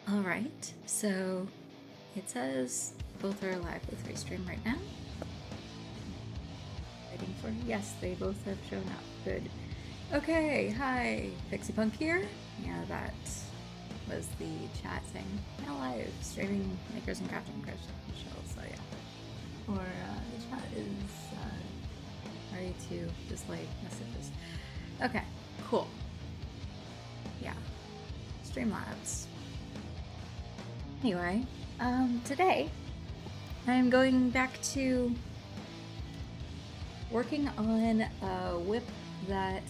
All right, so it says both are live with Restream right now. Waiting for, yes, they both have shown up. Good. Okay, hi, Pixie Punk here. Yeah, that was the chat saying now live streaming Makers and Crafting Crystals. So yeah, or the chat is ready to display messages. Okay, cool. Yeah, Streamlabs. Anyway, today I'm going back to working on a whip that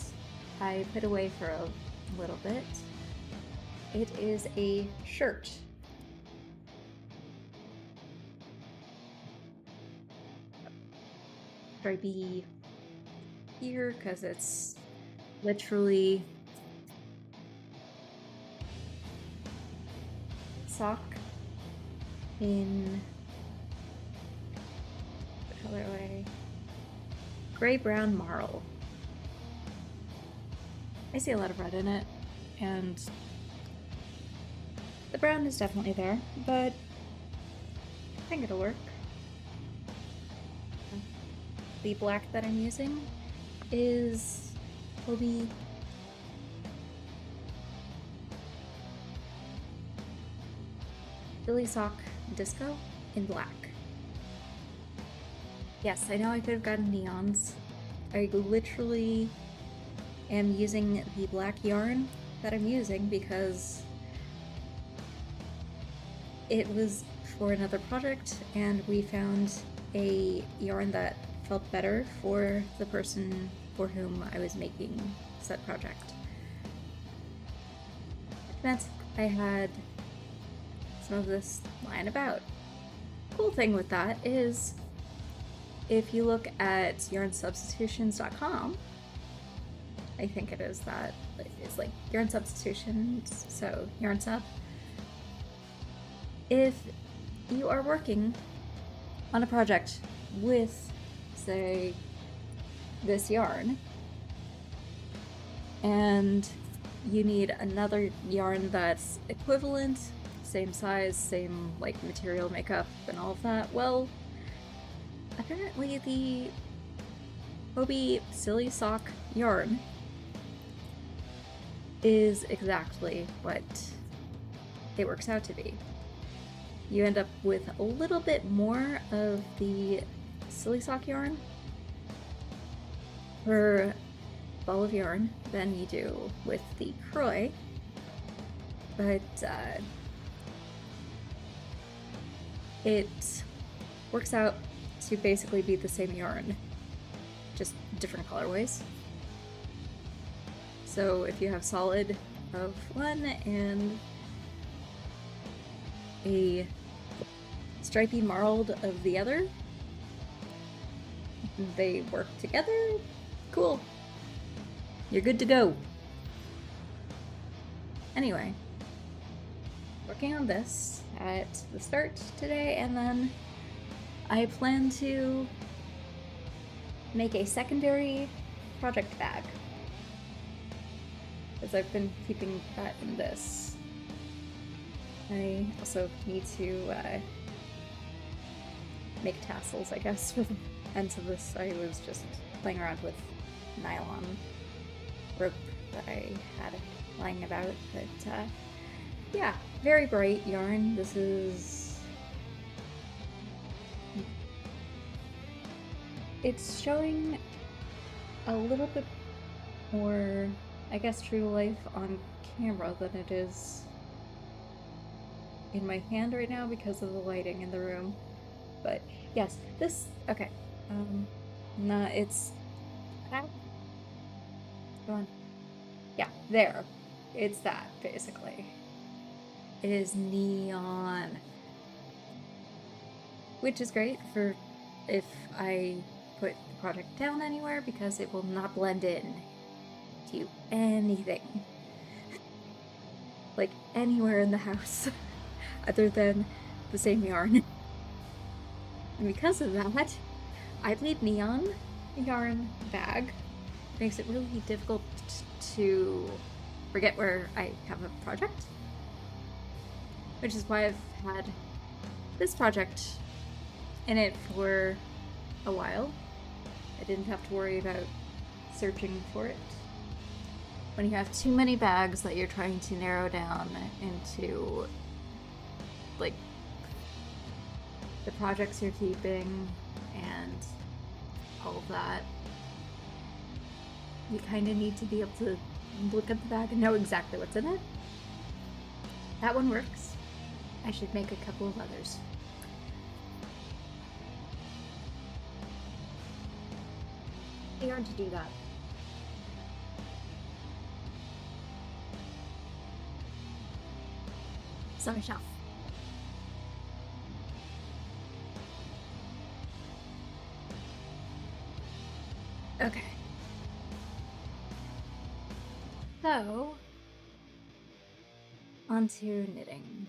I put away for a little bit. It is a shirt. Stripey here because it's literally sock in the colorway gray brown marl. I see a lot of red in it, and the brown is definitely there, but I think it'll work. The black that I'm using is Hobie Silly Sock Disco in black. Yes, I know I could have gotten neons. I literally am using the black yarn that I'm using because it was for another project and we found a yarn that felt better for the person for whom I was making said project. That's I had some of this lying about. Cool thing with that is if you look at yarnsubstitutions.com, I think it is that it's like yarn substitutions, so yarn sub. If you are working on a project with, say, this yarn, and you need another yarn that's equivalent, same size, same like material makeup and all of that, well, apparently the Hobie Silly Sock yarn is exactly what it works out to be. You end up with a little bit more of the Silly Sock yarn per ball of yarn than you do with the Croy, but it works out to basically be the same yarn, just different colorways. So if you have solid of one and a stripy marled of the other, they work together, cool. You're good to go. Anyway, working on this at the start today, and then I plan to make a secondary project bag, because I've been keeping that in this. I also need to make tassels, I guess, for the ends of this. I was just playing around with nylon rope that I had lying about, but yeah, very bright yarn. This is... it's showing a little bit more, I guess, true to life on camera than it is in my hand right now because of the lighting in the room. But yes, this, okay, no, it's, go on. Yeah, there, it's that, basically. It is neon, which is great for if I put the project down anywhere because it will not blend in to anything, like anywhere in the house other than the same yarn. And because of that, I made neon yarn bag. It makes it really difficult to forget where I have a project. which is why I've had this project in it for a while. I didn't have to worry about searching for it. When you have too many bags that you're trying to narrow down into, like, the projects you're keeping and all of that, you kind of need to be able to look at the bag and know exactly what's in it. That one works. I should make a couple of others. They are to do that. Summer shelf. Okay. So, onto knitting.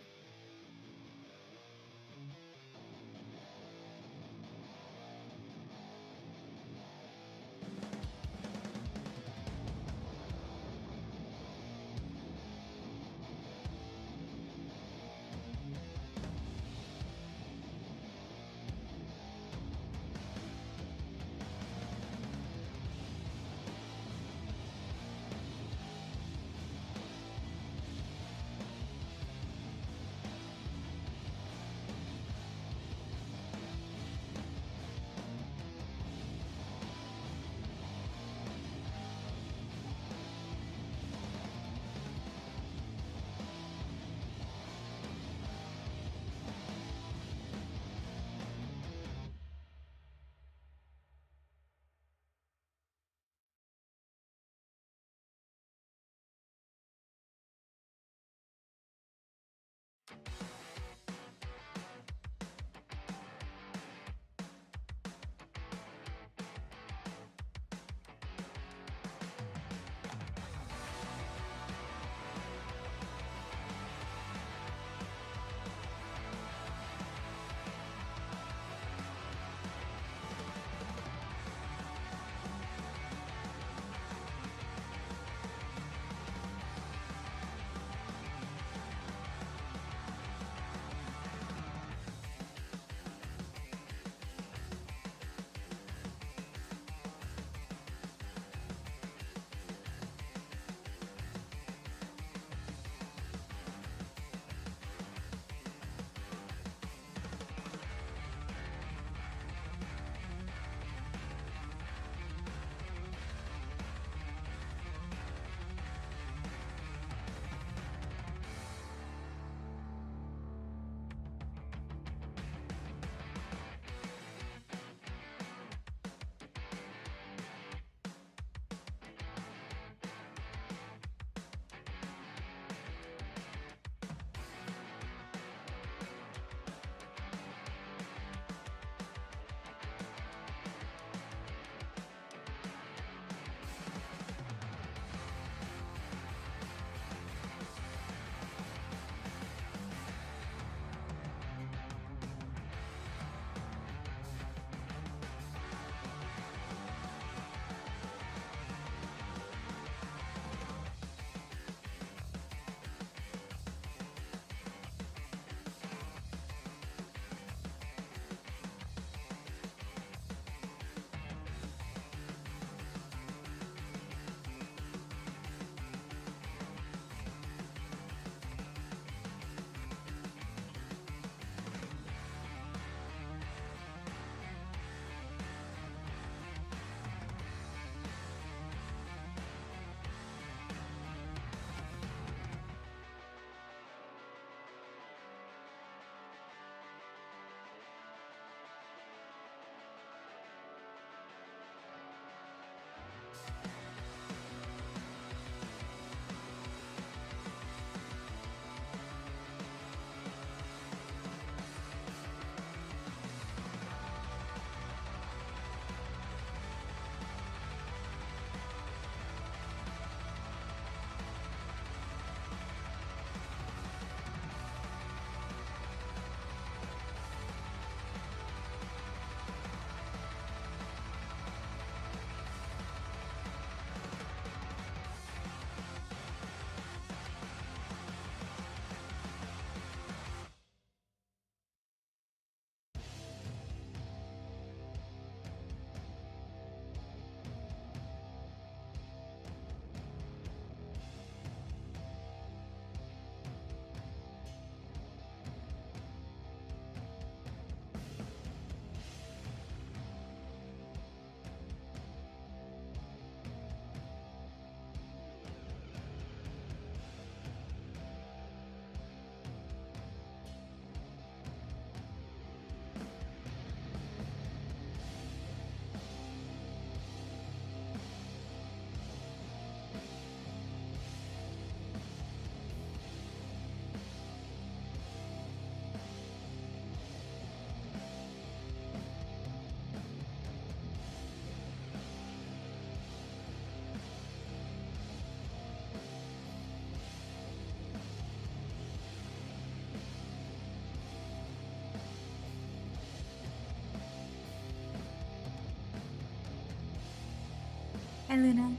Hi, Luna.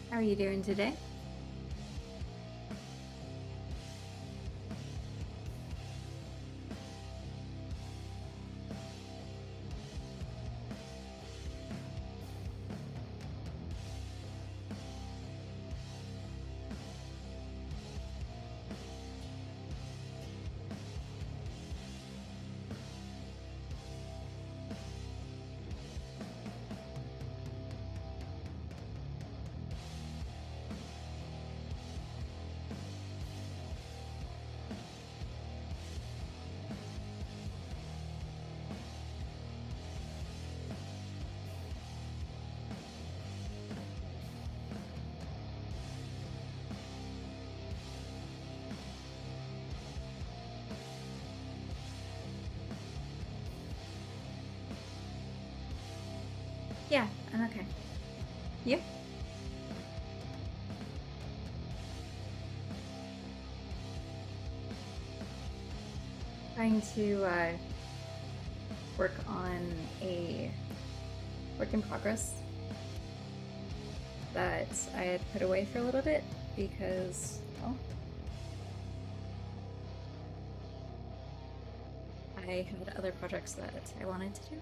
How are you doing today? Yeah, I'm okay. You? Trying to work on a work in progress that I had put away for a little bit because, well, I had other projects that I wanted to do.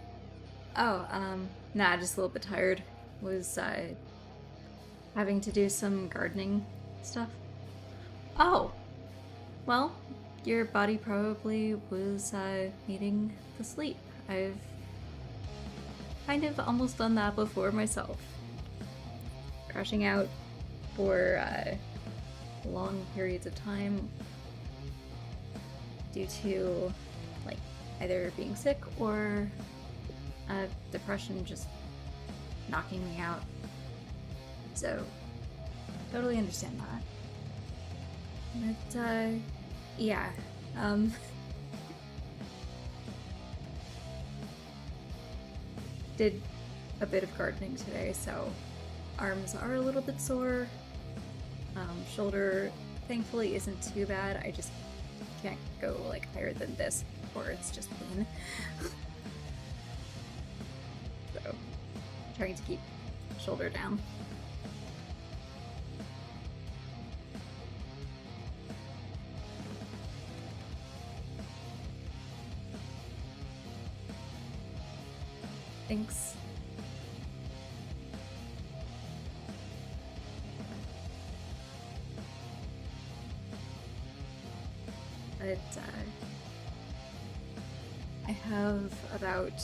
Oh, nah, just a little bit tired. Was having to do some gardening stuff. Oh, well, your body probably was needing the sleep. I've kind of almost done that before myself. Crashing out for long periods of time due to like either being sick or depression just knocking me out. So, totally understand that. But, yeah. Did a bit of gardening today, so arms are a little bit sore. Shoulder, thankfully, isn't too bad. I just can't go like higher than this, or it's just pain. So, trying to keep shoulder down. Thanks. But I have about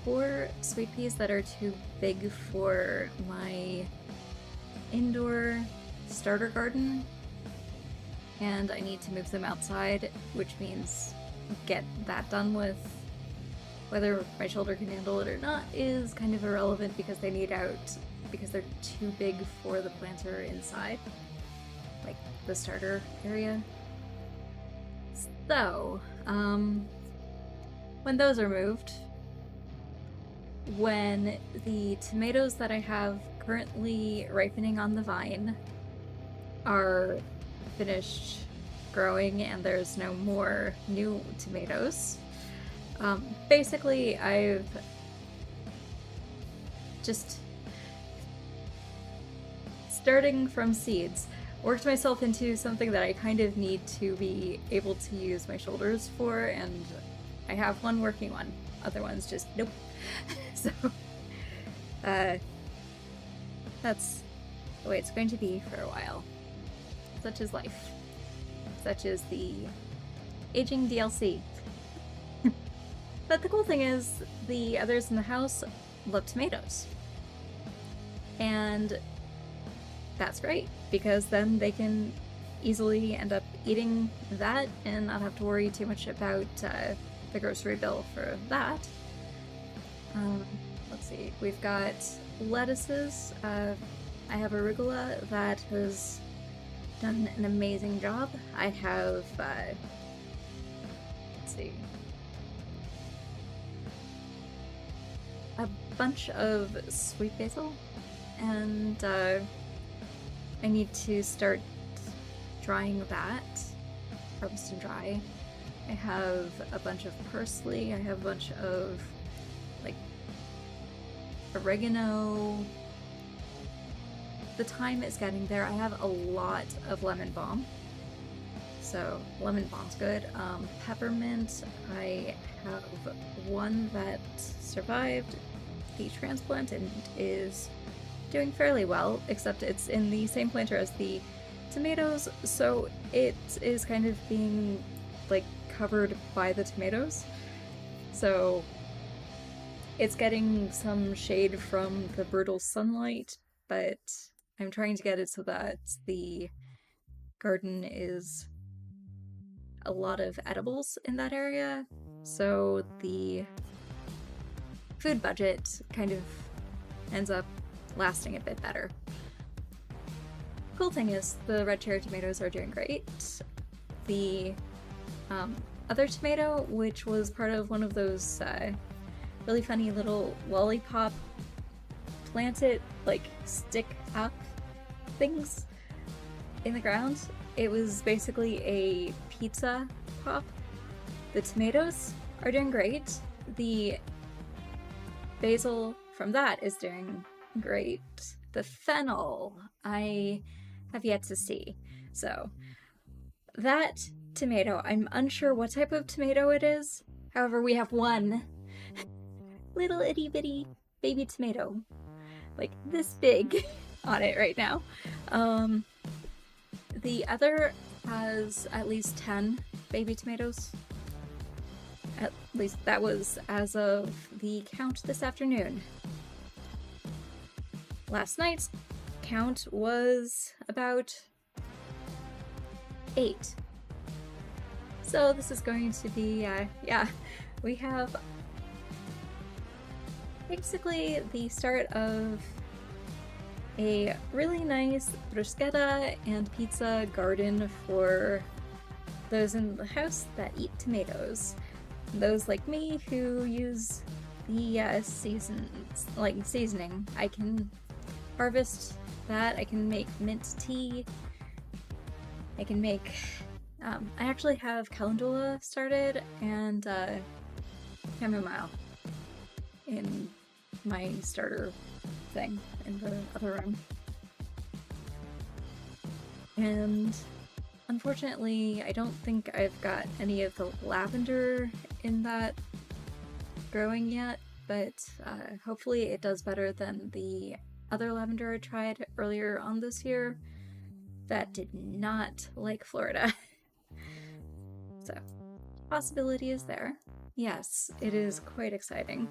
4 sweet peas that are too big for my indoor starter garden, and I need to move them outside, which means get that done with. Whether my shoulder can handle it or not is kind of irrelevant because they need out because they're too big for the planter inside, like the starter area. So, when those are moved, when the tomatoes that I have currently ripening on the vine are finished growing and there's no more new tomatoes, basically I've just, starting from seeds, worked myself into something that I kind of need to be able to use my shoulders for, and I have one working one. Other ones just nope. So, that's the way it's going to be for a while. Such is life. Such is the aging DLC. But the cool thing is, the others in the house love tomatoes. And that's great, because then they can easily end up eating that and not have to worry too much about the grocery bill for that. Let's see, we've got lettuces. I have arugula that has done an amazing job. I have, let's see, a bunch of sweet basil, and I need to start drying that, harvest and dry. I have a bunch of parsley, I have a bunch of like oregano. The time is getting there. I have a lot of lemon balm, so lemon balm's good. Peppermint, I have one that survived the transplant and is doing fairly well, except it's in the same planter as the tomatoes, so it is kind of being like covered by the tomatoes. So it's getting some shade from the brutal sunlight, but I'm trying to get it so that the garden is a lot of edibles in that area, so the food budget kind of ends up lasting a bit better. Cool thing is the red cherry tomatoes are doing great. The other tomato, which was part of one of those really funny little lollipop planted like stick up things in the ground, it was basically a pizza pop. The tomatoes are doing great. The basil from that is doing great. The fennel I have yet to see. So that tomato, I'm unsure what type of tomato it is. However, we have one little itty bitty baby tomato, like this big, on it right now. The other has at least 10 baby tomatoes. At least that was as of the count this afternoon. Last night's count was about 8. So this is going to be, yeah, we have basically the start of a really nice bruschetta and pizza garden for those in the house that eat tomatoes. Those like me who use the seasoning. I can harvest that, I can make mint tea, I can make, I actually have calendula started and chamomile in my starter thing in the other room. And unfortunately, I don't think I've got any of the lavender in that growing yet, but hopefully it does better than the other lavender I tried earlier on this year that did not like Florida. So, possibility is there. Yes, it is quite exciting.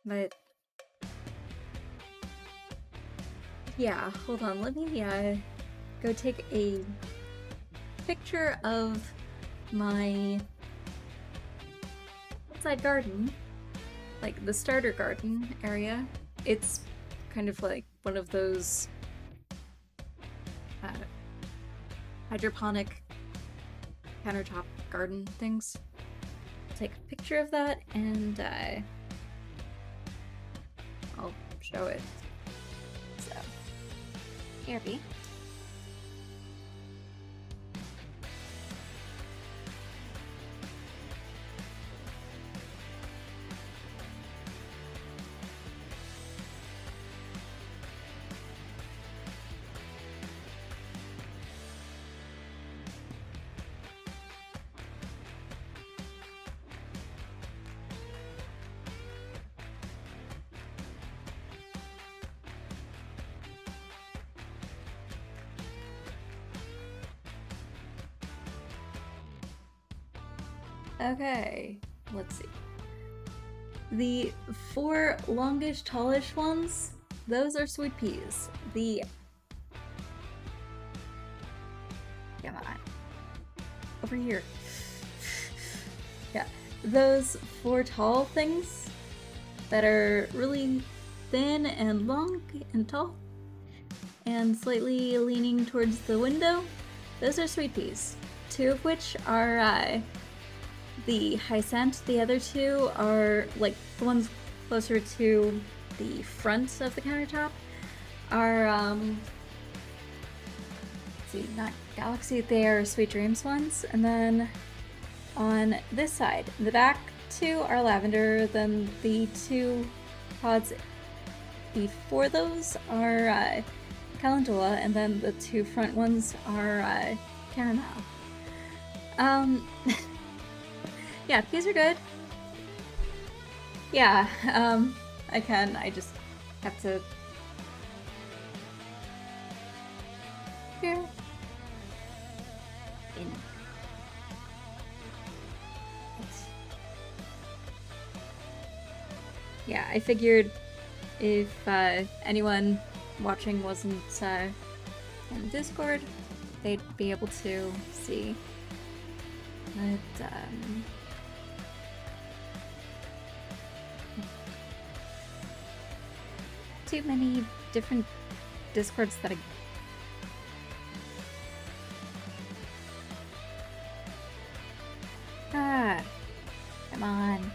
But yeah, hold on, let me go take a picture of my outside garden, like the starter garden area. It's kind of like one of those hydroponic countertop garden things. I'll take a picture of that and I'll show it. So, here be. Okay, let's see. The 4 longish, tallish ones, those are sweet peas. Come on. Over here. Yeah, those 4 tall things that are really thin and long and tall and slightly leaning towards the window, those are sweet peas. 2 of which are the Hyacinth. The other two are, like, the ones closer to the front of the countertop are, let's see, not Galaxy, they are Sweet Dreams ones. And then on this side, the back two are Lavender, then the two pods before those are Calendula, and then the two front ones are Caramel. Yeah, these are good. Yeah, I just have to... Here. In. Yeah, I figured if anyone watching wasn't in Discord, they'd be able to see. But, too many different Discords that I... Ah, come on.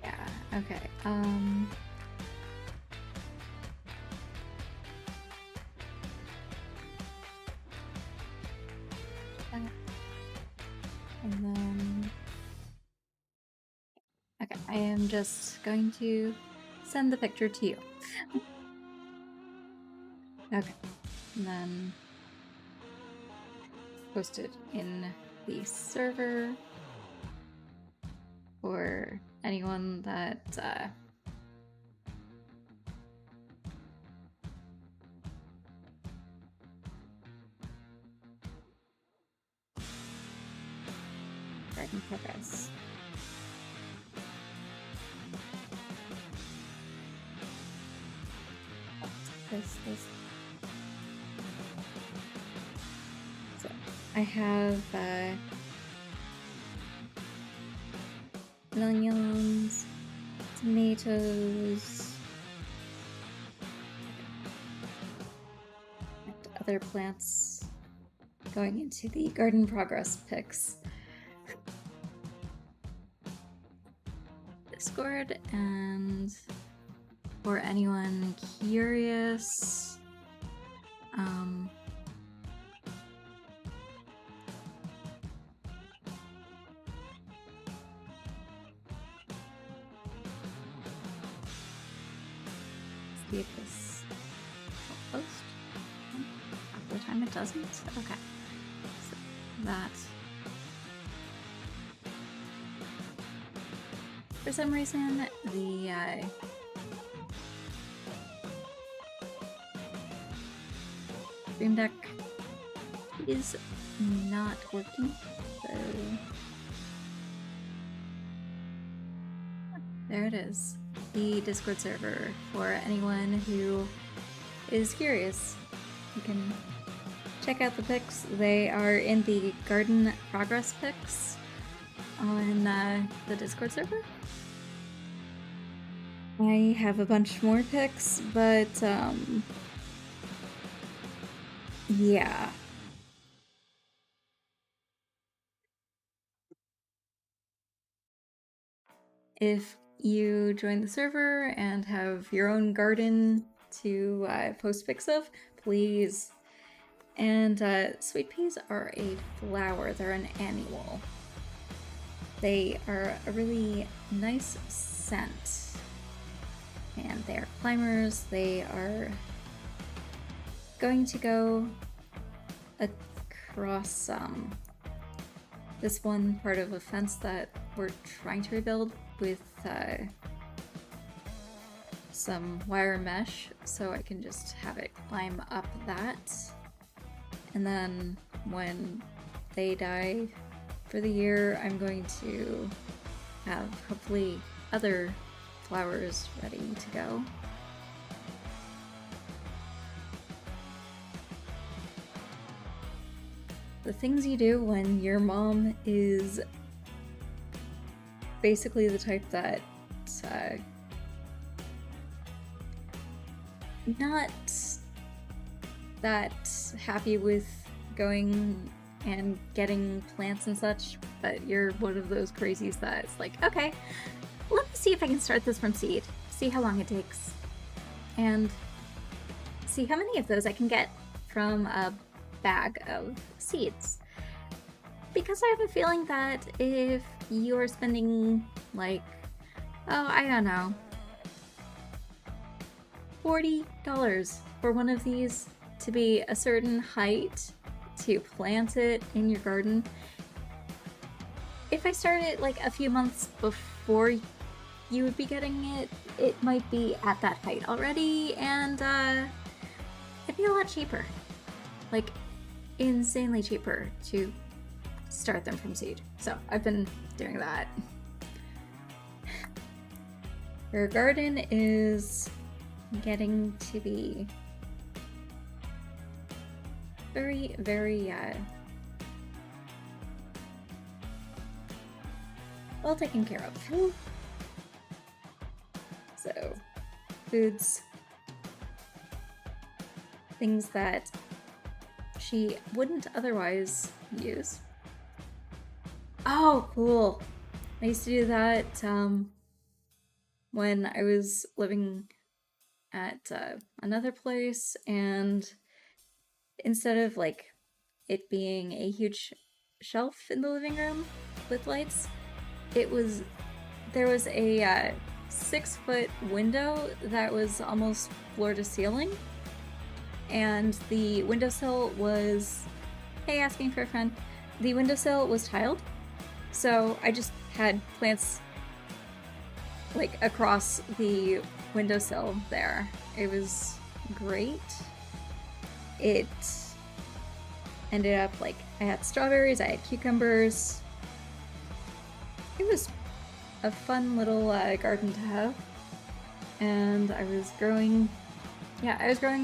Yeah, okay, and then... Okay, I am just going to send the picture to you. Okay, and then post it in the server for anyone that in progress. This. So I have onions, tomatoes, and other plants going into the garden progress pics. Discord, and for anyone curious, see if this will post. Half the time it doesn't. Okay, so that. For some reason, the Stream Deck is not working, so there it is. The Discord server for anyone who is curious. You can check out the pics. They are in the garden progress pics on the Discord server. I have a bunch more pics, but yeah. If you join the server and have your own garden to post pics of, please. And sweet peas are a flower. They're an annual. They are a really nice scent. And they are climbers. They are going to go across this one part of a fence that we're trying to rebuild with some wire mesh, so I can just have it climb up that. And then when they die for the year, I'm going to have hopefully other flowers ready to go. The things you do when your mom is basically the type that not that happy with going and getting plants and such, but you're one of those crazies that's like, okay, let me see if I can start this from seed, see how long it takes, and see how many of those I can get from a bag of seeds. Because I have a feeling that if you're spending, like, oh, I don't know, $40 for one of these to be a certain height to plant it in your garden, if I start it like a few months before you would be getting it, it might be at that height already, and it'd be a lot cheaper. Like, insanely cheaper to start them from seed. So I've been doing that. Your garden is getting to be very, very well taken care of. So, foods, things that she wouldn't otherwise use. Oh, cool. I used to do that when I was living at another place, and instead of like it being a huge shelf in the living room with lights, there was a 6-foot window that was almost floor to ceiling, and the windowsill was, hey, asking for a friend, the windowsill was tiled, so I just had plants like across the windowsill there. It was great. It ended up like I had strawberries, I had cucumbers. It was a fun little garden to have, and I was growing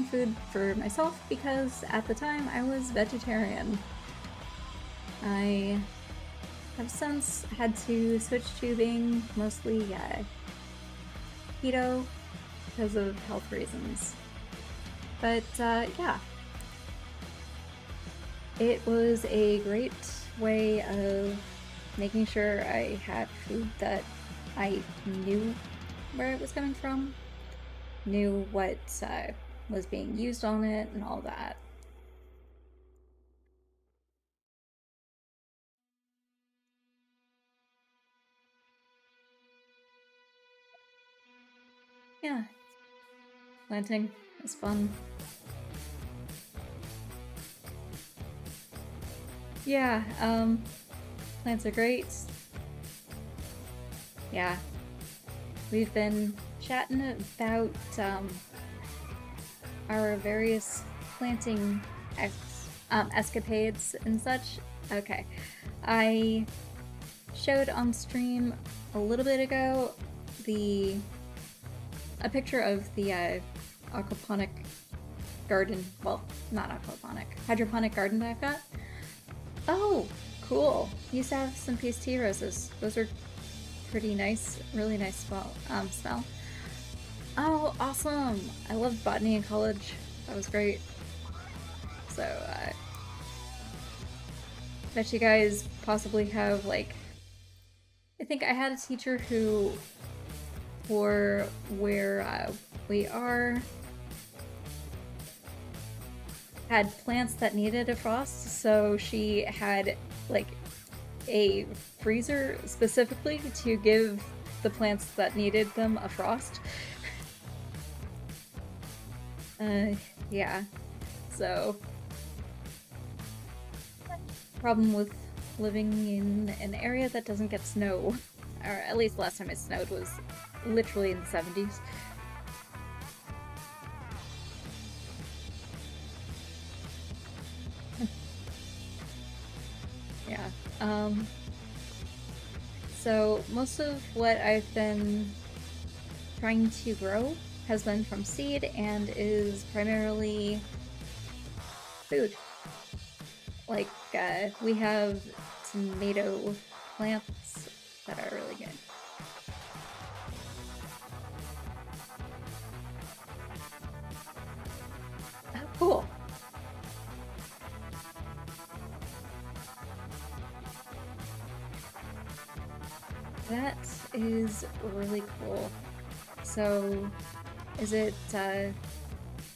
food for myself because at the time I was vegetarian. I have since had to switch to being mostly keto because of health reasons. But yeah, it was a great way of making sure I had food that I knew where it was coming from, knew what was being used on it, and all that. Yeah, planting is fun. Yeah, plants are great. Yeah, we've been chatting about our various planting escapades and such. Okay, I showed on stream a little bit ago a picture of the aquaponic garden. Well, not aquaponic, hydroponic garden that I've got. Oh, cool! Used to have some peace tea roses. Those are pretty nice, really nice smell. Oh, awesome! I loved botany in college. That was great. So, bet you guys possibly have like. I think I had a teacher who, for where we are, had plants that needed a frost, so she had like a freezer specifically to give the plants that needed them a frost. Yeah, so problem with living in an area that doesn't get snow, or at least last time it snowed was literally in the 70s. Yeah. So most of what I've been trying to grow has been from seed and is primarily food. Like, we have tomato plants that are really good. That is really cool. So, is it the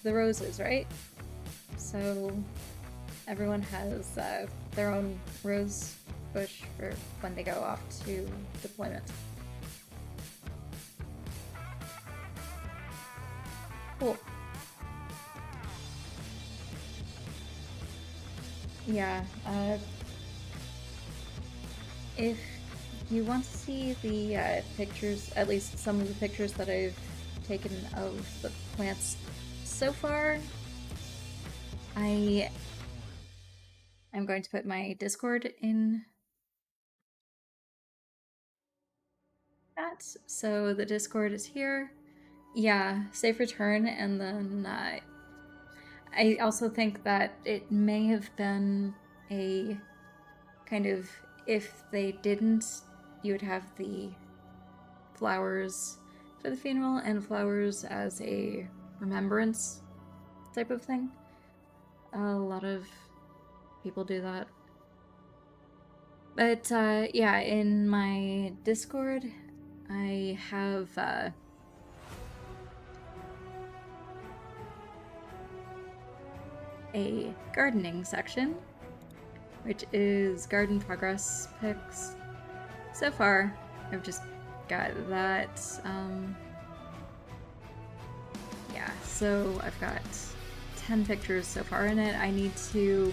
roses, right? So, everyone has their own rose bush for when they go off to deployment. Cool. Yeah, if you want to see the pictures, at least some of the pictures that I've taken of the plants so far, I'm going to put my Discord in that. So the Discord is here. Yeah, safe return, and then I also think that it may have been a kind of, if they didn't, you would have the flowers for the funeral and flowers as a remembrance type of thing. A lot of people do that. But yeah, in my Discord, I have a gardening section, which is garden progress pics. So far, I've just got that. Yeah, so I've got 10 pictures so far in it. I need to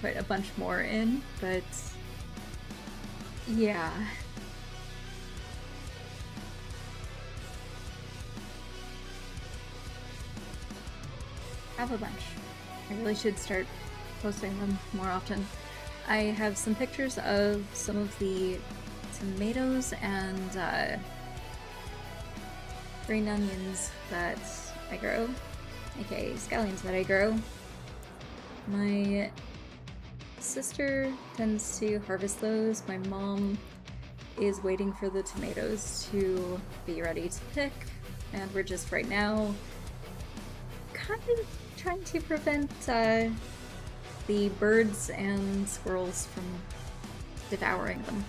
put a bunch more in, but yeah. I have a bunch. I really should start posting them more often. I have some pictures of some of the tomatoes and green onions that I grow, aka scallions that I grow. My sister tends to harvest those. My mom is waiting for the tomatoes to be ready to pick, and we're just right now kind of trying to prevent the birds and squirrels from devouring them.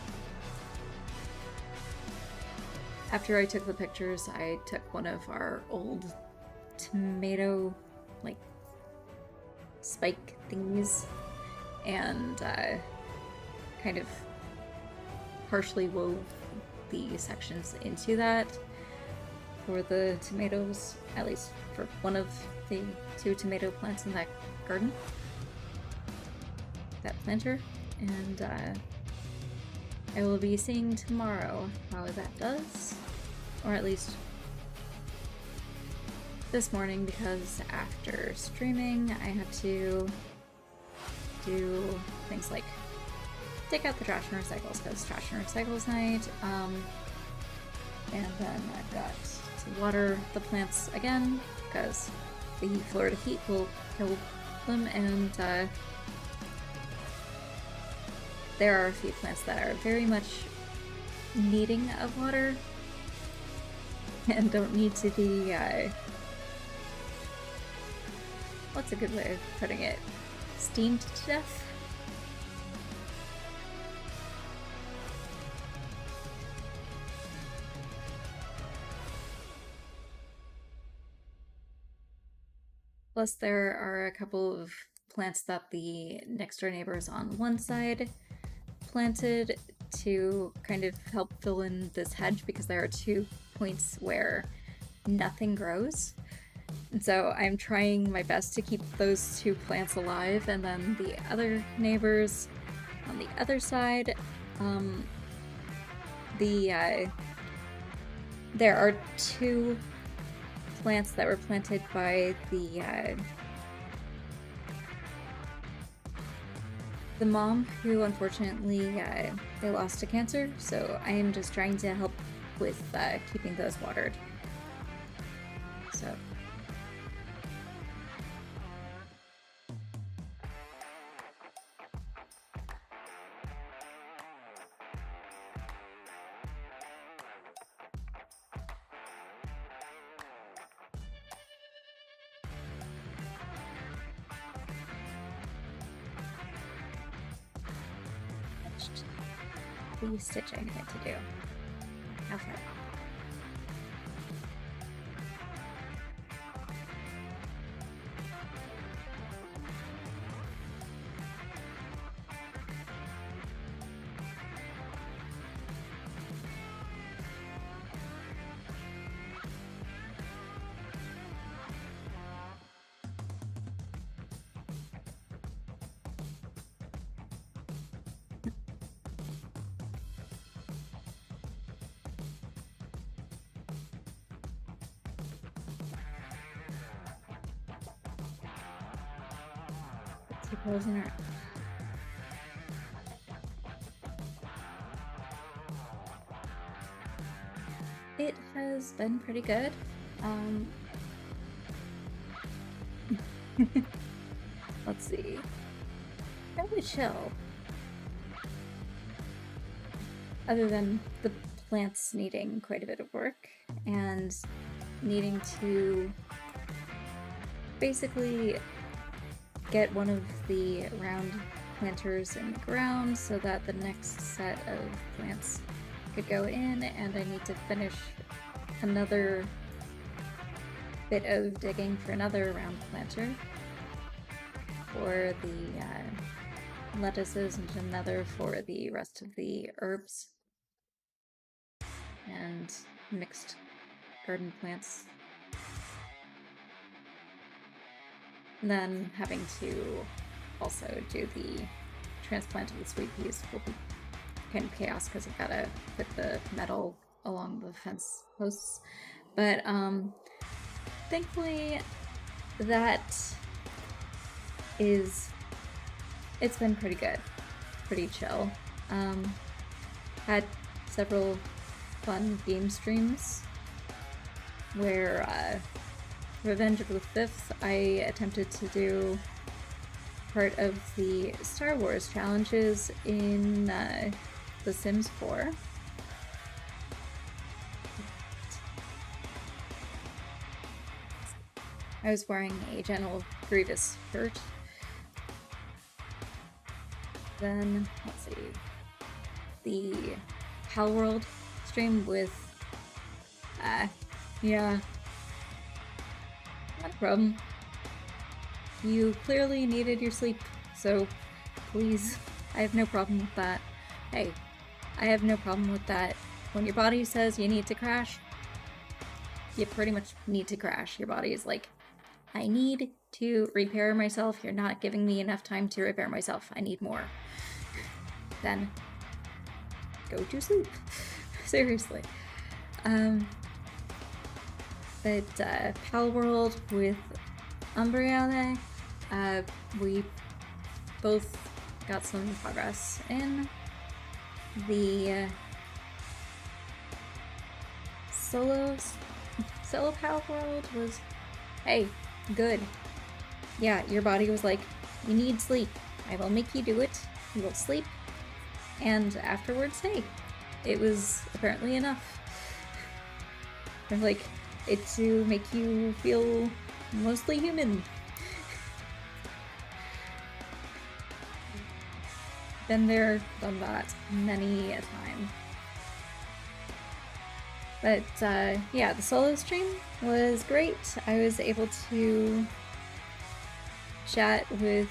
After I took the pictures, I took one of our old tomato, like, spike thingies and kind of partially wove the sections into that for the tomatoes, at least for one of the 2 tomato plants in that garden, that planter, and I will be seeing tomorrow how that does, or at least this morning, because after streaming I have to do things like take out the trash and recycles, because trash and recycles night, and then I've got to water the plants again, because the Florida heat will kill them, and there are a few plants that are very much needing of water and don't need to be, what's a good way of putting it? Steamed to death? Plus, there are a couple of plants that the next door neighbors on one side planted to kind of help fill in this hedge, because there are 2 points where nothing grows. And so I'm trying my best to keep those 2 plants alive, and then the other neighbors on the other side, there are 2 plants that were planted by the mom, who unfortunately they lost to cancer, so I am just trying to help with keeping those watered. So the stitching I need to do. Okay. Two pills in a row. It has been pretty good. Let's see. Fairly chill. Other than the plants needing quite a bit of work and needing to basically get one of the round planters in the ground so that the next set of plants could go in, and I need to finish another bit of digging for another round planter for the lettuces and another for the rest of the herbs and mixed garden plants. And then having to also do the transplant of the sweet peas will be kind of chaos because I've got to put the metal along the fence posts. But thankfully it's been pretty good, pretty chill. Had several fun game streams where Revenge of the Fifth, I attempted to do part of the Star Wars challenges in The Sims 4. I was wearing a General Grievous shirt. Then, let's see, the Palworld stream with, yeah, not a problem. You clearly needed your sleep, so please, I have no problem with that. Hey, I have no problem with that. When your body says you need to crash, you pretty much need to crash. Your body is like, I need to repair myself. You're not giving me enough time to repair myself. I need more. Then go to sleep. Seriously. But Palworld with Umbriane, we both got some progress in. The solo Palworld was, hey, good. Yeah, your body was like, you need sleep. I will make you do it. You will sleep. And afterwards, hey, it was apparently enough. And like, it's to make you feel mostly human. Been there, done that many a time. But yeah, the solo stream was great. I was able to chat with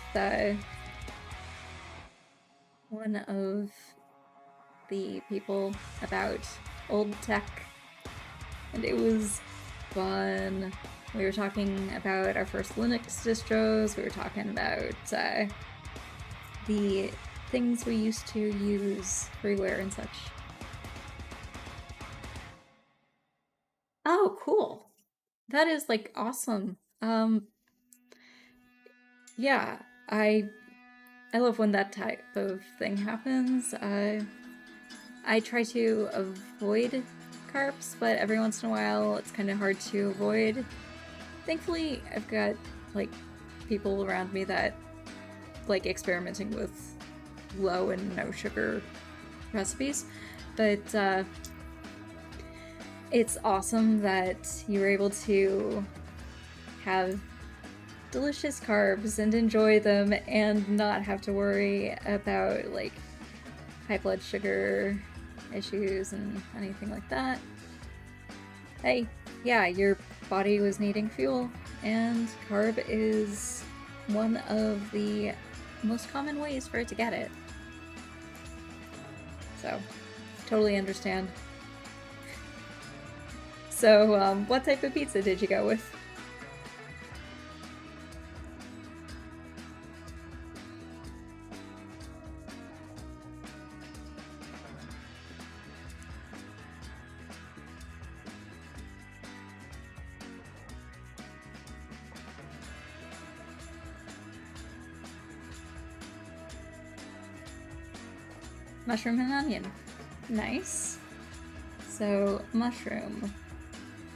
one of the people about old tech, and it was fun. We were talking about our first Linux distros, we were talking about the things we used to use, freeware and such. Oh, cool. That is like awesome. Yeah, I love when that type of thing happens. I try to avoid carps, but every once in a while it's kind of hard to avoid. Thankfully, I've got like people around me that like experimenting with low and no sugar recipes, but it's awesome that you're able to have delicious carbs and enjoy them and not have to worry about like high blood sugar issues and anything like that. Hey, yeah, your body was needing fuel, and carb is one of the most common ways for it to get it. So, totally understand. So, what type of pizza did you go with? Mushroom and onion. Nice. So, mushroom.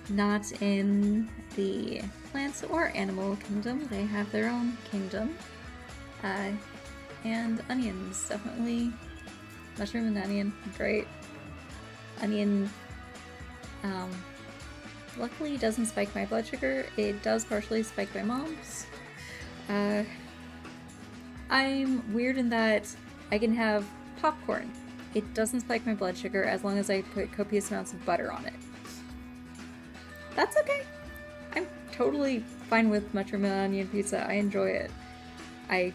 Not in the plants or animal kingdom. They have their own kingdom. And onions. Definitely mushroom and onion. Great. Onion, luckily doesn't spike my blood sugar. It does partially spike my mom's. I'm weird in that I can have popcorn. It doesn't spike my blood sugar as long as I put copious amounts of butter on it. That's okay. I'm totally fine with mushroom and onion pizza. I enjoy it. I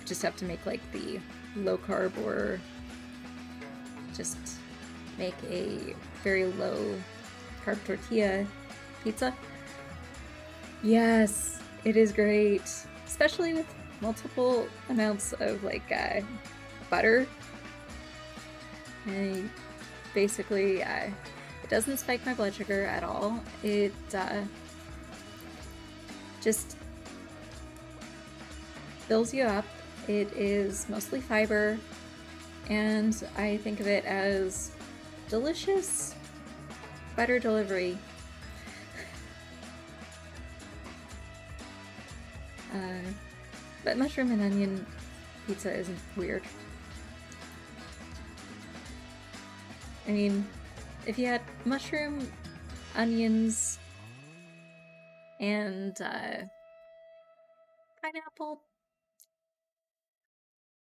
just have to make like the low carb or just make a very low carb tortilla pizza. Yes, it is great, especially with multiple amounts of like butter. And basically, it doesn't spike my blood sugar at all. It just fills you up. It is mostly fiber, and I think of it as delicious butter delivery. But mushroom and onion pizza isn't weird. I mean, if you had mushroom, onions, and pineapple,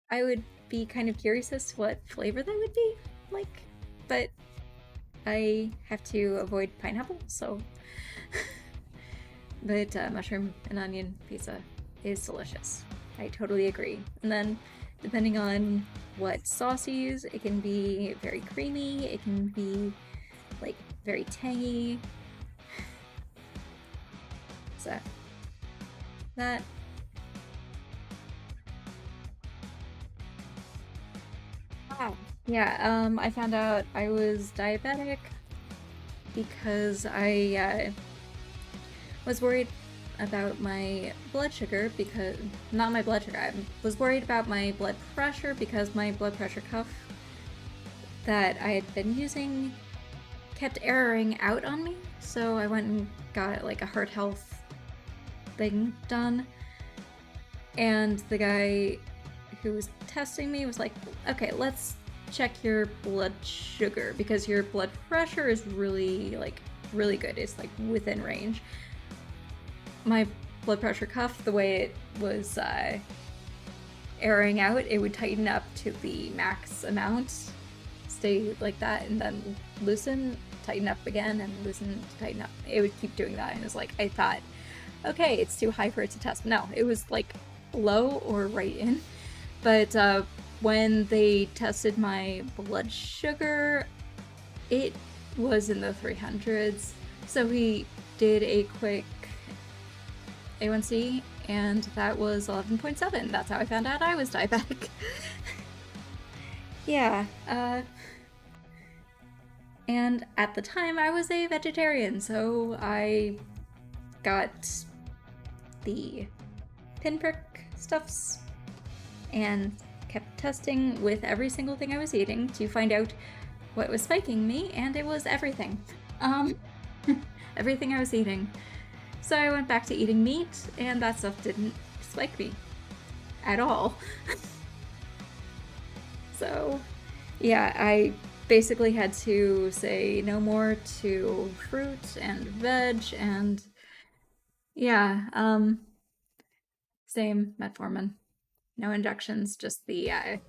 I would be kind of curious as to what flavor that would be like, but I have to avoid pineapple, so. But mushroom and onion pizza is delicious. I totally agree. And then, depending on what sauce you use, it can be very creamy, it can be like very tangy. So, that. Wow. Yeah, I found out I was diabetic because I was worried about my blood sugar because not my blood sugar. I was worried about my blood pressure because my blood pressure cuff that I had been using kept erroring out on me. So I went and got like a heart health thing done. And the guy who was testing me was like, "Okay, let's check your blood sugar because your blood pressure is really good. It's like within range." My blood pressure cuff, the way it was airing out, it would tighten up to the max amount, stay like that, and then loosen, tighten up again, and loosen, tighten up. It would keep doing that, and it was like, I thought, okay, it's too high for it to test. No, it was like low or right in. But when they tested my blood sugar, it was in the 300s. So he did a quick A1C, and that was 11.7. That's how I found out I was diabetic. Yeah, and at the time I was a vegetarian, so I got the pinprick stuffs and kept testing with every single thing I was eating to find out what was spiking me, and it was everything. Everything I was eating. So I went back to eating meat, and that stuff didn't spike me at all. So, yeah, I basically had to say no more to fruit and veg, and yeah, same metformin. No injections, just the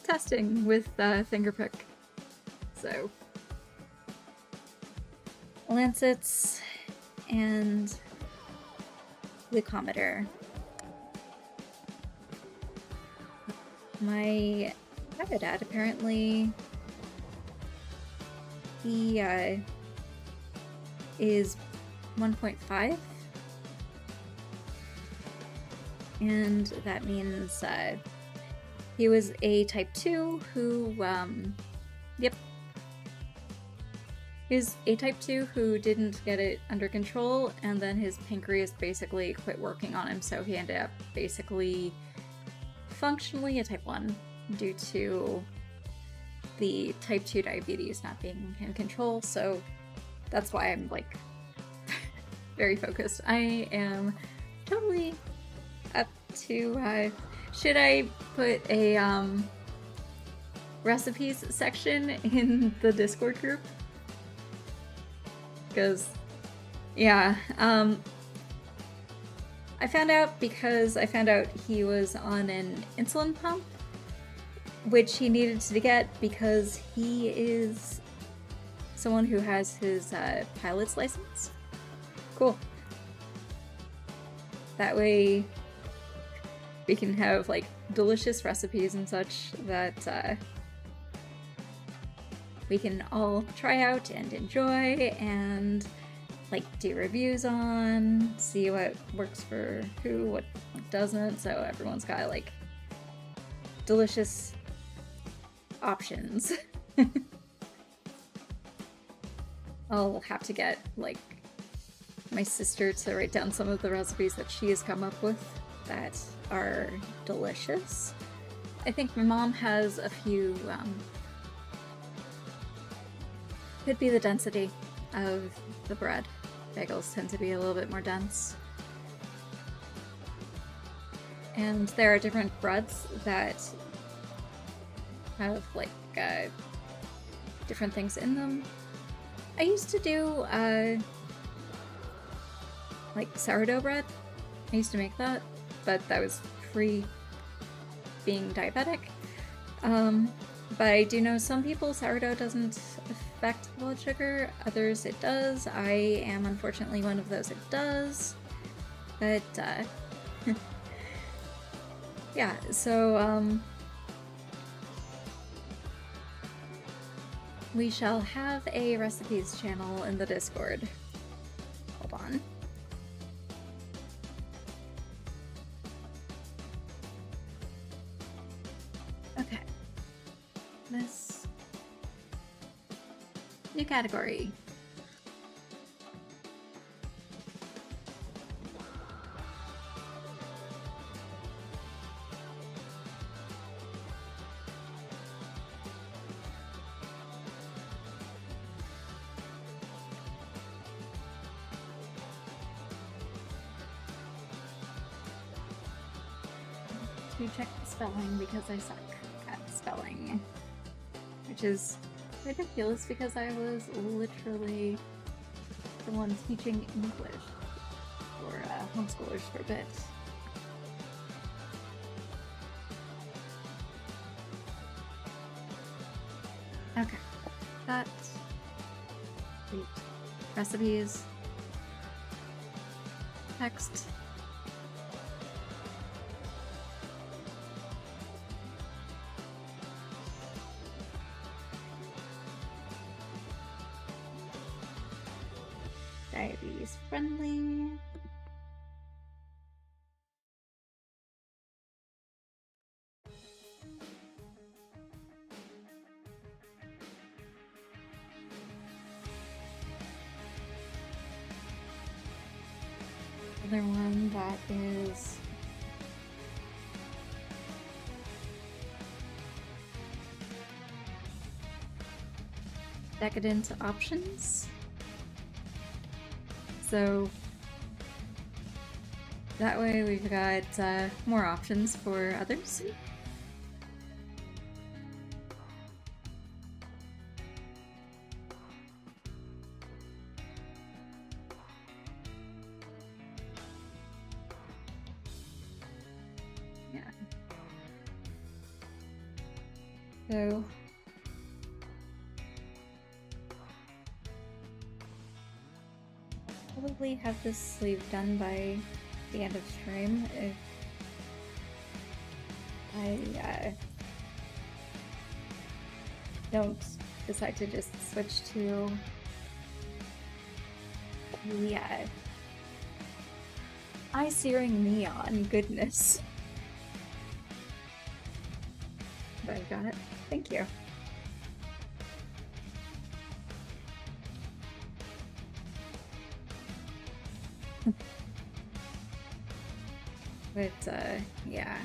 testing with the finger prick. So, lancets and glucometer. My dad apparently he is 1.5, and that means he was a type 2 who he was a type 2 who didn't get it under control, and then his pancreas basically quit working on him, so he ended up basically functionally a type 1 due to the type 2 diabetes not being in control. So that's why I'm like very focused. I am totally up to should I put a recipes section in the Discord group? Because yeah, I found out because I found out he was on an insulin pump, which he needed to get because he is someone who has his pilot's license. Cool. That way we can have like delicious recipes and such that we can all try out and enjoy and like do reviews on, see what works for who, what doesn't, so everyone's got like delicious options. I'll have to get like my sister to write down some of the recipes that she has come up with that are delicious. I think my mom has a few, could be the density of the bread. Bagels tend to be a little bit more dense. And there are different breads that have like different things in them. I used to do like sourdough bread. I used to make that, but that was pre being diabetic. But I do know some people sourdough doesn't affect blood sugar, others it does. I am unfortunately one of those it does. But yeah, so we shall have a recipes channel in the Discord. Hold on. Okay. This new category. To check the spelling because I suck at spelling, which is ridiculous because I was literally the one teaching English for homeschoolers for a bit. Okay, that wait, recipes, text. Diabetes friendly. Other one that is decadent options. So that way we've got more options for others. Yeah. So probably have this sleeve done by the end of stream if I don't decide to just switch to the eye-searing neon goodness. But I've got it. Thank you. But, yeah.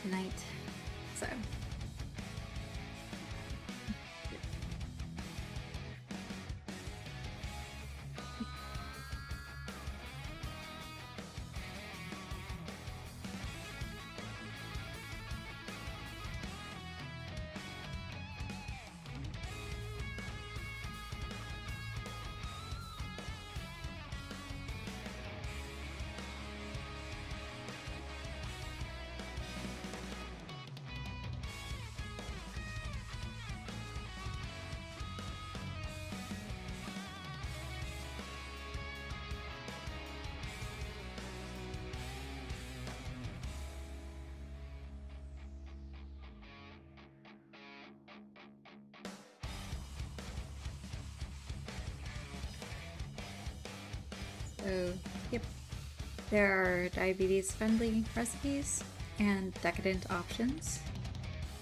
Tonight, so yep. There are diabetes-friendly recipes and decadent options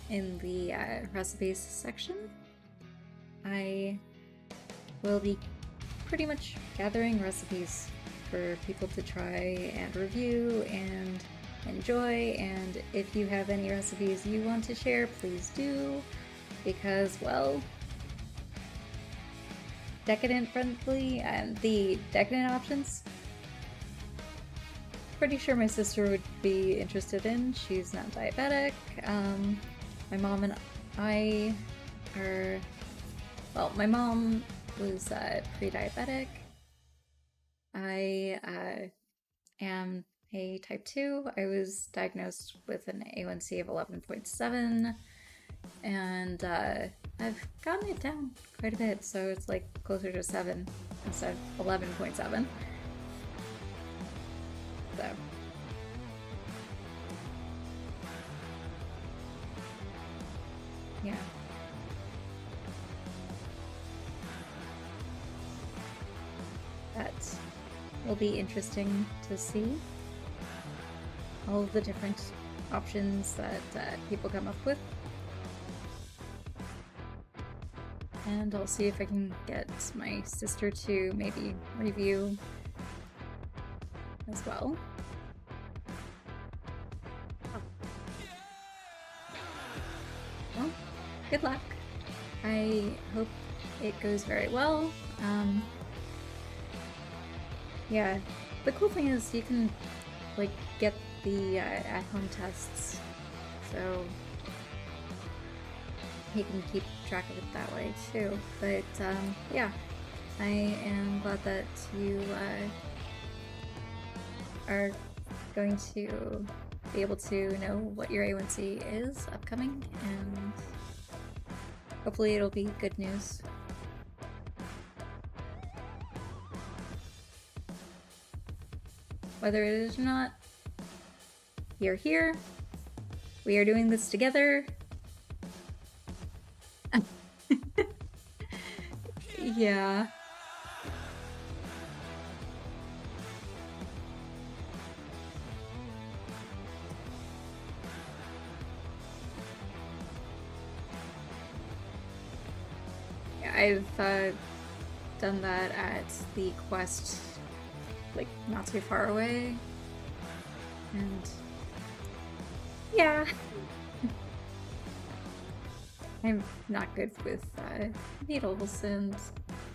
in the recipes section. I will be pretty much gathering recipes for people to try and review and enjoy, and if you have any recipes you want to share, please do, because, well, decadent friendly and the decadent options, pretty sure my sister would be interested in. She's not diabetic. My mom and I are, well, my mom was pre-diabetic. I am a type 2. I was diagnosed with an A1C of 11.7, and I've gotten it down quite a bit, so it's like closer to 7 instead of 11.7. So. Yeah. That will be interesting to see. All of the different options that people come up with. And I'll see if I can get my sister to maybe review as well. Well, good luck. I hope it goes very well. Yeah, the cool thing is you can like get the at-home tests, so you can keep track of it that way too. But yeah, I am glad that you are going to be able to know what your A1C is upcoming, and hopefully it'll be good news. Whether it is or not, you're here. We are doing this together. Yeah. I've done that at the quest like not too far away. And yeah, I'm not good with needles, and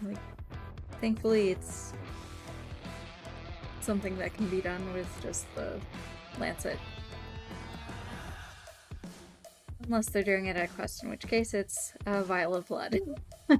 like thankfully it's something that can be done with just the lancet. Unless they're doing it at quest, in which case it's a vial of blood. So.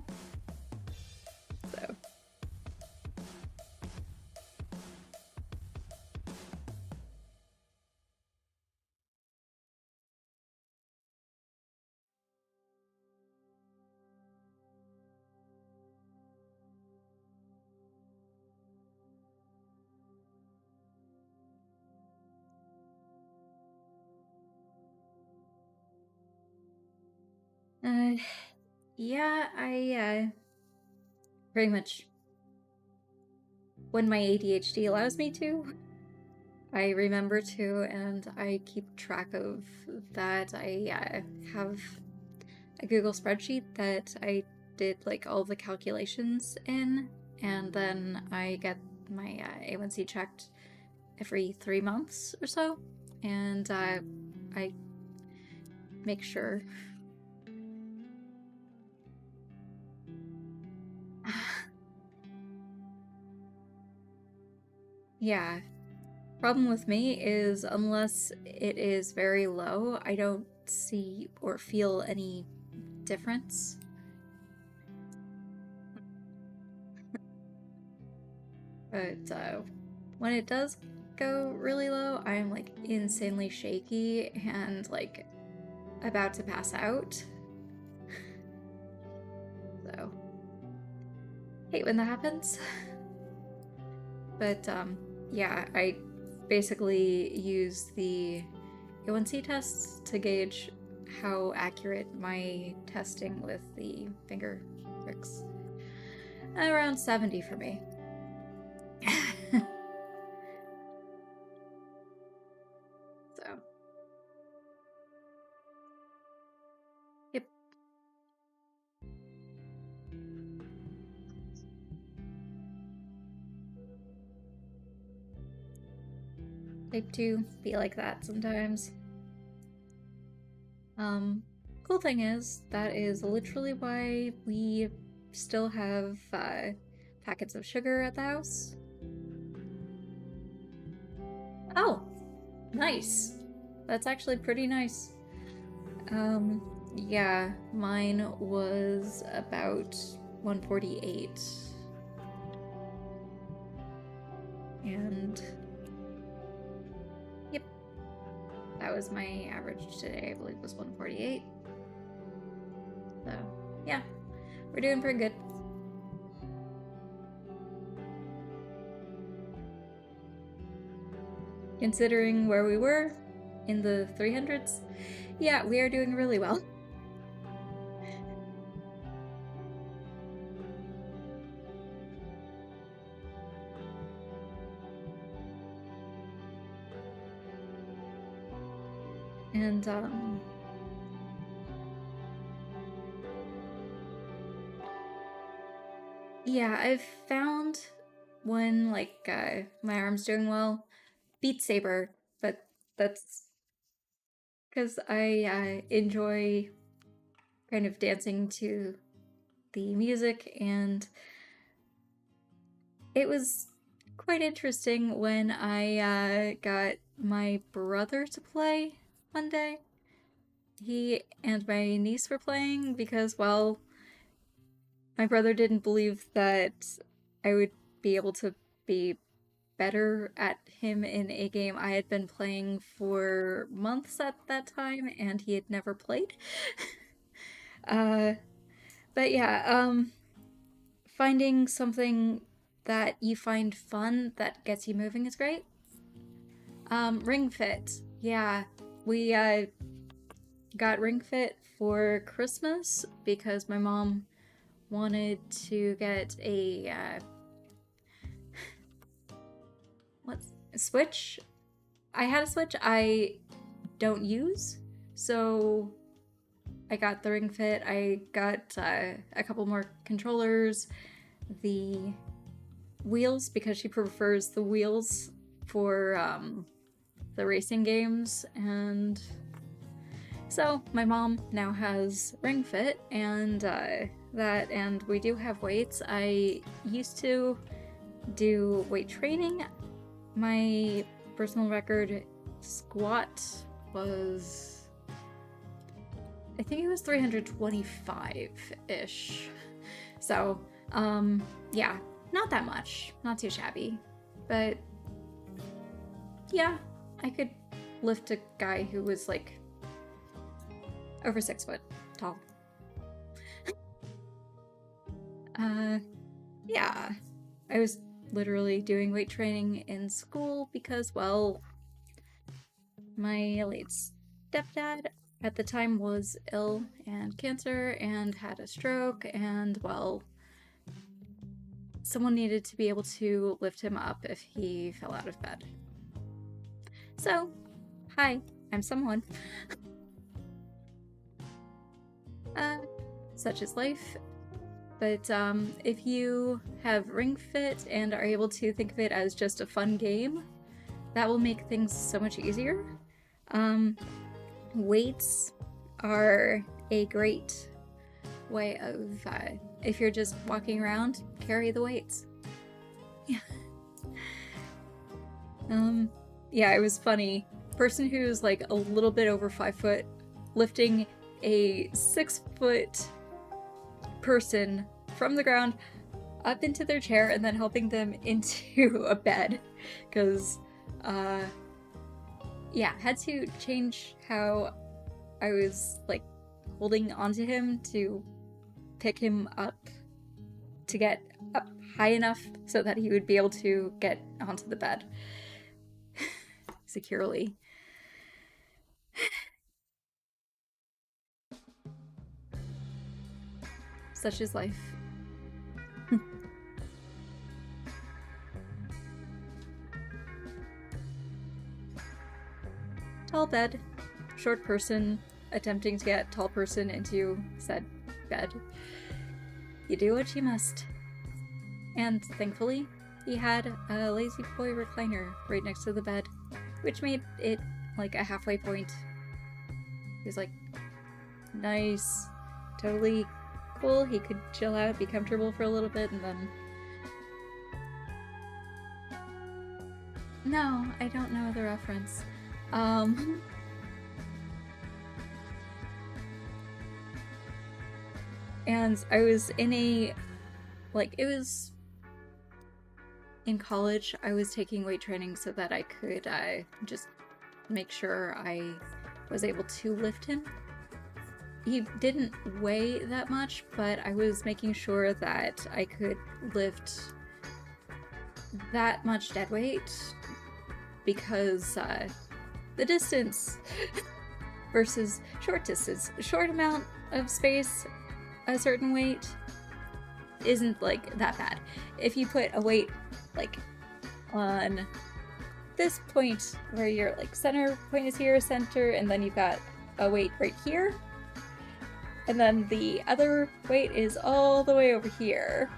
Yeah, I pretty much, when my ADHD allows me to, I remember to, and I keep track of that. I have a Google spreadsheet that I did like all the calculations in, and then I get my A1C checked every 3 months or so, and I make sure. Yeah. Problem with me is unless it is very low, I don't see or feel any difference. But when it does go really low, I'm like insanely shaky and like about to pass out. So, hate when that happens. But yeah, I basically use the A1C tests to gauge how accurate my testing with the finger pricks. Around 70 for me. So, yep. Type 2 be like that sometimes. Cool thing is, that is literally why we still have packets of sugar at the house. Oh, nice. That's actually pretty nice. Yeah, mine was about 148. And yep, that was my average today. I believe was 148. So yeah, we're doing pretty good. Considering where we were in the 300s, yeah, we are doing really well. And yeah, I've found when like my arm's doing well, Beat Saber, but that's because I enjoy kind of dancing to the music, and it was quite interesting when I got my brother to play one day. He and my niece were playing because, well, my brother didn't believe that I would be able to be better at him in a game I had been playing for months at that time, and he had never played. But yeah, finding something that you find fun that gets you moving is great. Ring Fit. Yeah, we got Ring Fit for Christmas because my mom wanted to get a what's a Switch. I had a Switch I don't use, so I got the Ring Fit. I got a couple more controllers, the wheels because she prefers the wheels for the racing games, and so my mom now has Ring Fit and that, and we do have weights. I used to do weight training. My personal record squat was, I think it was 325-ish. So, yeah, not that much, not too shabby, but yeah, I could lift a guy who was like over 6 foot tall. Yeah, I was literally doing weight training in school because, well, my late stepdad at the time was ill and cancer and had a stroke, and, well, someone needed to be able to lift him up if he fell out of bed. So, hi, I'm someone. Such is life. But if you have Ring Fit and are able to think of it as just a fun game, that will make things so much easier. Weights are a great way of, if you're just walking around, carry the weights. Yeah. Yeah, it was funny. Person who's like a little bit over 5 foot lifting a 6 foot person from the ground up into their chair and then helping them into a bed, because yeah, had to change how I was like holding onto him to pick him up to get up high enough so that he would be able to get onto the bed securely. Such is life. Tall bed, short person attempting to get tall person into said bed. You do what you must. And thankfully, he had a lazy boy recliner right next to the bed, which made it like a halfway point. He was like, nice, totally cool. He could chill out, be comfortable for a little bit, and then... No, I don't know the reference. And I was in a, like, it was in college, I was taking weight training so that I could just make sure I was able to lift him. He didn't weigh that much, but I was making sure that I could lift that much dead weight because the distance versus short distance, short amount of space, a certain weight isn't like that bad. If you put a weight like on this point where your like center point is here, center, and then you've got a weight right here, and then the other weight is all the way over here,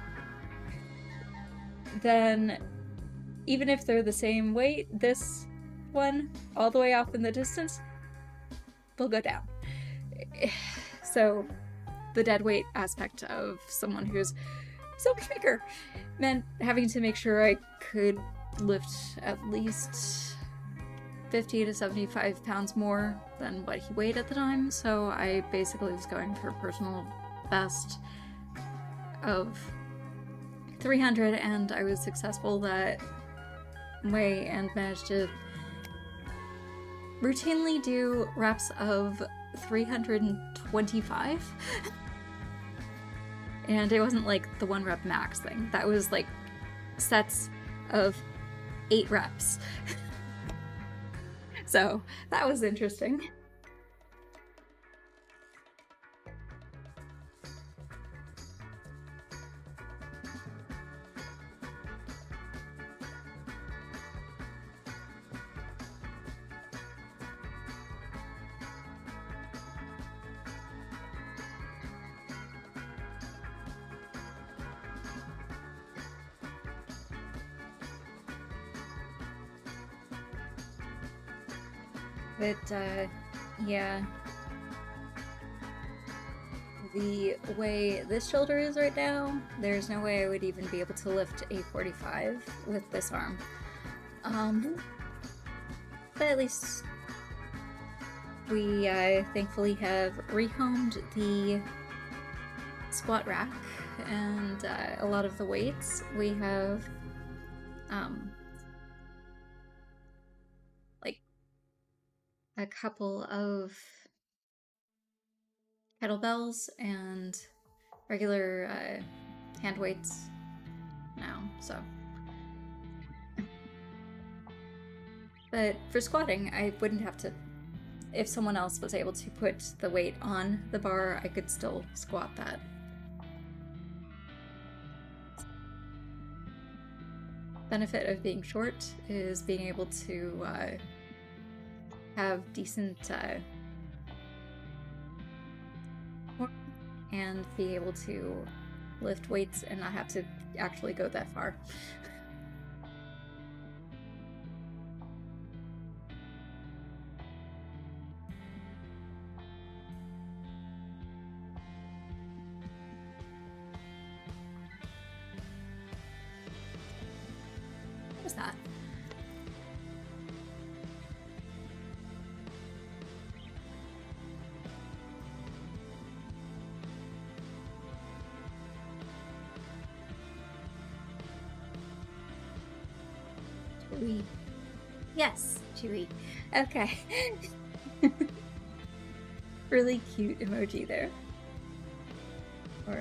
then even if they're the same weight, this one all the way off in the distance will go down. So the dead weight aspect of someone who's so much bigger meant having to make sure I could lift at least 50 to 75 pounds more than what he weighed at the time, so I basically was going for personal best of 300, and I was successful that way and managed to routinely do reps of 325. And it wasn't like the 1 rep max thing. That was like sets of 8 reps. So that was interesting. But, yeah. The way this shoulder is right now, there's no way I would even be able to lift a 45 with this arm. But at least we thankfully have rehomed the squat rack and a lot of the weights. We have like a couple of kettlebells and regular hand weights now, so. But for squatting, I wouldn't have to. If someone else was able to put the weight on the bar, I could still squat that. Benefit of being short is being able to have decent and be able to lift weights and not have to actually go that far. What was that? Chewy. Yes, Chewy. Okay. Really cute emoji there. Or,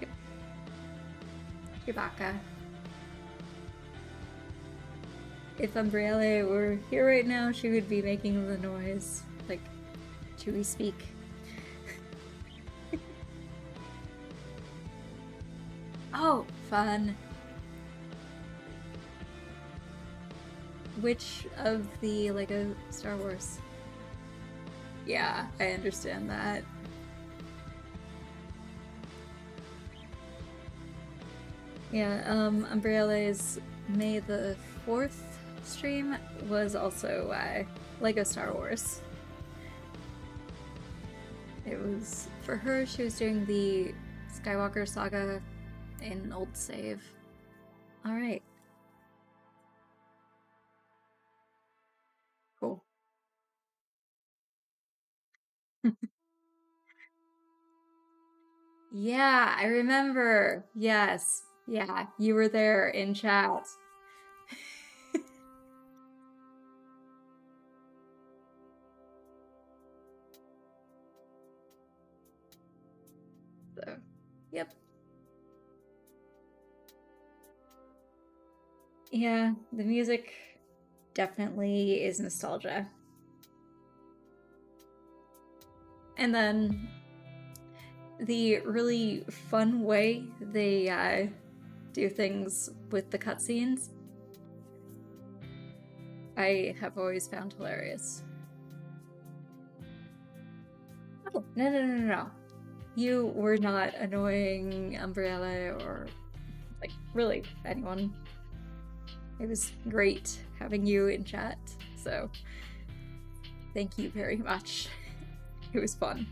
yep. Chewbacca. If Umbriella were here right now, she would be making the noise, like, Chewy speak. Oh, fun. Which of the Lego Star Wars? Yeah, I understand that. Yeah, Umbrelle's May the 4th stream was also Lego Star Wars. It was, for her, she was doing the Skywalker saga in old save. Alright. Cool. Yeah, I remember. Yes. Yeah, you were there in chat. So, yep. Yeah, the music definitely is nostalgia. And then the really fun way they do things with the cutscenes, I have always found hilarious. Oh, no. You were not annoying Umbrella or, like, really anyone. It was great having you in chat, so thank you very much. It was fun.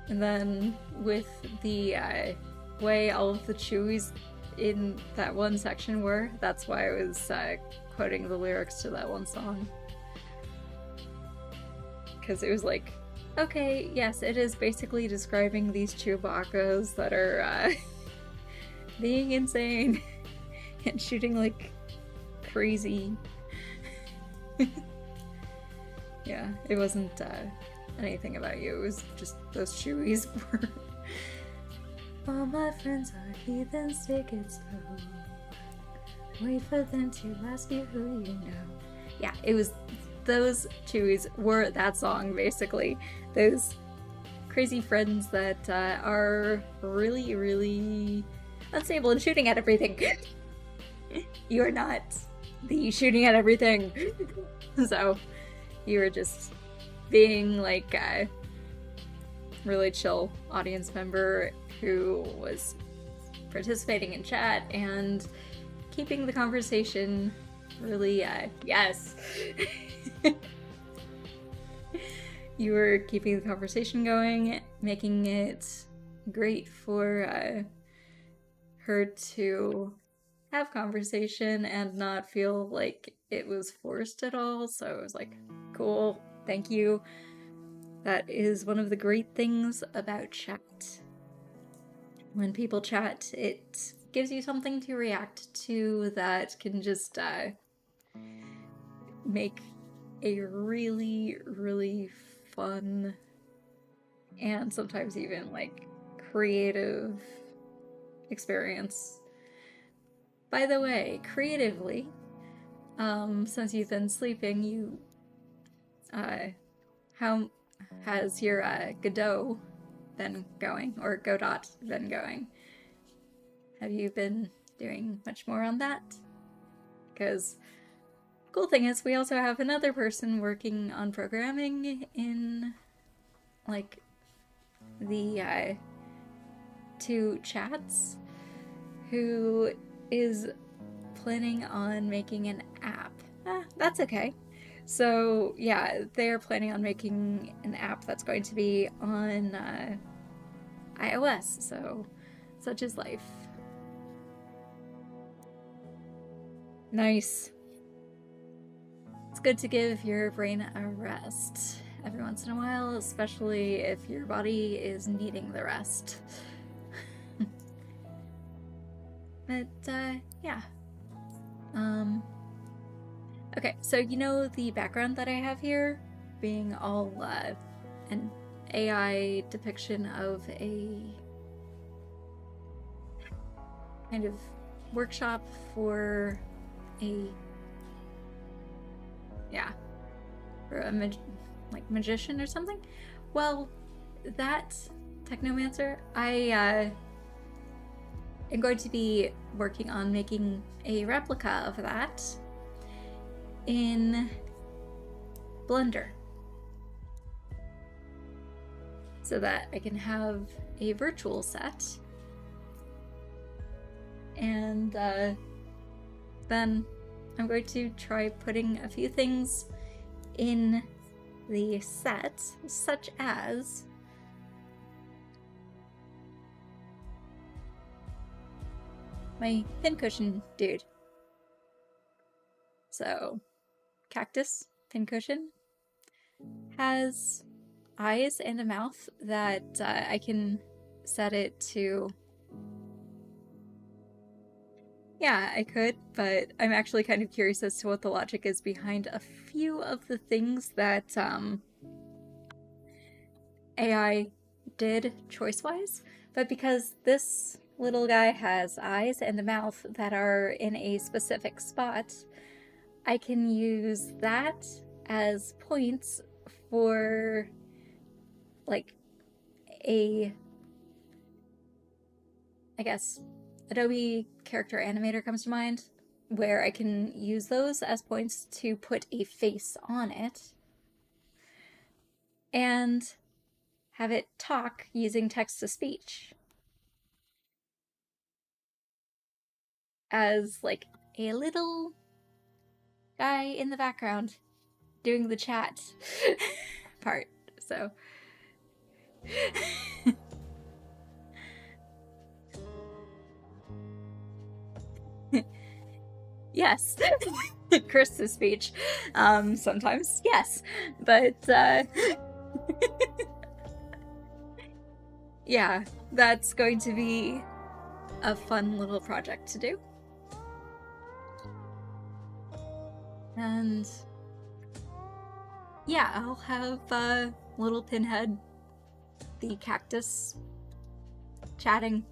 And then with the way all of the Chewies in that one section were, that's why I was quoting the lyrics to that one song. Because it was like, okay, yes, it is basically describing these Chewbaccas that are being insane and shooting like crazy. Yeah, it wasn't anything about you. It was just those Chewies were All my friends are heathens, take it slow. Wait for them to ask you who you know. Yeah, it was those Chewies were that song, basically. Those crazy friends that are really, really unstable and shooting at everything. You are not the shooting at everything. So you were just being like a really chill audience member who was participating in chat and keeping the conversation really, yes. You were keeping the conversation going, making it great for her to have conversation and not feel like it was forced at all. So it was like, cool, thank you. That is one of the great things about chat. When people chat, it gives you something to react to that can just make a really, really fun and sometimes even like creative experience. By the way, creatively, since you've been sleeping, you how has your Godot been going, or Godot been going? Have you been doing much more on that? Because cool thing is we also have another person working on programming in like the two chats who is planning on making an app. That's okay. So yeah, they're planning on making an app that's going to be on iOS, so such is life. Nice. It's good to give your brain a rest every once in a while, especially if your body is needing the rest. But, yeah. Okay, so you know the background that I have here being all, an AI depiction of a kind of workshop for a, yeah, for a magician or something? Well, that Technomancer, I am going to be working on making a replica of that in Blender, so that I can have a virtual set, and then I'm going to try putting a few things in the set, such as my pincushion dude. So, cactus pincushion has eyes and a mouth that I can set it to. Yeah, I could, but I'm actually kind of curious as to what the logic is behind a few of the things that AI did choice-wise. But because this little guy has eyes and a mouth that are in a specific spot, I can use that as points for, like, I guess, Adobe Character Animator comes to mind, where I can use those as points to put a face on it and have it talk using text-to-speech as, like, a little guy in the background doing the chat part. So yes. Chris's speech. Sometimes, yes. But, yeah, that's going to be a fun little project to do. And yeah, I'll have little Pinhead, the cactus, chatting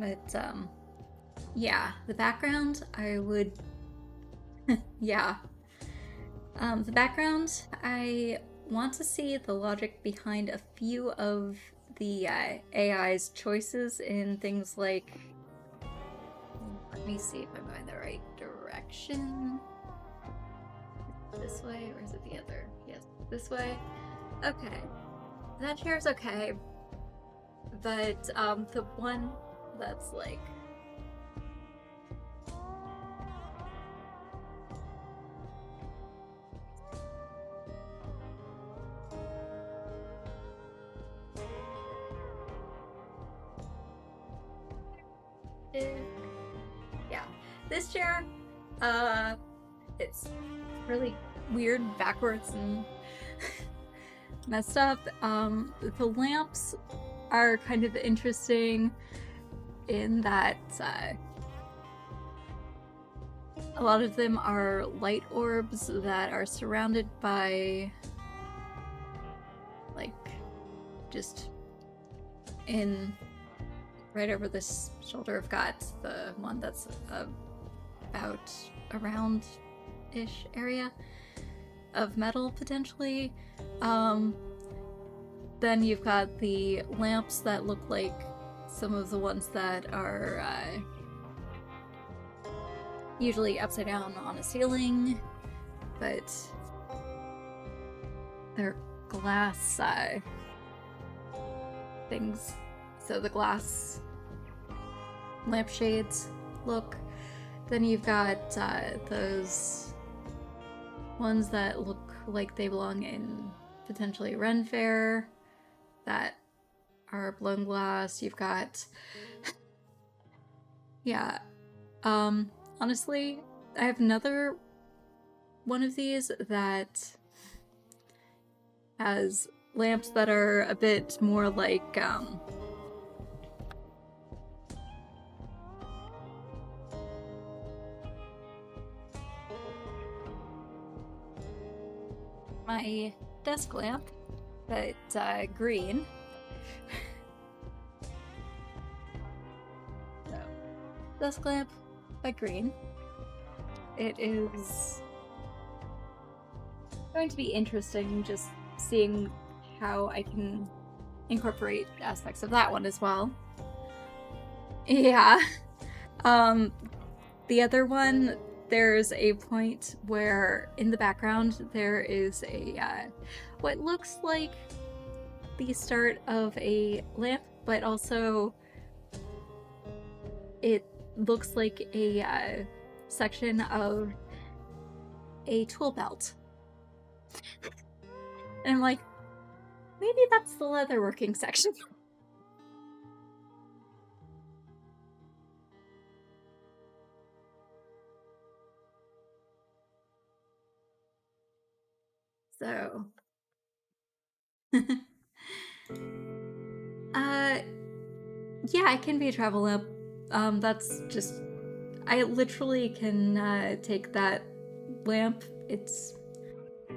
But, yeah, the background, I would... yeah. The background, I want to see the logic behind a few of the AI's choices in things like... Let me see if I'm going the right direction. This way, or is it the other? Yes, this way. Okay. That chair's okay. But, the one that's like... yeah. This chair, it's really weird, backwards, and messed up. The lamps are kind of interesting in that a lot of them are light orbs that are surrounded by, like, just in right over this shoulder. I've got the one that's about around-ish area of metal, potentially. Then you've got the lamps that look like some of the ones that are usually upside down on a ceiling, but they're glass things. So the glass lampshades look. Then you've got those ones that look like they belong in potentially Ren Fair that are blown glass. You've got... yeah. Honestly, I have another one of these that has lamps that are a bit more like, my desk lamp, but green. So, desk lamp, but green. It is going to be interesting just seeing how I can incorporate aspects of that one as well. Yeah. The other one, there's a point where in the background there is a what looks like the start of a lamp, but also it looks like a section of a tool belt. And I'm like, maybe that's the leatherworking section. So, yeah, it can be a travel lamp. That's just, I literally can take that lamp. It's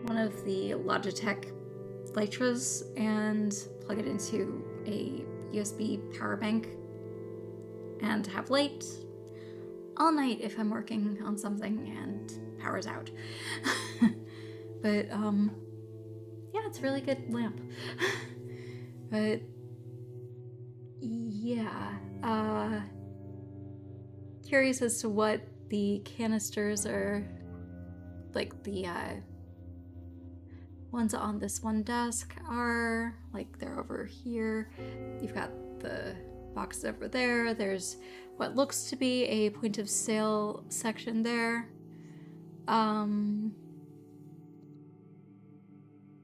one of the Logitech Lytras and plug it into a USB power bank and have light all night if I'm working on something and power's out. But yeah, it's a really good lamp. But yeah, curious as to what the canisters are, like the ones on this one desk are. Like, they're over here. You've got the boxes over there. There's what looks to be a point of sale section there.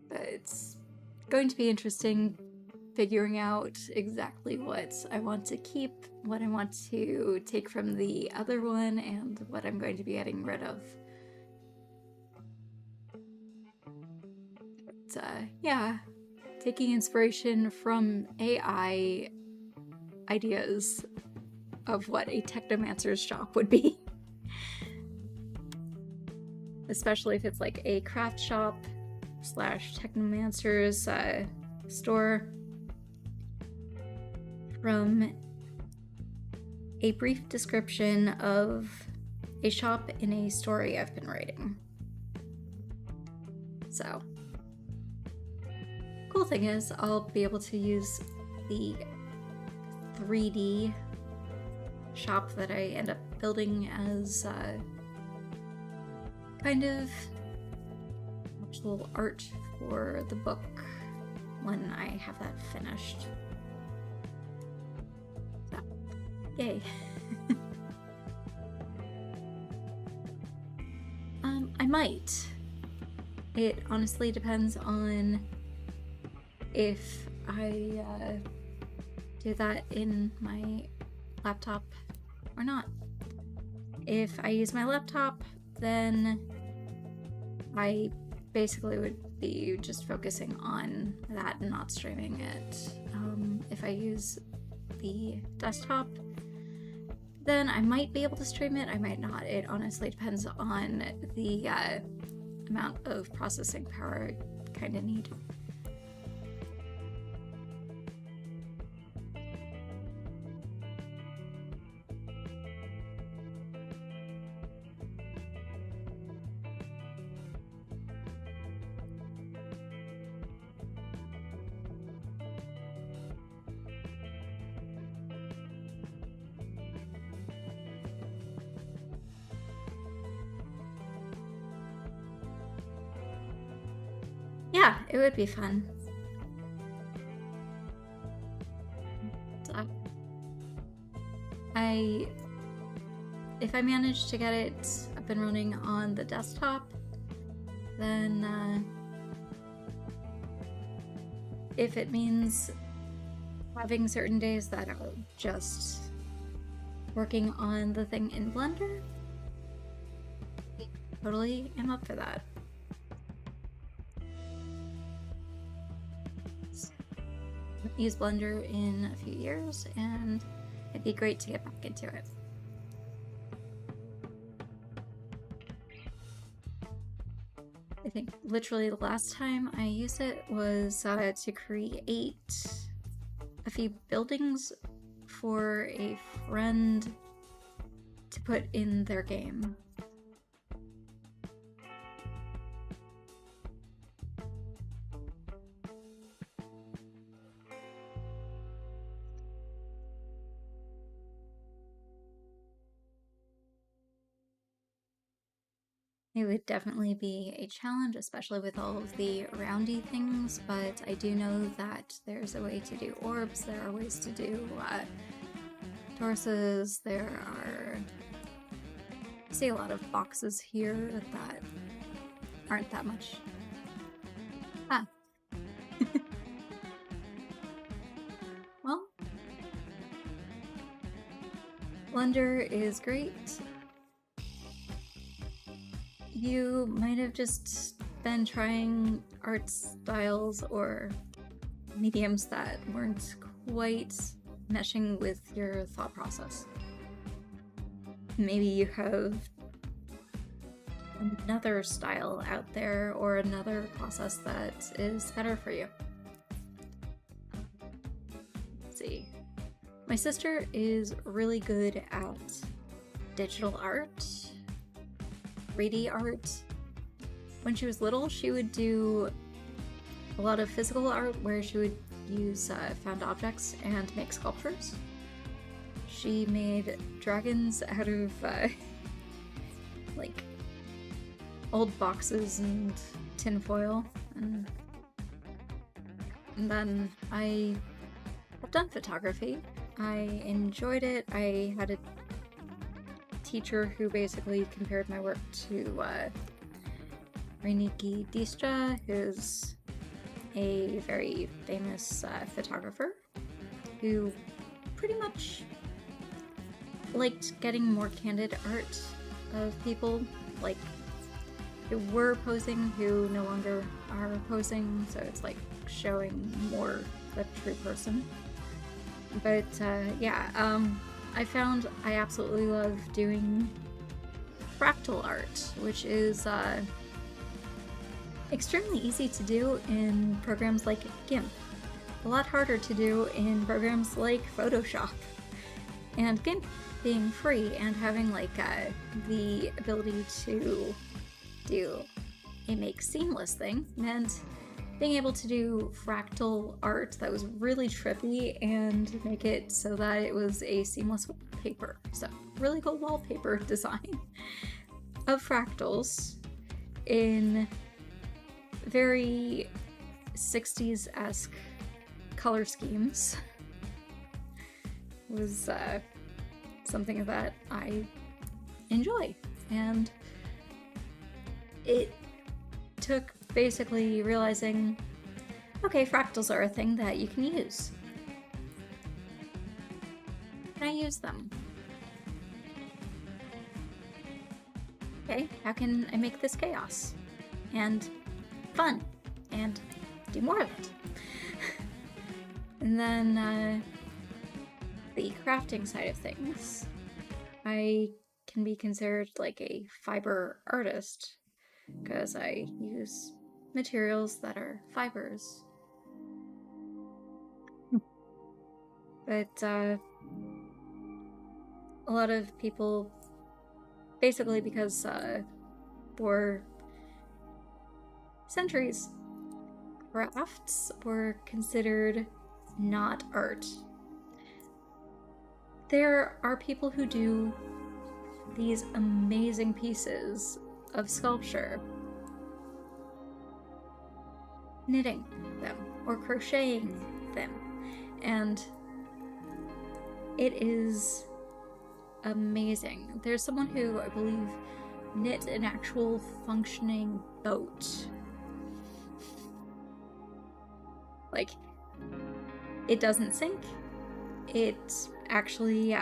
But it's going to be interesting figuring out exactly what I want to keep, what I want to take from the other one, and what I'm going to be getting rid of. But, yeah, taking inspiration from AI ideas of what a technomancer's shop would be. Especially if it's like a craft shop / technomancer's store from a brief description of a shop in a story I've been writing. So, cool thing is I'll be able to use the 3D shop that I end up building as kind of actual art for the book when I have that finished. So, yay. I might. It honestly depends on if I do that in my laptop or not. If I use my laptop, then I basically would be just focusing on that and not streaming it. If I use the desktop, then I might be able to stream it, I might not. It honestly depends on the amount of processing power I kind of need. Yeah, it would be fun. So, if I manage to get it up and running on the desktop, then if it means having certain days that are just working on the thing in Blender, I totally am up for that. Use Blender in a few years, and it'd be great to get back into it. I think literally the last time I used it was to create a few buildings for a friend to put in their game. It would definitely be a challenge, especially with all of the roundy things, but I do know that there's a way to do orbs, there are ways to do torsos, there are... I see a lot of boxes here that aren't that much. Ah. Well, Blender is great. You might have just been trying art styles or mediums that weren't quite meshing with your thought process. Maybe you have another style out there or another process that is better for you. Let's see. My sister is really good at digital art. 3D art. When she was little, she would do a lot of physical art where she would use found objects and make sculptures. She made dragons out of like old boxes and tinfoil, and then I have done photography. I enjoyed it. I had a teacher who basically compared my work to Reiniki Distra, who's a very famous photographer who pretty much liked getting more candid art of people like who were posing, who no longer are posing, so it's like showing more the true person. But I found I absolutely love doing fractal art, which is extremely easy to do in programs like GIMP. A lot harder to do in programs like Photoshop. And GIMP being free and having like the ability to do a make seamless thing meant being able to do fractal art that was really trippy and make it so that it was a seamless wallpaper. So really cool wallpaper design of fractals in very 60s-esque color schemes was something that I enjoy, and it took basically realizing, okay, fractals are a thing that you can use. Can I use them? Okay, how can I make this chaos and fun and do more of it? And then the crafting side of things, I can be considered like a fiber artist because I use materials that are fibers. But a lot of people, basically because for centuries, crafts were considered not art. There are people who do these amazing pieces of sculpture, knitting them or crocheting them, and it is amazing. There's someone who, I believe, knit an actual functioning boat. Like, it doesn't sink. It actually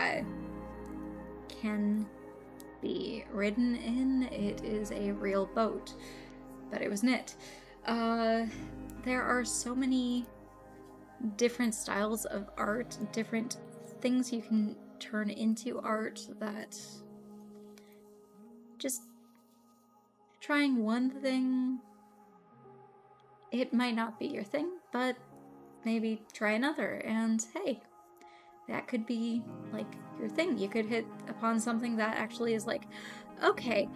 can be ridden in. It is a real boat, but it was knit. There are so many different styles of art, different things you can turn into art, that just trying one thing, it might not be your thing, but maybe try another, and hey, that could be like your thing. You could hit upon something that actually is like, okay,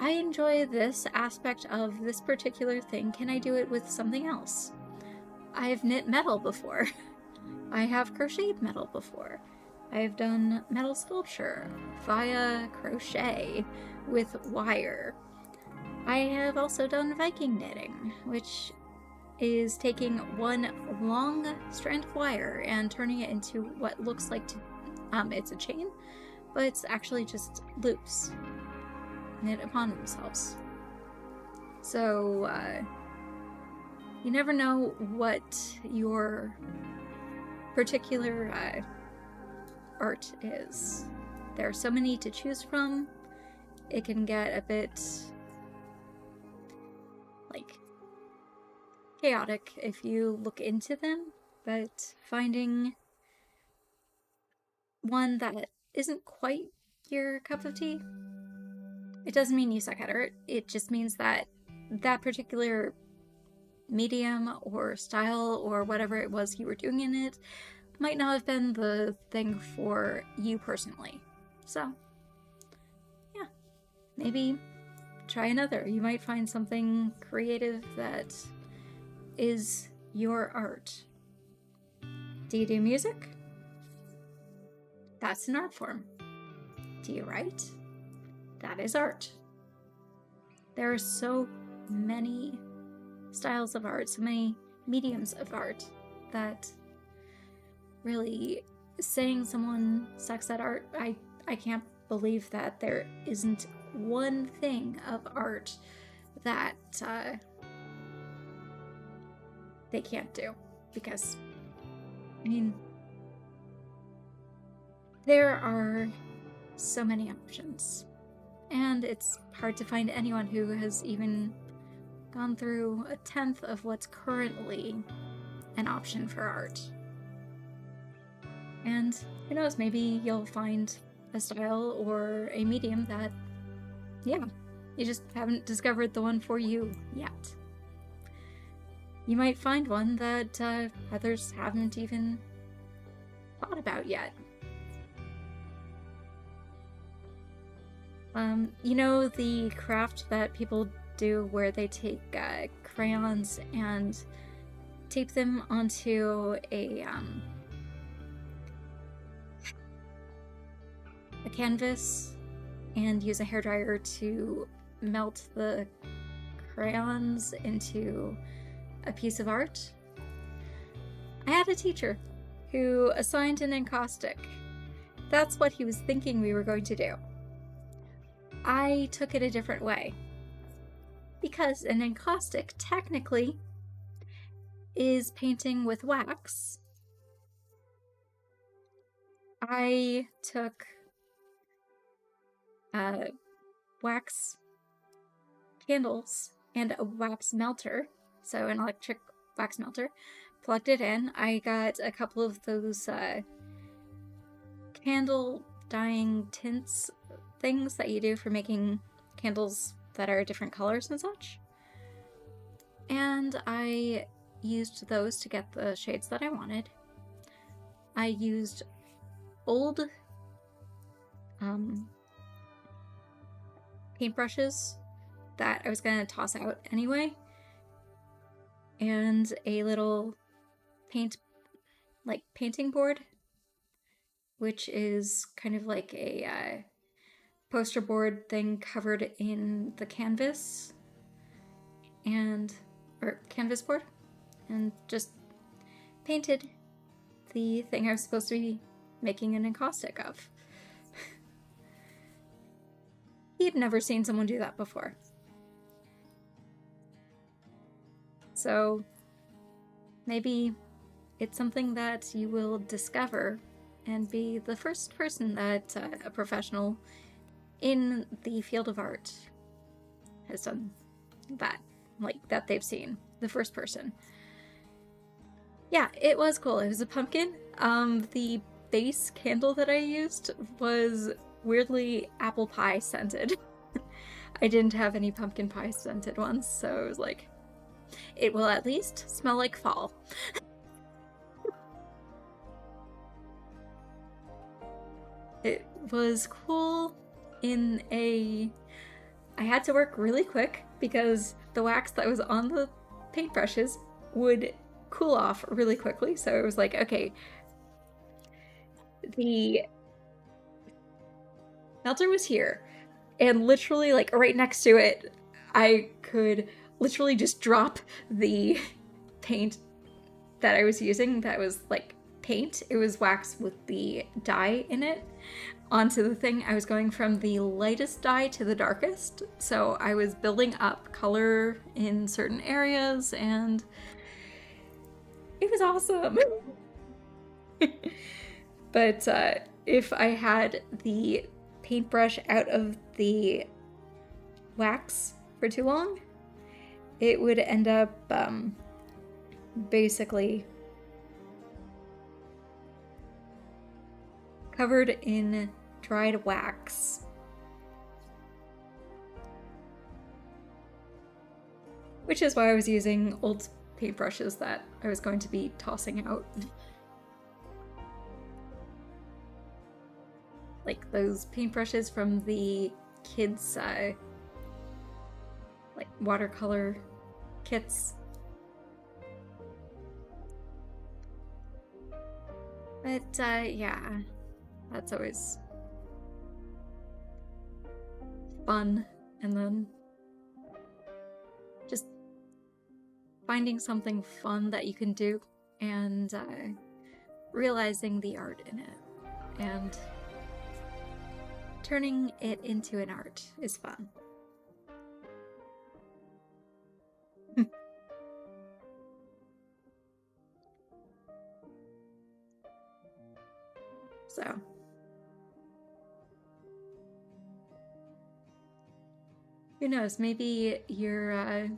I enjoy this aspect of this particular thing. Can I do it with something else? I've knit metal before. I have crocheted metal before. I've done metal sculpture via crochet with wire. I have also done Viking knitting, which is taking one long strand of wire and turning it into what looks like it's a chain, but it's actually just loops knit upon themselves. So you never know what your particular art is. There are so many to choose from. It can get a bit like chaotic if you look into them, but finding one that isn't quite your cup of tea, it doesn't mean you suck at art. It just means that that particular medium or style or whatever it was you were doing in it might not have been the thing for you personally. So, yeah, maybe try another. You might find something creative that is your art. Do you do music? That's an art form. Do you write? That is art. There are so many styles of art, so many mediums of art, that really saying someone sucks at art, I can't believe that there isn't one thing of art that they can't do. Because, I mean, there are so many options, and it's hard to find anyone who has even gone through a tenth of what's currently an option for art. And who knows, maybe you'll find a style or a medium that, yeah, you just haven't discovered the one for you yet. You might find one that others haven't even thought about yet. You know the craft that people do where they take crayons and tape them onto a canvas and use a hairdryer to melt the crayons into a piece of art? I had a teacher who assigned an encaustic. That's what he was thinking we were going to do. I took it a different way. Because an encaustic, technically, is painting with wax. I took wax candles and a wax melter, so an electric wax melter, plugged it in. I got a couple of those candle dyeing tints things that you do for making candles that are different colors and such. And I used those to get the shades that I wanted. I used old paintbrushes that I was gonna toss out anyway, and a little painting board, which is kind of like a poster board thing covered in the canvas or canvas board, and just painted the thing I was supposed to be making an encaustic of. He had never seen someone do that before. So maybe it's something that you will discover and be the first person that a professional in the field of art has done that, that they've seen. The first person. Yeah, it was cool. It was a pumpkin. The base candle that I used was weirdly apple pie scented. I didn't have any pumpkin pie scented ones, so it was like, it will at least smell like fall. It was cool in I had to work really quick because the wax that was on the paintbrushes would cool off really quickly, so it was like, okay, the melter was here, and literally, like, right next to it, I could literally just drop the paint that I was using that was, like, paint. It was wax with the dye in it onto the thing. I was going from the lightest dye to the darkest, so I was building up color in certain areas, and it was awesome. But if I had the paintbrush out of the wax for too long, it would end up basically covered in dried wax. Which is why I was using old paintbrushes that I was going to be tossing out. Like those paintbrushes from the kids' like watercolor kits. But yeah, that's always fun. And then just finding something fun that you can do and realizing the art in it and turning it into an art is fun. So who knows, maybe your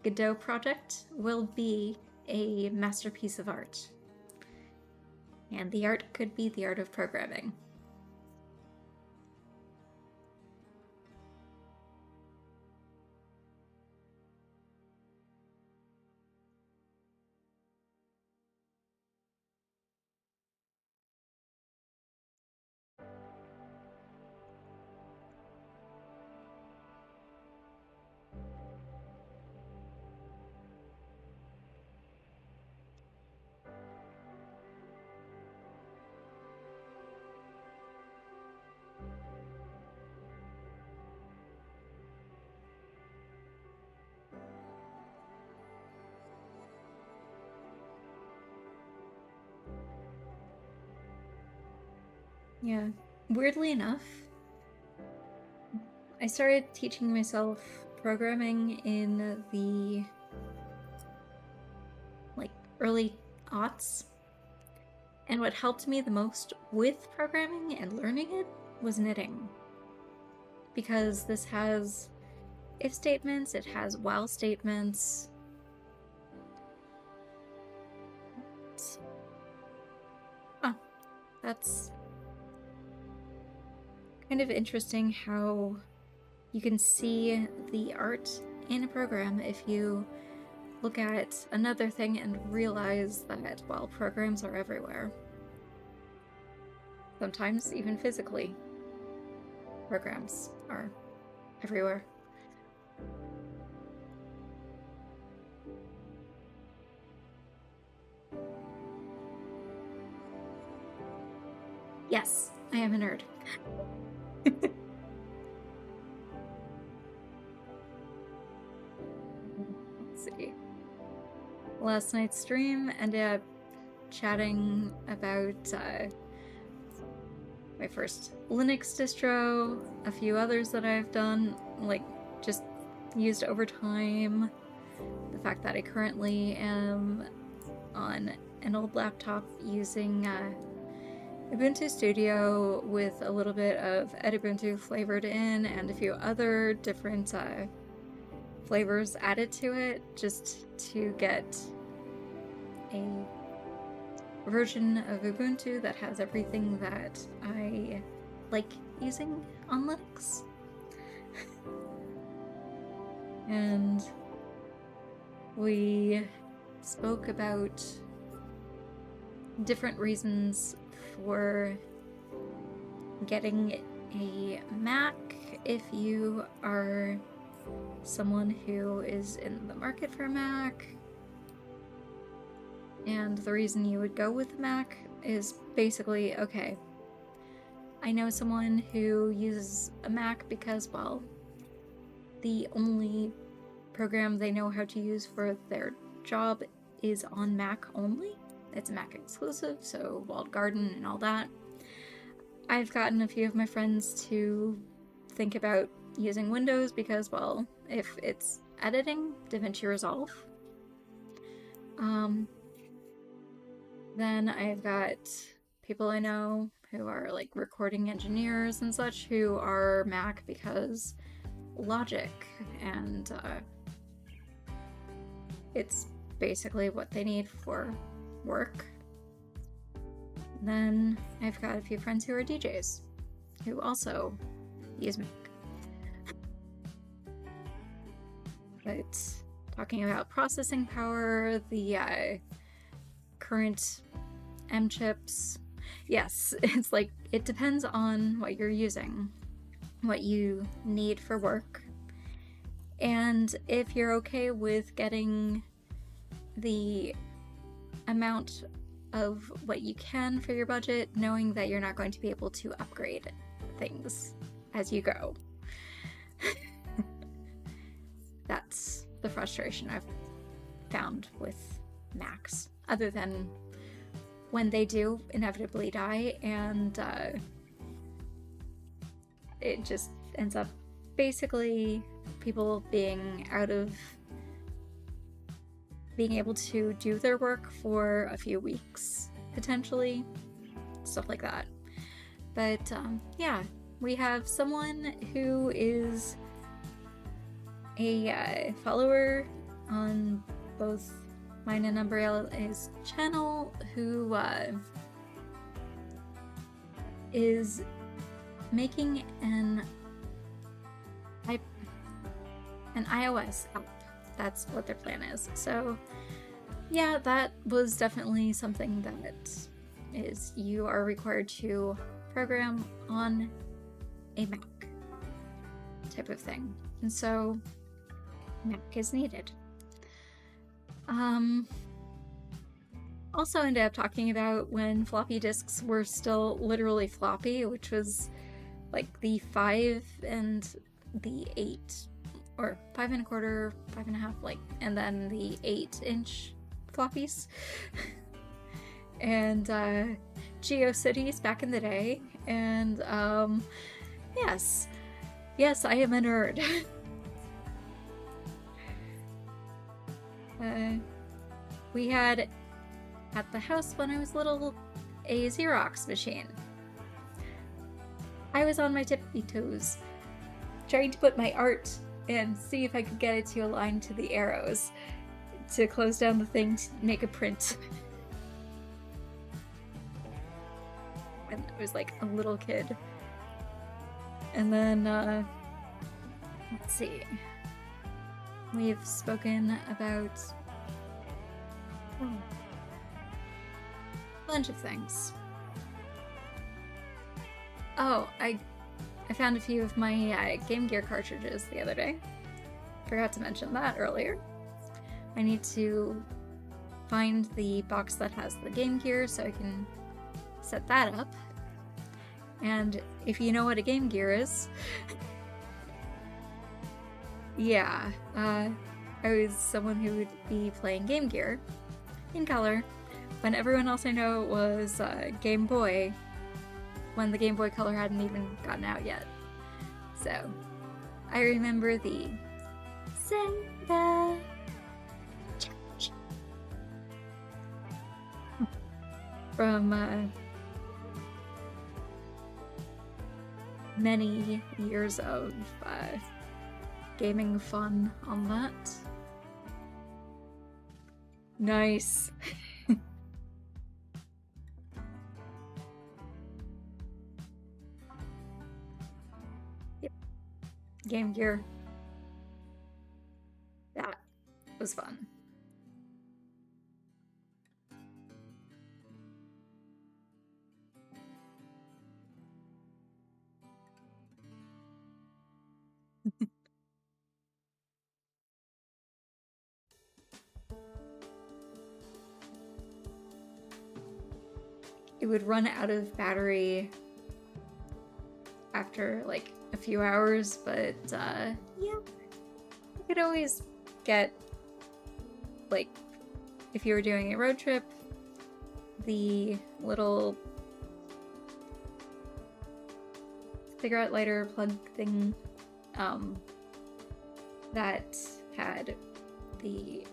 Godot project will be a masterpiece of art. And the art could be the art of programming. Yeah. Weirdly enough, I started teaching myself programming in the early aughts. And what helped me the most with programming and learning it was knitting. Because this has if statements, it has while statements. Oh, that's kind of interesting how you can see the art in a program if you look at another thing and realize that, well, programs are everywhere. Sometimes even physically, programs are everywhere. Yes, I am a nerd. Let's see. Last night's stream ended up chatting about my first Linux distro, a few others that I've done, just used over time. The fact that I currently am on an old laptop using Ubuntu Studio with a little bit of Edubuntu flavored in and a few other different flavors added to it just to get a version of Ubuntu that has everything that I like using on Linux. And we spoke about different reasons for getting a Mac if you are someone who is in the market for a Mac. And the reason you would go with a Mac is basically, okay, I know someone who uses a Mac because, well, the only program they know how to use for their job is on Mac only. It's a Mac exclusive, so walled garden and all that. I've gotten a few of my friends to think about using Windows because, well, if it's editing, DaVinci Resolve. Then I've got people I know who are recording engineers and such who are Mac because Logic, and it's basically what they need for work. Then I've got a few friends who are DJs who also use Mac. But talking about processing power, the current M chips, yes, it's it depends on what you're using, what you need for work, and if you're okay with getting the amount of what you can for your budget, knowing that you're not going to be able to upgrade things as you go. That's the frustration I've found with Macs, other than when they do inevitably die, and it just ends up basically people being out of being able to do their work for a few weeks, potentially, stuff like that. But yeah, we have someone who is a follower on both mine and Umbrella's channel who is making an iOS app. That's what their plan is. So yeah, that was definitely something that is you are required to program on a Mac type of thing. And so Mac is needed. Also ended up talking about when floppy disks were still literally floppy, which was the 5 and the 8, or 5 1/4, 5 1/2, and then the 8-inch floppies. And GeoCities back in the day, and yes, I am a nerd. We had at the house when I was little a Xerox machine. I was on my tippy toes trying to put my art and see if I could get it to align to the arrows to close down the thing to make a print. When I was like a little kid. And then, let's see. We've spoken about a bunch of things. Oh, I found a few of my Game Gear cartridges the other day. Forgot to mention that earlier. I need to find the box that has the Game Gear so I can set that up. And if you know what a Game Gear is, yeah, I was someone who would be playing Game Gear in color when everyone else I know was Game Boy, when the Game Boy Color hadn't even gotten out yet. So, I remember the Zelda from many years of gaming fun on that. Nice. Yep. Game Gear. That was fun. It would run out of battery after like a few hours, but yeah, you could always get, like, if you were doing a road trip, the little cigarette lighter plug thing that had the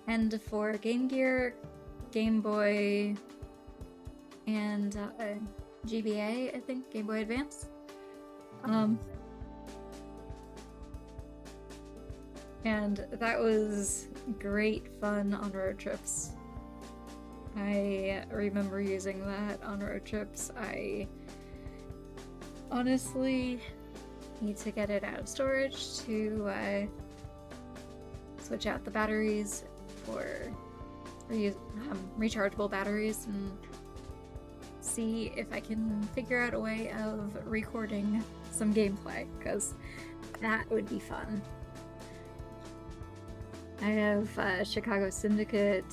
end for Game Gear, Game Boy, and GBA, I think, Game Boy Advance. And that was great fun on road trips. I remember using that on road trips. I honestly need to get it out of storage to switch out the batteries for rechargeable batteries and see if I can figure out a way of recording some gameplay, because that would be fun. I have Chicago Syndicate.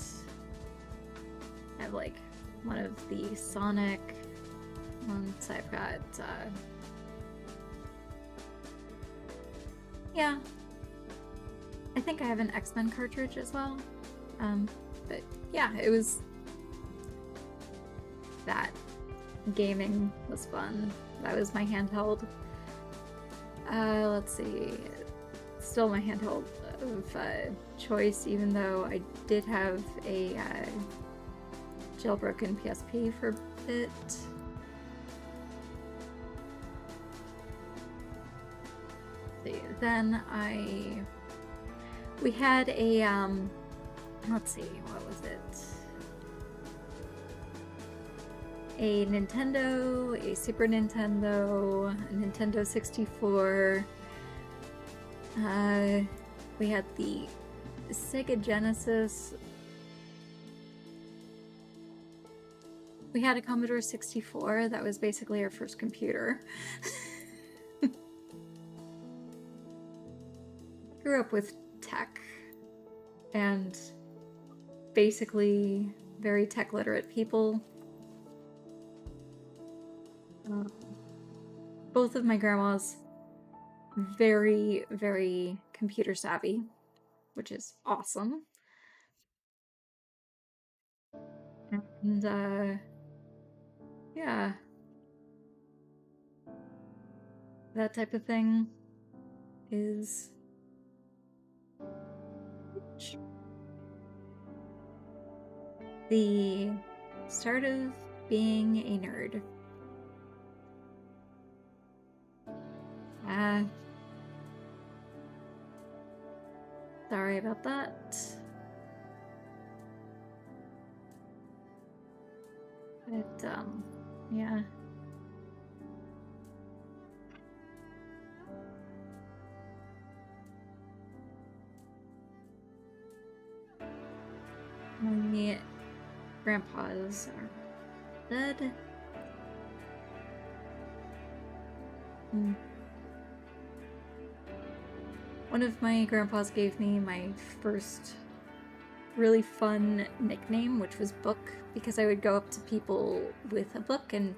I have like one of the Sonic ones. I've got yeah, I think I have an X-Men cartridge as well. But yeah, it was that. Gaming was fun. That was my handheld. Let's see. Still my handheld of choice, even though I did have a jailbroken PSP for a bit. Then we had a let's see, what was it? A Nintendo, a Super Nintendo, a Nintendo 64. We had the Sega Genesis. We had a Commodore 64. That was basically our first computer. Grew up with tech and basically very tech literate people. Both of my grandmas very, very computer savvy, which is awesome. And yeah, that type of thing is the start of being a nerd. Sorry about that. But, yeah. My grandpas are dead. One of my grandpas gave me my first really fun nickname, which was Book, because I would go up to people with a book and...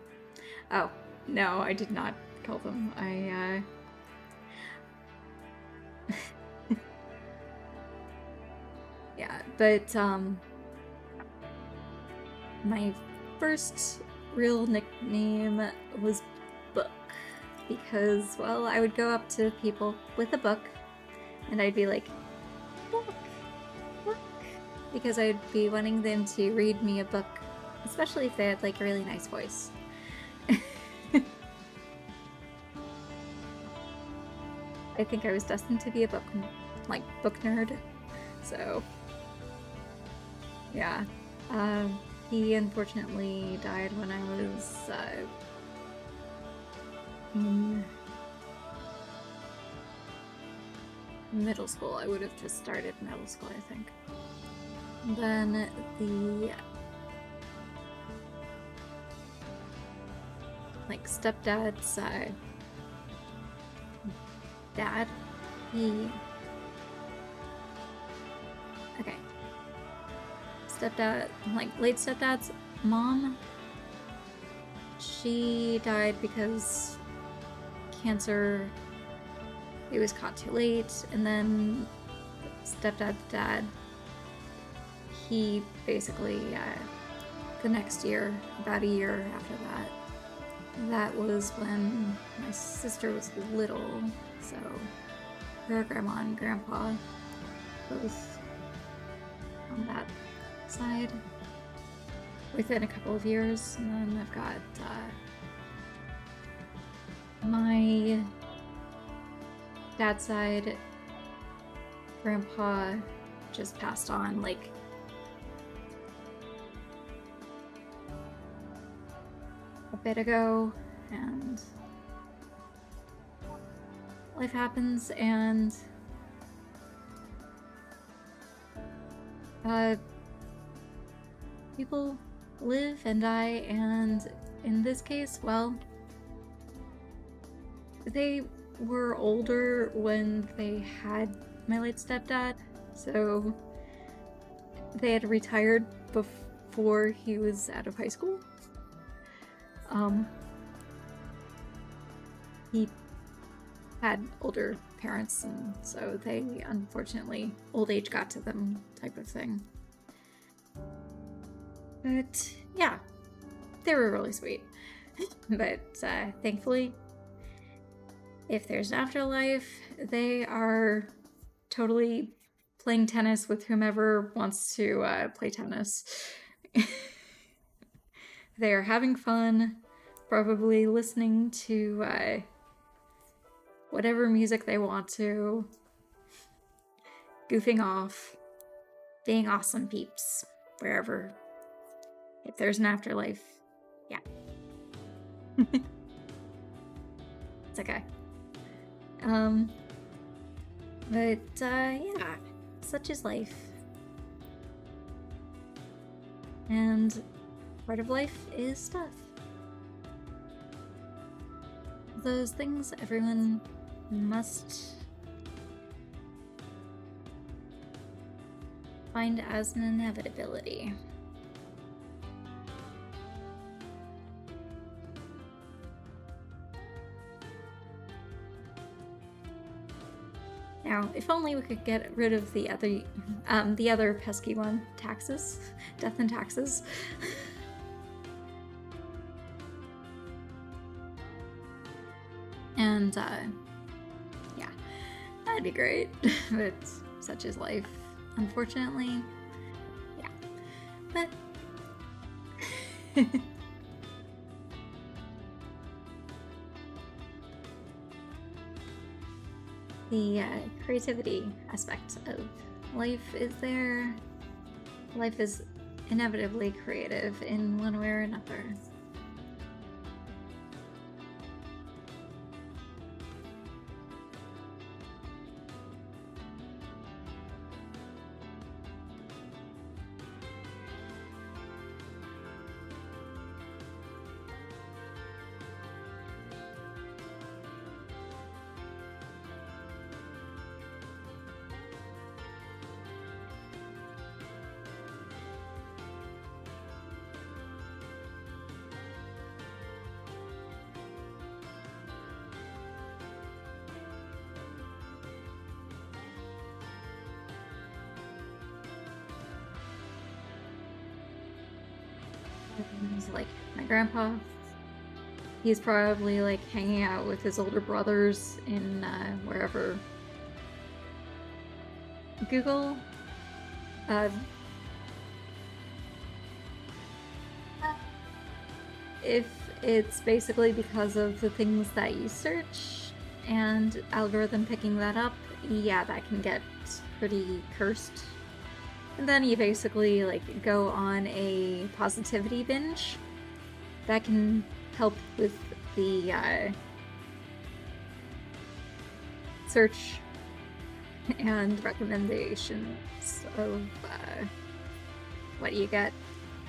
Oh, no, I did not call them. Yeah, but, my first real nickname was Book, because, well, I would go up to people with a book, and I'd be like, Book, Book, because I'd be wanting them to read me a book, especially if they had, like, a really nice voice. I think I was destined to be a book nerd, so, yeah. He unfortunately died when I was, in middle school. I would have just started middle school, I think. Then the stepdad's dad, late stepdad's mom, she died because cancer. It was caught too late, and then stepdad's dad, he basically, the next year, about a year after that was when my sister was little, so her grandma and grandpa both on that side within a couple of years. And then I've got my dad's side, grandpa just passed on like a bit ago, and life happens, and people live and die, and in this case, well, they were older when they had my late stepdad, so they had retired before he was out of high school. He had older parents, and so they, unfortunately, old age got to them, type of thing. But yeah, they were really sweet. But thankfully, if there's an afterlife, they are totally playing tennis with whomever wants to play tennis. They are having fun, probably listening to whatever music they want to, goofing off, being awesome peeps, wherever. If there's an afterlife, yeah. It's okay. But yeah, such is life. And part of life is stuff. Those things everyone must find as an inevitability. Now, if only we could get rid of the other pesky one, taxes, death and taxes. And yeah, that'd be great. But such is life, unfortunately. Yeah, but the creativity aspect of life is there. Life is inevitably creative in one way or another. He's like, my grandpa, he's probably like hanging out with his older brothers in wherever. Google if it's basically because of the things that you search and algorithm picking that up, yeah, that can get pretty cursed. And then you basically like go on a positivity binge that can help with the search and recommendations of what you get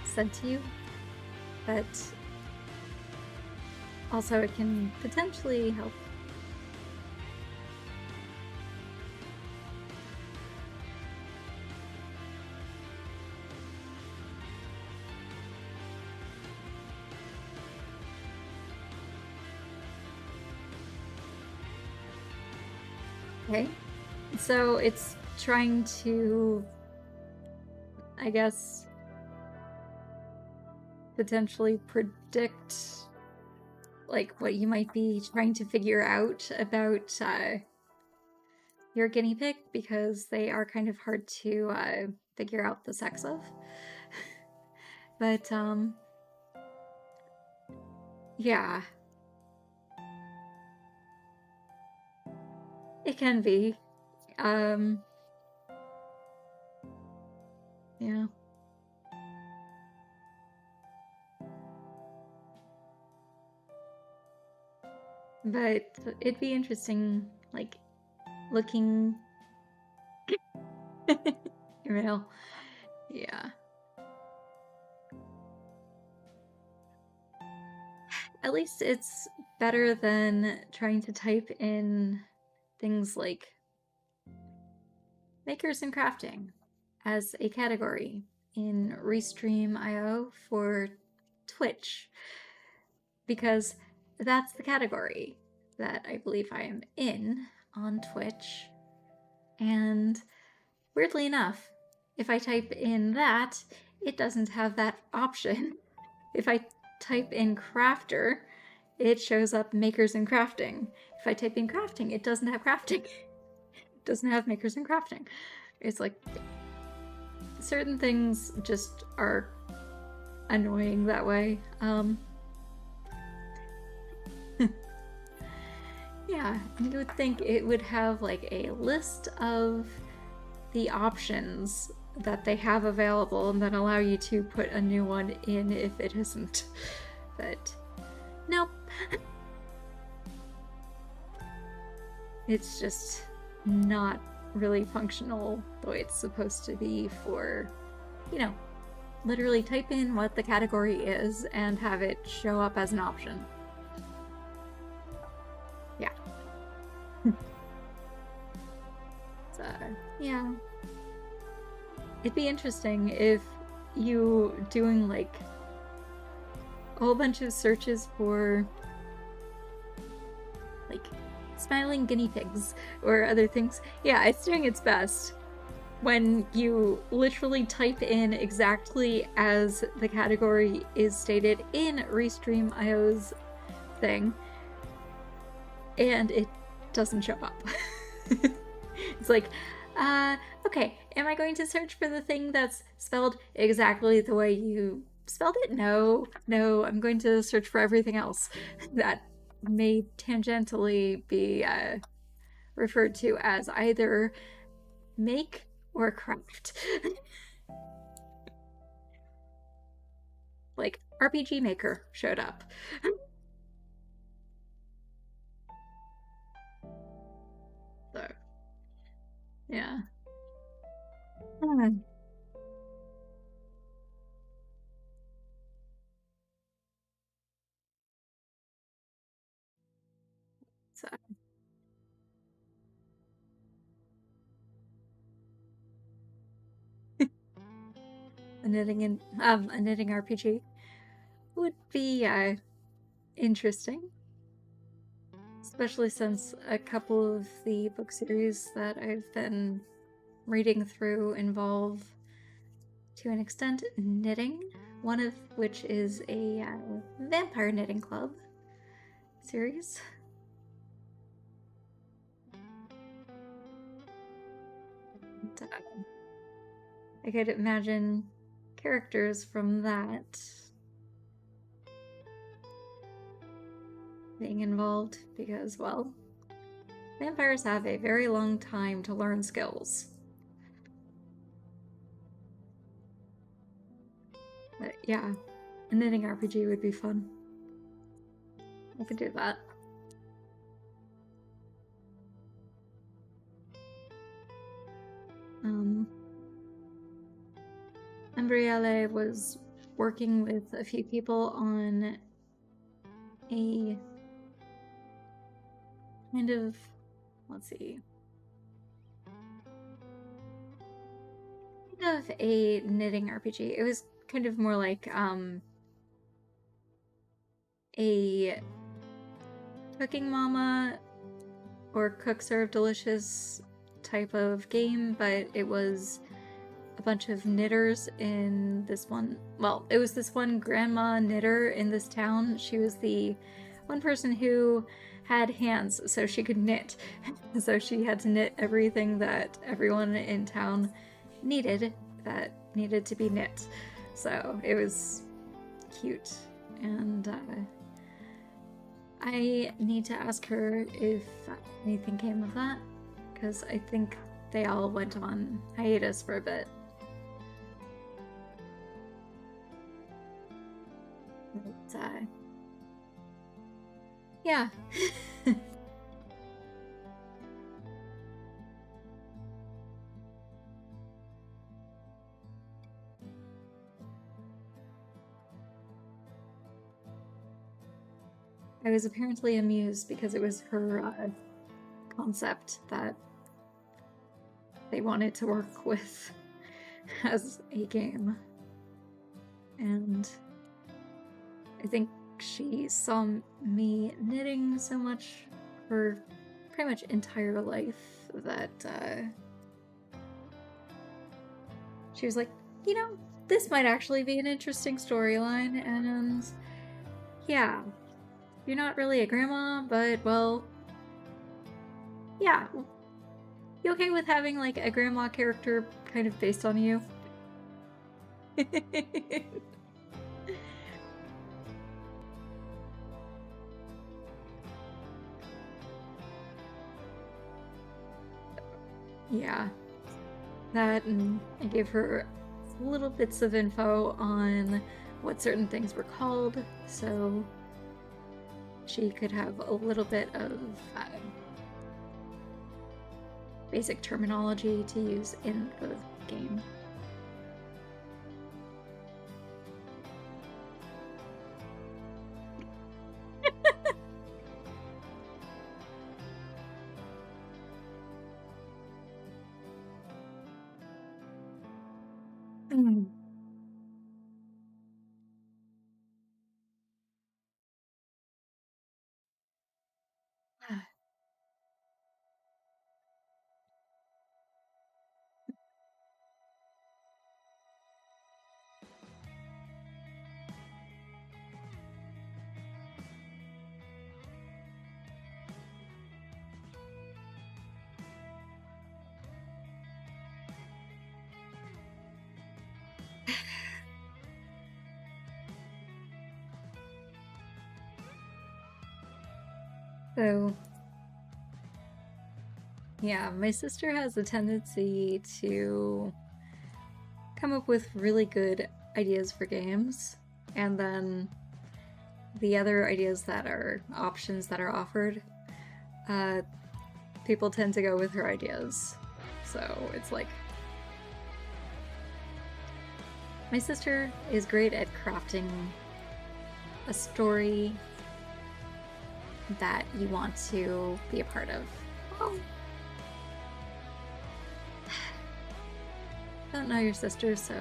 sent to you. But also it can potentially help. Okay, so it's trying to, I guess, potentially predict like what you might be trying to figure out about your guinea pig, because they are kind of hard to figure out the sex of. But yeah, it can be. Yeah. But it'd be interesting, like, looking email. Yeah. At least it's better than trying to type in things like makers and crafting as a category in Restream.io for Twitch, because that's the category that I believe I am in on Twitch. And weirdly enough, if I type in that, it doesn't have that option. If I type in crafter, it shows up makers and crafting. If I type in crafting, it doesn't have crafting. It doesn't have makers and crafting. It's like certain things just are annoying that way. Yeah, you would think it would have like a list of the options that they have available and then allow you to put a new one in if it isn't. But nope. It's just not really functional the way it's supposed to be for, you know, literally type in what the category is and have it show up as an option. Yeah. So, yeah. It'd be interesting if you doing like a whole bunch of searches for like smiling guinea pigs or other things. Yeah, it's doing its best when you literally type in exactly as the category is stated in Restream.io's thing. and it doesn't show up. It's like, okay, am I going to search for the thing that's spelled exactly the way you spelled it? No, I'm going to search for everything else that may tangentially be referred to as either make or craft. Like, RPG Maker showed up. So, yeah. So, a knitting RPG would be interesting, especially since a couple of the book series that I've been reading through involve, to an extent, knitting. One of which is a vampire knitting club series. And, I could imagine characters from that being involved because, well, vampires have a very long time to learn skills. But yeah, a knitting RPG would be fun. I could do that. Umbrielle was working with a few people on a kind of, let's see, kind of a knitting RPG. It was kind of more like a cooking mama or cook serve delicious type of game, but it was a bunch of knitters in this one. Well, it was this one grandma knitter in this town. She was the one person who had hands, so she could knit. So she had to knit everything that everyone in town needed that needed to be knit. So it was cute, and I need to ask her if anything came of that, because I think they all went on hiatus for a bit. But, yeah. I was apparently amused because it was her concept that they wanted to work with as a game. And I think she saw me knitting so much her pretty much entire life that she was like, you know, this might actually be an interesting storyline. And yeah, you're not really a grandma, but well, yeah. You okay with having like a grandma character kind of based on you? Yeah, that, and I gave her little bits of info on what certain things were called, so she could have a little bit of basic terminology to use in the game. Mm. So, yeah, my sister has a tendency to come up with really good ideas for games, and then the other ideas that are options that are offered, people tend to go with her ideas. So it's like, my sister is great at crafting a story that you want to be a part of. Oh. Don't know your sister, so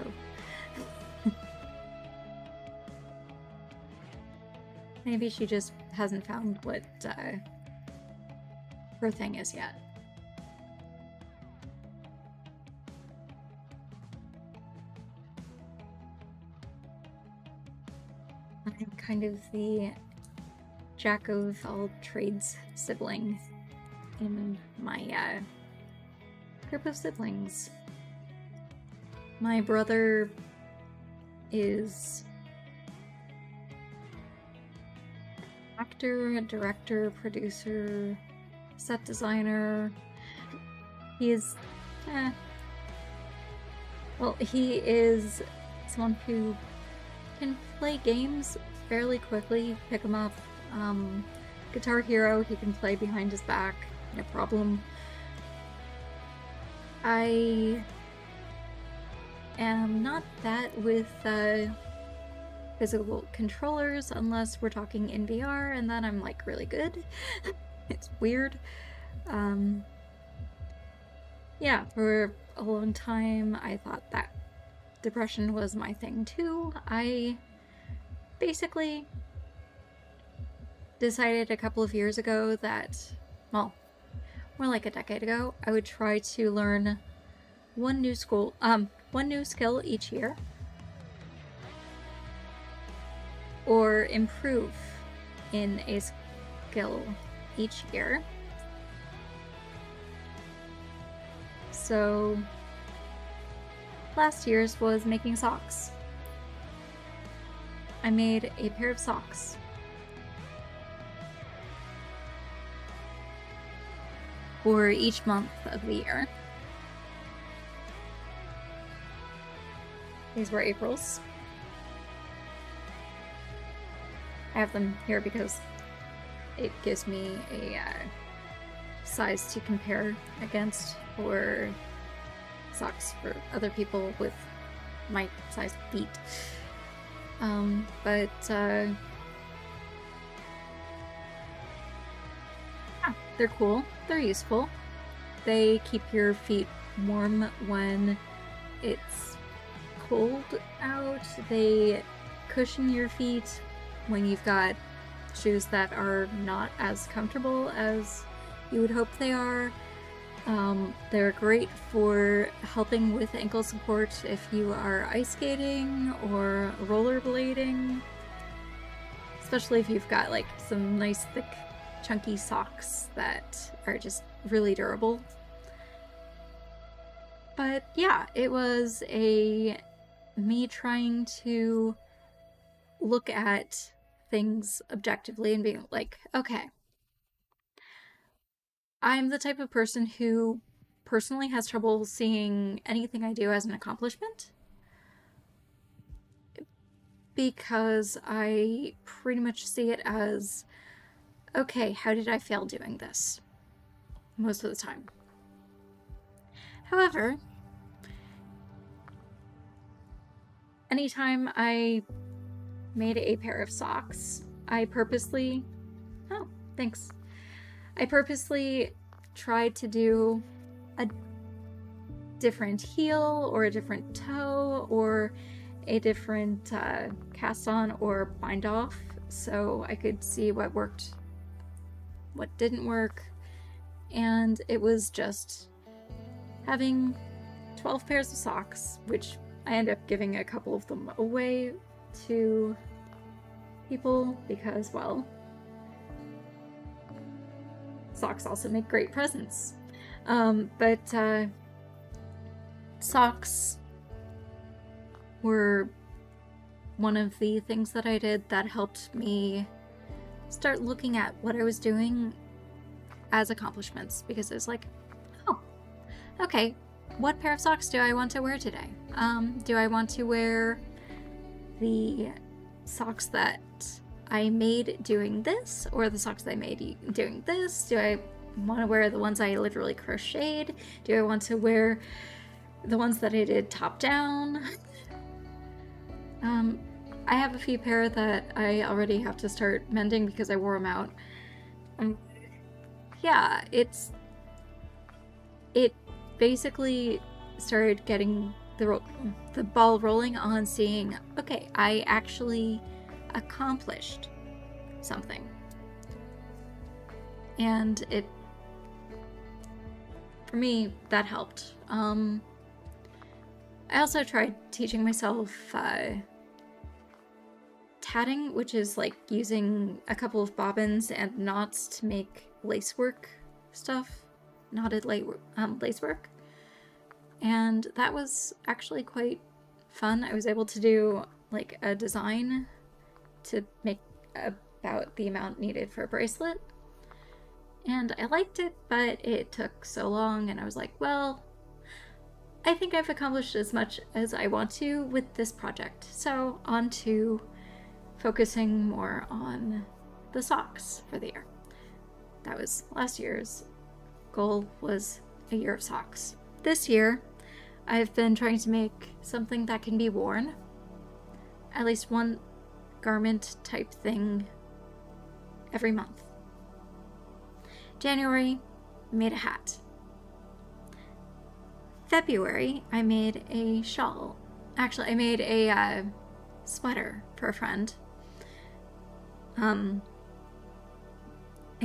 maybe she just hasn't found what her thing is yet. I'm kind of the jack of all trades sibling in my group of siblings. My brother is actor, director, producer, set designer. He is, well, he is someone who can play games fairly quickly, pick him up. Guitar Hero, he can play behind his back, no problem. I am not that with physical controllers unless we're talking in VR, and then I'm like really good. It's weird. Yeah, for a long time I thought that depression was my thing too. I basically decided a couple of years ago that, well, more like a decade ago, I would try to learn one new skill each year, or improve in a skill each year. So last year's was making socks. I made a pair of socks. For each month of the year. These were April's. I have them here because it gives me a size to compare against for socks for other people with my size feet. They're cool. They're useful. They keep your feet warm when it's cold out. They cushion your feet when you've got shoes that are not as comfortable as you would hope they are. They're great for helping with ankle support if you are ice skating or rollerblading, especially if you've got like some nice thick chunky socks that are just really durable. But yeah, it was me trying to look at things objectively and being like, okay, I'm the type of person who personally has trouble seeing anything I do as an accomplishment, because I pretty much see it as, okay, how did I fail doing this? Most of the time. However, anytime I made a pair of socks, I purposely tried to do a different heel or a different toe or a different cast on or bind off, so I could see what worked, what didn't work. And it was just having 12 pairs of socks, which I ended up giving a couple of them away to people because, well, socks also make great presents. Socks were one of the things that I did that helped me start looking at what I was doing as accomplishments because it was like, oh, okay, what pair of socks do I want to wear today? Do I want to wear the socks that I made doing this, or the socks that I made doing this? Do I want to wear the ones I literally crocheted? Do I want to wear the ones that I did top down? I have a few pair that I already have to start mending because I wore them out. Yeah, it basically started getting the ball rolling on seeing, okay, I actually accomplished something. And for me, that helped. I also tried teaching myself tatting, which is like using a couple of bobbins and knots to make lacework stuff, knotted lacework. And that was actually quite fun. I was able to do like a design to make about the amount needed for a bracelet. And I liked it, but it took so long, and I was like, well, I think I've accomplished as much as I want to with this project. So on to focusing more on the socks for the year. That was last year's goal, was a year of socks. This year, I've been trying to make something that can be worn. At least one garment type thing every month. January, made a hat. February, I made a shawl. Actually, I made a sweater for a friend. I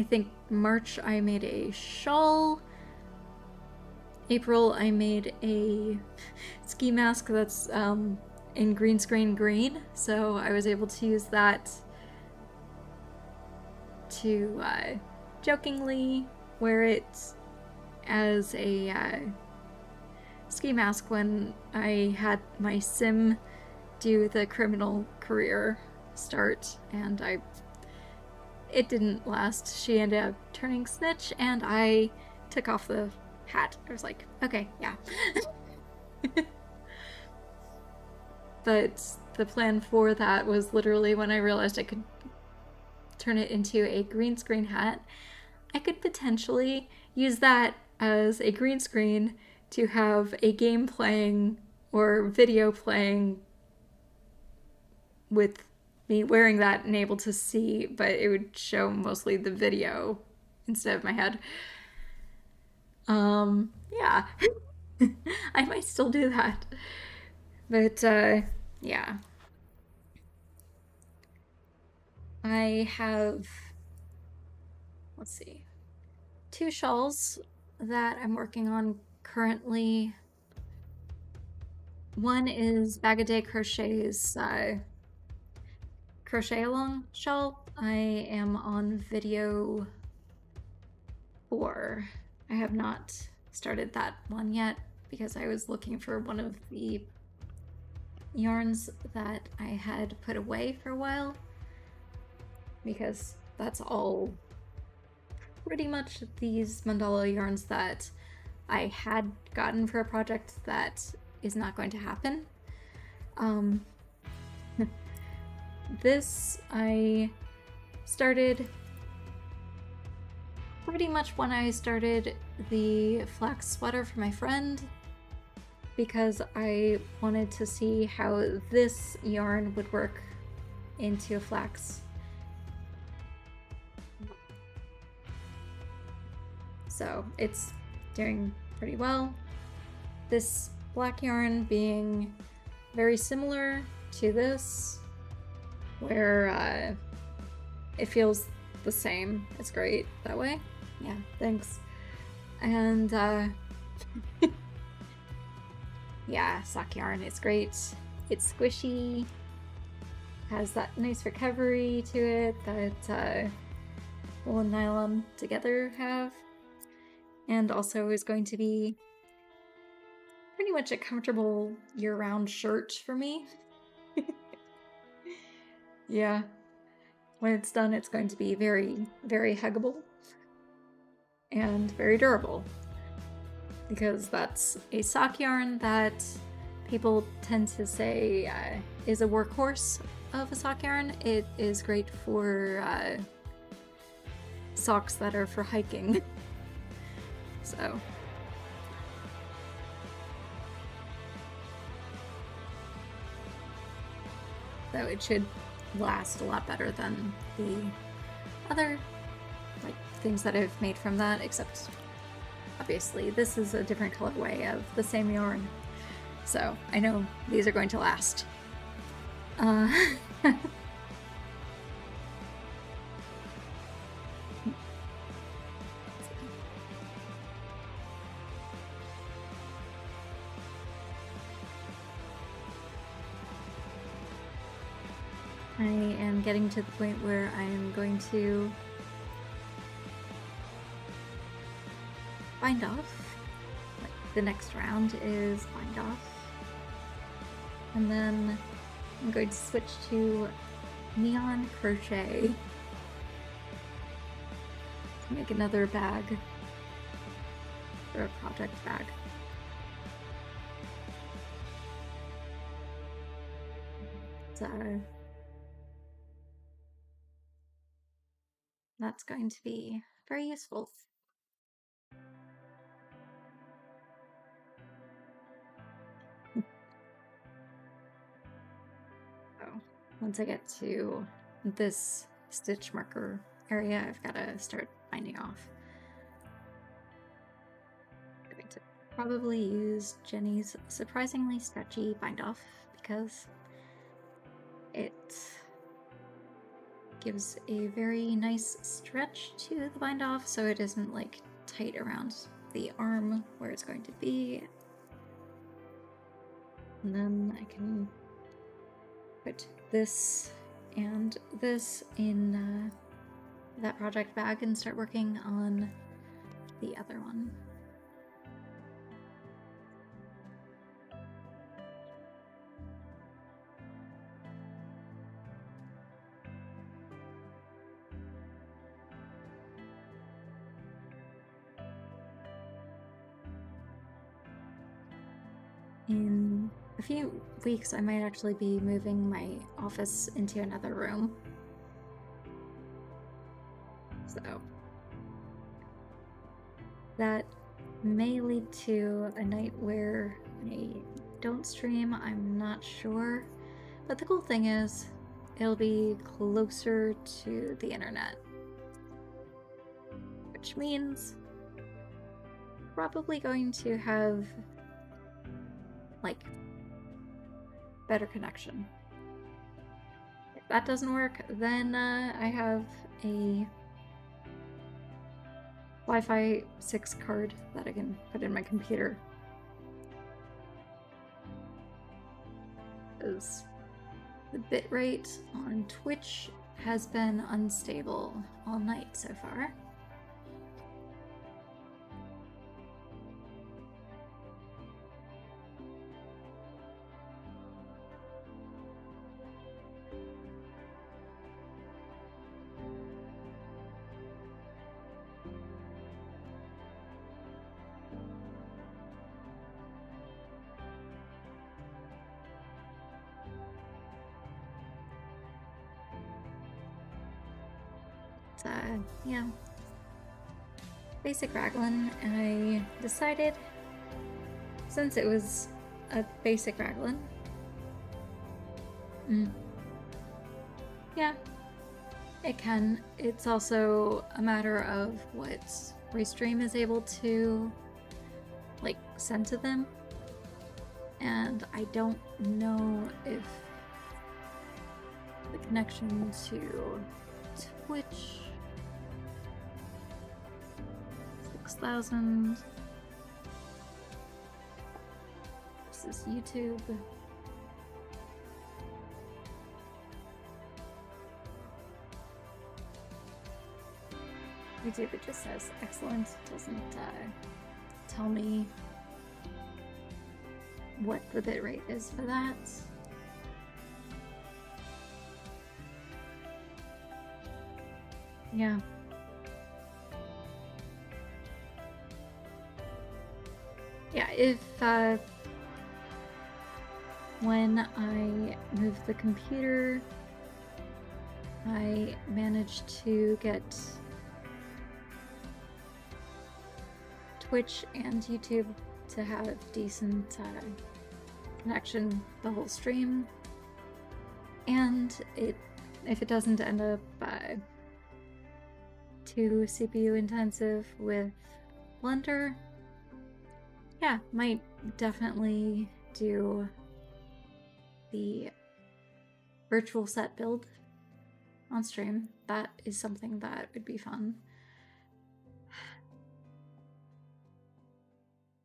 think March I made a shawl. April I made a ski mask that's in green screen green, so I was able to use that to jokingly wear it as a ski mask when I had my sim do the criminal career start, and it didn't last. She ended up turning snitch, and I took off the hat. I was like, okay, yeah. But the plan for that was literally when I realized I could turn it into a green screen hat, I could potentially use that as a green screen to have a game playing or video playing with me wearing that and able to see, but it would show mostly the video instead of my head. Yeah. I might still do that. But, yeah. I have, let's see, 2 shawls that I'm working on currently. One is Bag O' Day Crochet's crochet along shawl. I am on video 4. I have not started that one yet because I was looking for one of the yarns that I had put away for a while, because that's all pretty much these mandala yarns that I had gotten for a project that is not going to happen. This I started pretty much when I started the flax sweater for my friend, because I wanted to see how this yarn would work into a flax. So it's doing pretty well. This black yarn being very similar to this, where it feels the same. It's great that way. Yeah, thanks. And yeah, sock yarn, it's great. It's squishy, has that nice recovery to it that wool and nylon together have, and also is going to be pretty much a comfortable year-round shirt for me. Yeah, when it's done, it's going to be very, very huggable. and very durable, because that's a sock yarn that people tend to say is a workhorse of a sock yarn. It is great for socks that are for hiking. So it should last a lot better than the other like things that I've made from that, except obviously this is a different colorway of the same yarn. So I know these are going to last. I am getting to the point where I am going to bind off. Like, the next round is bind off. And then I'm going to switch to neon crochet to make another bag, or a project bag. So that's going to be very useful. So once I get to this stitch marker area, I've got to start binding off. I'm going to probably use Jenny's surprisingly stretchy bind off because it gives a very nice stretch to the bind off, so it isn't like tight around the arm where it's going to be. And then I can put this and this in that project bag and start working on the other one. In a few weeks, I might actually be moving my office into another room. So that may lead to a night where I don't stream, I'm not sure. But the cool thing is, it'll be closer to the internet. Which means probably going to have like better connection. If that doesn't work, then I have a Wi-Fi 6 card that I can put in my computer. Because the bitrate on Twitch has been unstable all night so far. Yeah, basic raglan, and I decided, since it was a basic raglan, yeah, it can. It's also a matter of what Restream is able to like send to them, and I don't know if the connection to Twitch 6,000 versus YouTube. YouTube, it just says excellent. It doesn't tell me what the bitrate is for that. Yeah. if when I moved the computer, I managed to get Twitch and YouTube to have decent connection the whole stream, and if it doesn't end up too CPU intensive with Blender, yeah, might definitely do the virtual set build on stream. That is something that would be fun.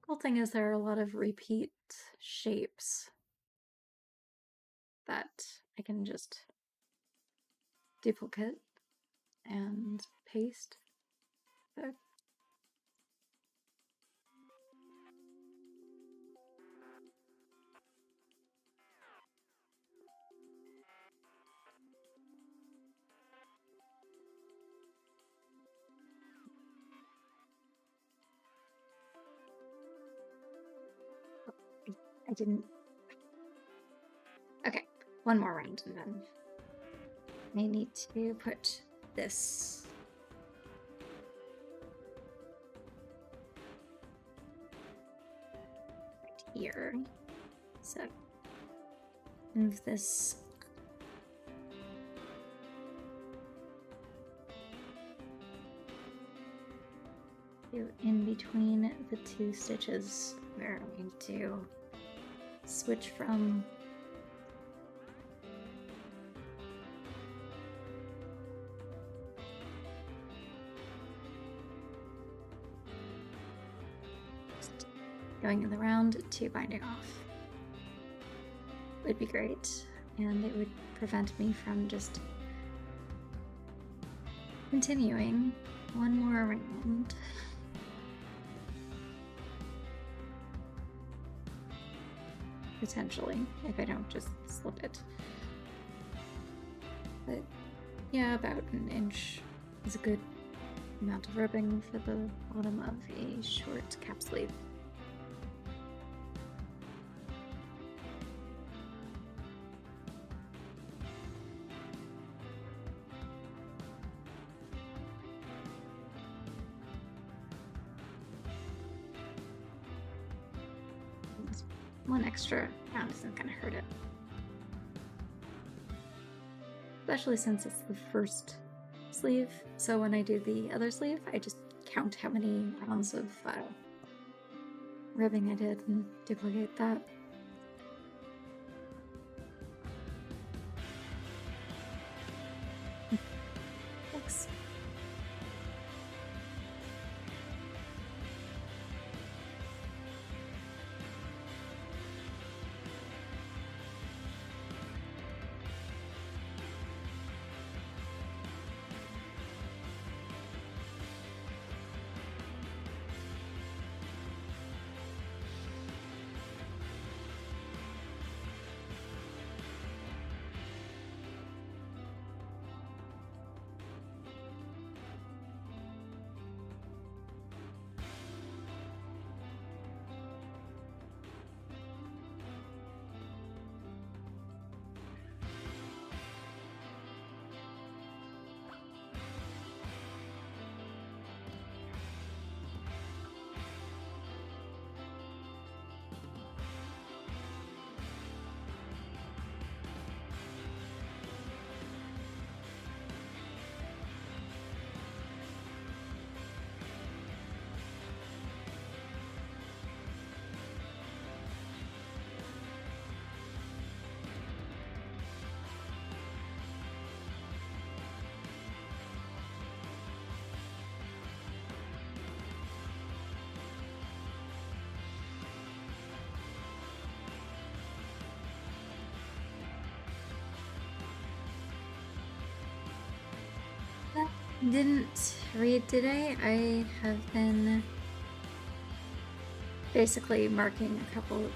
Cool thing is there are a lot of repeat shapes that I can just duplicate and paste. So I didn't. Okay, one more round and then I need to put this right here. So move this in between the two stitches where I'm going to switch from going in the round to binding off. Would be great, and it would prevent me from just continuing one more round. Potentially, if I don't just slip it. But yeah, about an inch is a good amount of ribbing for the bottom of a short cap sleeve. One extra round isn't gonna hurt it. Especially since it's the first sleeve, so when I do the other sleeve, I just count how many rounds of ribbing I did and duplicate that. Thanks. Didn't read today. I have been basically marking a couple of...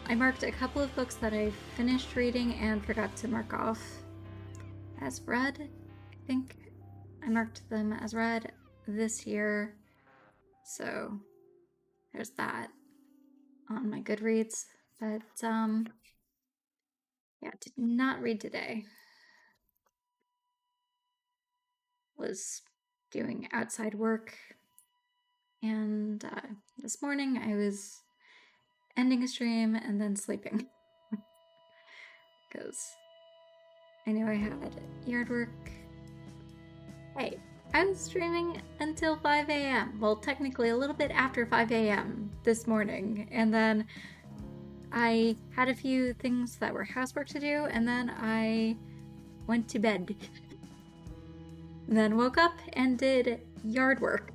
I marked a couple of books that I finished reading and forgot to mark off as read. I think I marked them as read this year, so there's that. on my Goodreads, but yeah, did not read today. Was doing outside work, and this morning I was ending a stream and then sleeping because I knew I had yard work. Hey, I was streaming until 5 a.m. Well, technically a little bit after 5 a.m. this morning, and then I had a few things that were housework to do, and then I went to bed. And then woke up and did yard work.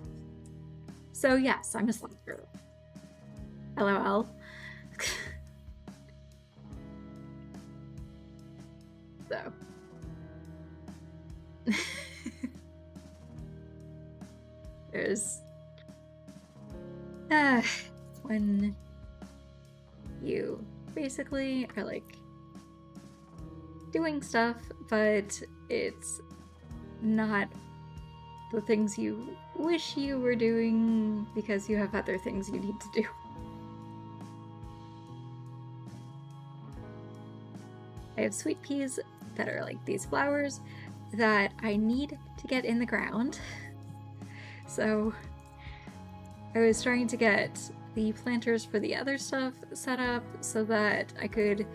So yes, I'm a slacker. LOL. So. There's when you basically are like doing stuff, but it's not the things you wish you were doing because you have other things you need to do. I have sweet peas that are like these flowers that I need to get in the ground. So I was trying to get the planters for the other stuff set up so that I could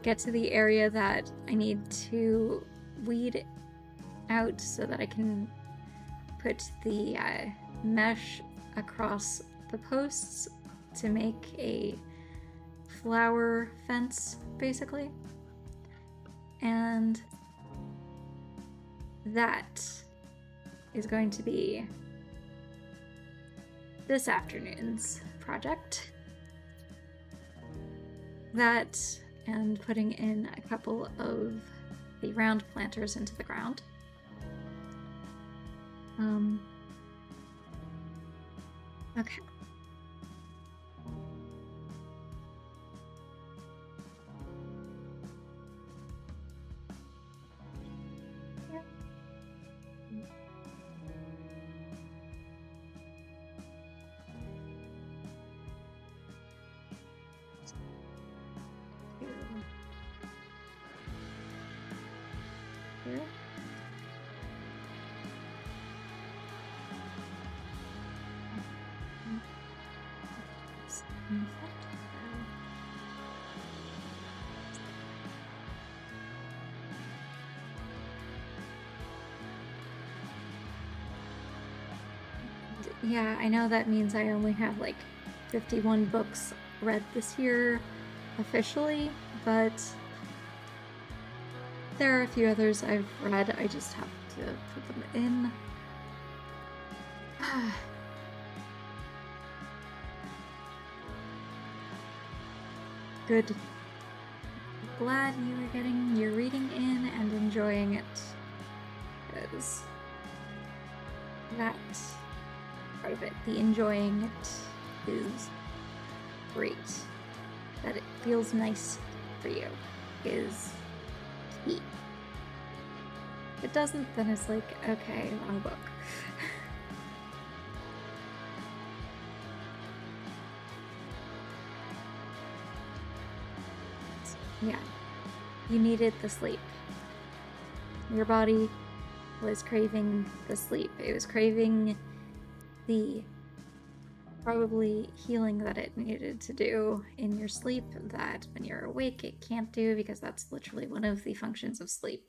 get to the area that I need to weed out so that I can put the mesh across the posts to make a flower fence, basically. And that is going to be this afternoon's project. That and putting in a couple of the round planters into the ground. Okay. Here. Yeah, I know that means I only have like 51 books read this year officially, but there are a few others I've read. I just have to put them in. Good. Glad you are getting your reading in and enjoying it, because that part of it, the enjoying it, is great. That it feels nice for you is key. If it doesn't, then it's like, okay, wrong book. Yeah, you needed the sleep. Your body was craving the sleep. It was craving the probably healing that it needed to do in your sleep that when you're awake it can't do, because that's literally one of the functions of sleep.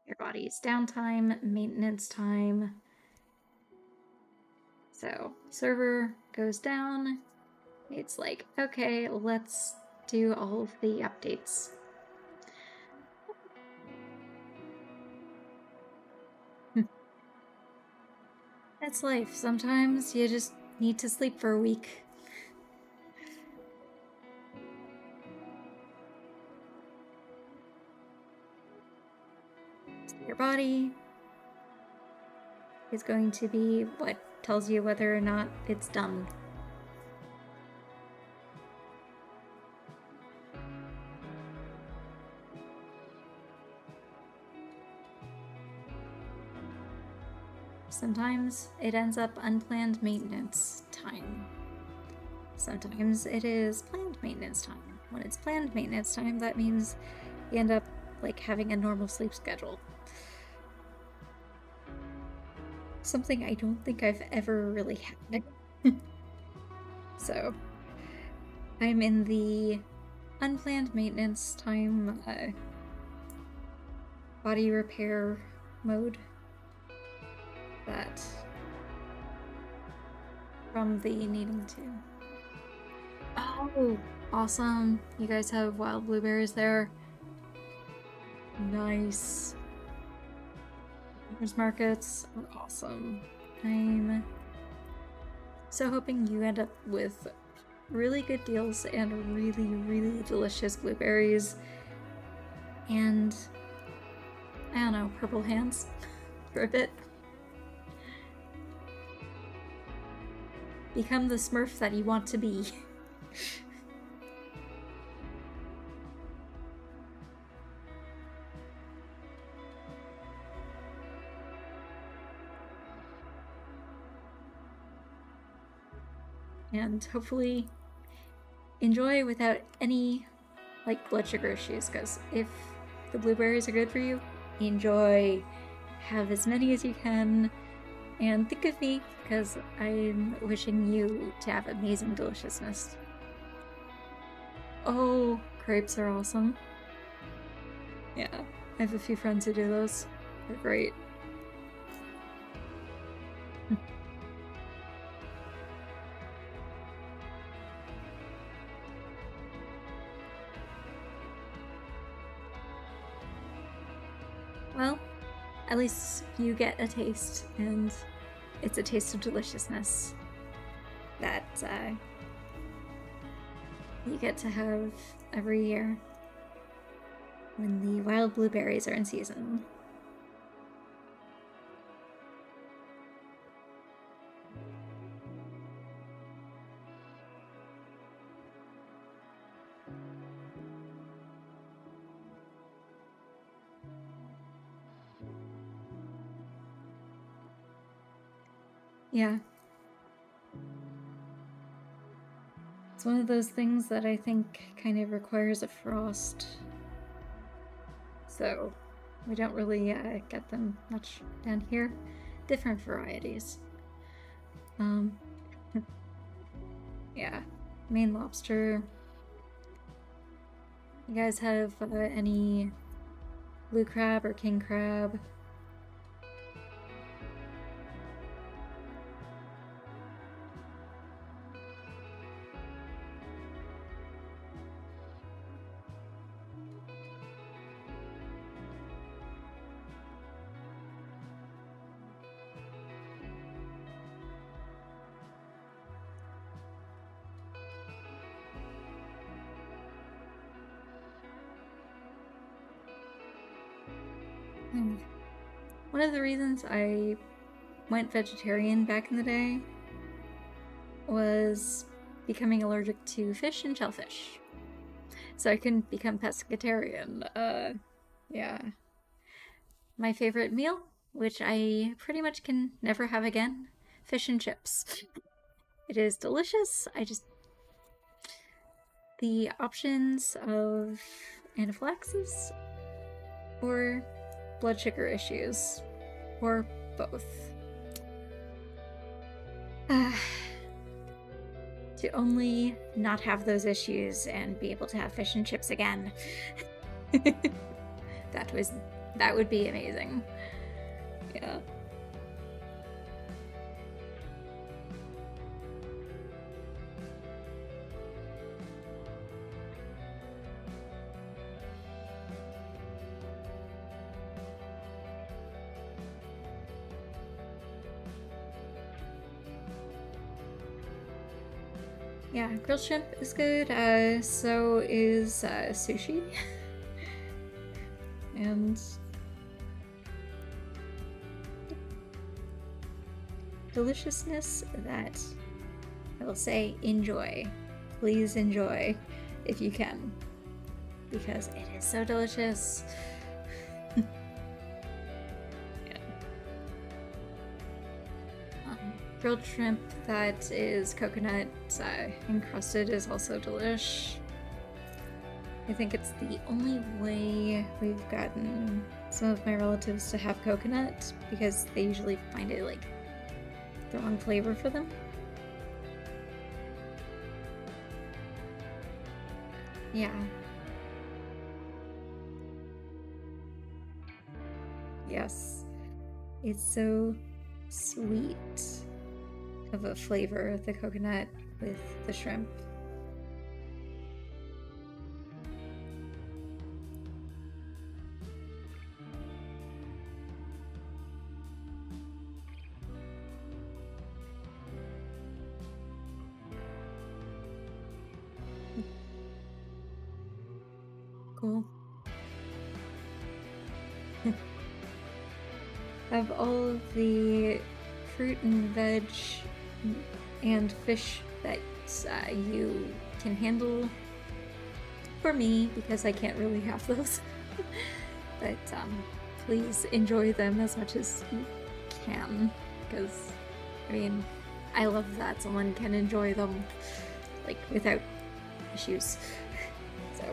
Your body's downtime, maintenance time. So, server goes down. It's like, okay, let's do all of the updates. That's life. Sometimes you just need to sleep for a week. Your body is going to be what tells you whether or not it's done. Sometimes it ends up unplanned maintenance time. Sometimes it is planned maintenance time. When it's planned maintenance time, that means you end up like having a normal sleep schedule. Something I don't think I've ever really had. So, I'm in the unplanned maintenance time body repair mode. That from the needing to. Oh, awesome. You guys have wild blueberries there. Nice. Farmers markets are awesome. I'm so hoping you end up with really good deals and really, really delicious blueberries. And I don't know, purple hands for a bit. Become the Smurf that you want to be. And hopefully enjoy without any like blood sugar issues, because if the blueberries are good for you, enjoy, have as many as you can, and think of me because I'm wishing you to have amazing deliciousness. Oh, crepes are awesome. Yeah, I have a few friends who do those. They're great. Well, at least you get a taste, and it's a taste of deliciousness that you get to have every year when the wild blueberries are in season. Yeah. It's one of those things that I think kind of requires a frost. So we don't really get them much down here. Different varieties. Yeah. Maine lobster. You guys have any blue crab or king crab? One of the reasons I went vegetarian back in the day was becoming allergic to fish and shellfish. So I couldn't become pescatarian. Yeah. My favorite meal, which I pretty much can never have again, fish and chips. It is delicious. The options of anaphylaxis or blood sugar issues, or both. To only not have those issues and be able to have fish and chips again. That would be amazing. Yeah. Yeah, grilled shrimp is good. So is sushi. And deliciousness that I will say enjoy. Please enjoy if you can, because it is so delicious. Yeah. grilled shrimp that is coconut encrusted is also delish. I think it's the only way we've gotten some of my relatives to have coconut because they usually find it like the wrong flavor for them. Yeah. Yes. It's so sweet of a flavor, the coconut with the shrimp. Cool. Of all of the fruit and veg and fish that you can handle for me, because I can't really have those, but please enjoy them as much as you can, because I mean, I love that someone can enjoy them like without issues. So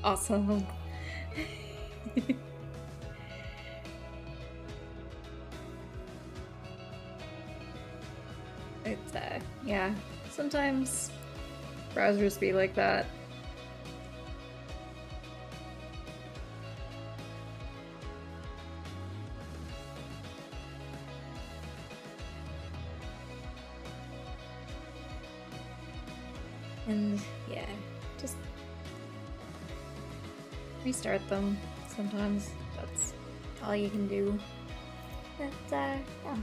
awesome. It's yeah. Sometimes browsers be like that. And yeah, just restart them sometimes. That's all you can do. But yeah.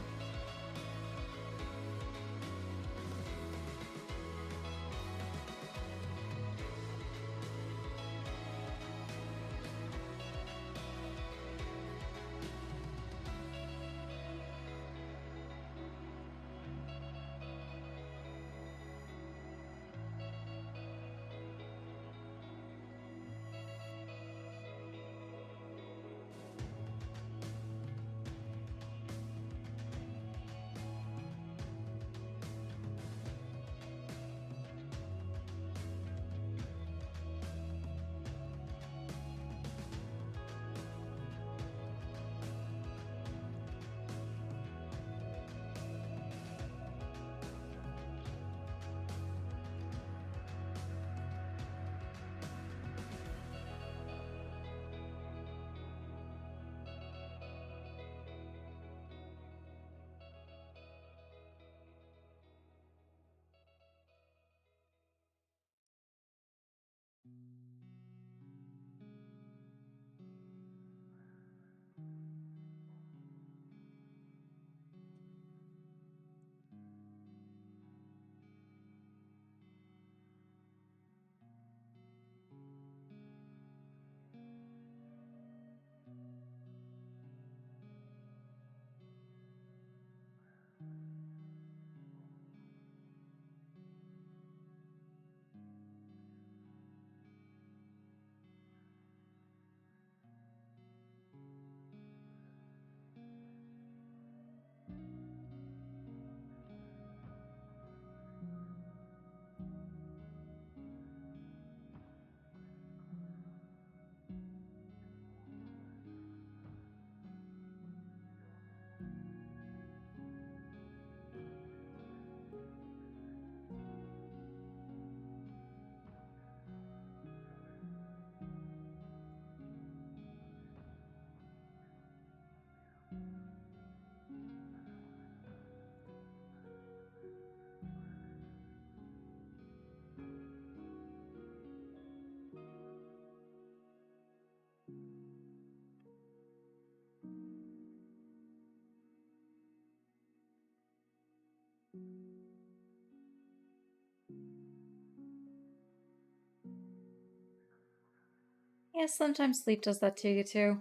Yeah, sometimes sleep does that to you too.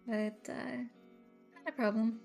But, not a problem.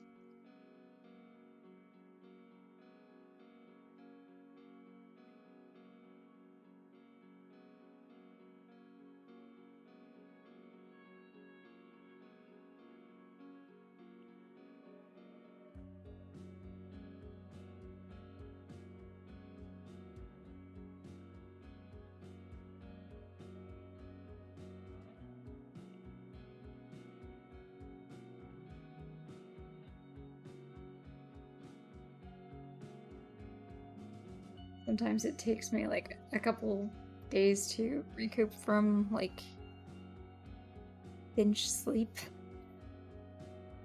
Sometimes it takes me like a couple days to recoup from like binge sleep.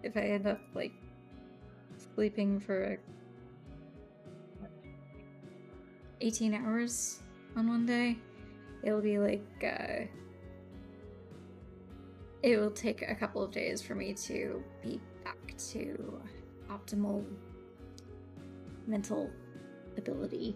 If I end up like sleeping for 18 hours on one day, it'll be like it will take a couple of days for me to be back to optimal mental ability.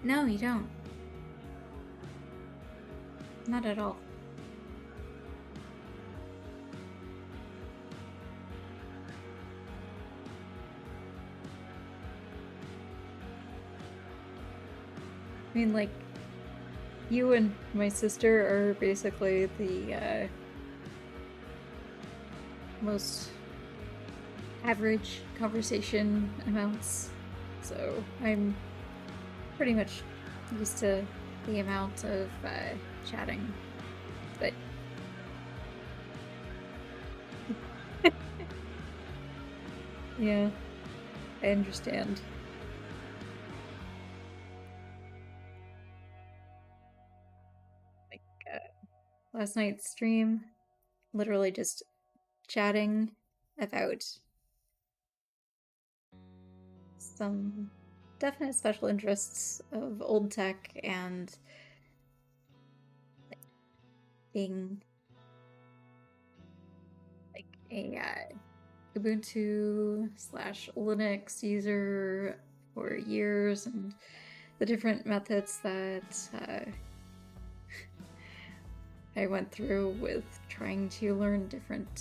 No, you don't. Not at all. I mean, like, you and my sister are basically the most average conversation amounts, so I'm pretty much used to the amount of chatting, but yeah, I understand. Like last night's stream, literally just chatting about some definite special interests of old tech and being like a Ubuntu / Linux user for years, and the different methods that I went through with trying to learn different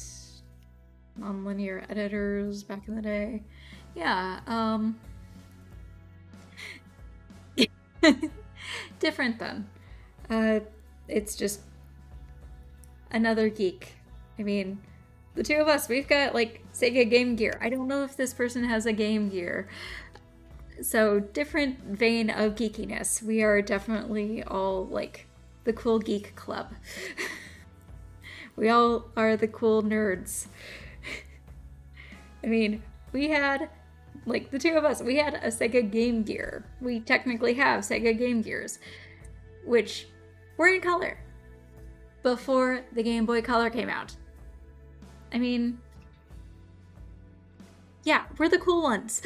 nonlinear editors back in the day. Yeah, different then. It's just another geek. I mean, the two of us, we've got like Sega Game Gear. I don't know if this person has a Game Gear. So, different vein of geekiness. We are definitely all like the cool geek club. We all are the cool nerds. I mean, we had, like, the two of us, we had a Sega Game Gear. We technically have Sega Game Gears, which were in color before the Game Boy Color came out. I mean, yeah, we're the cool ones.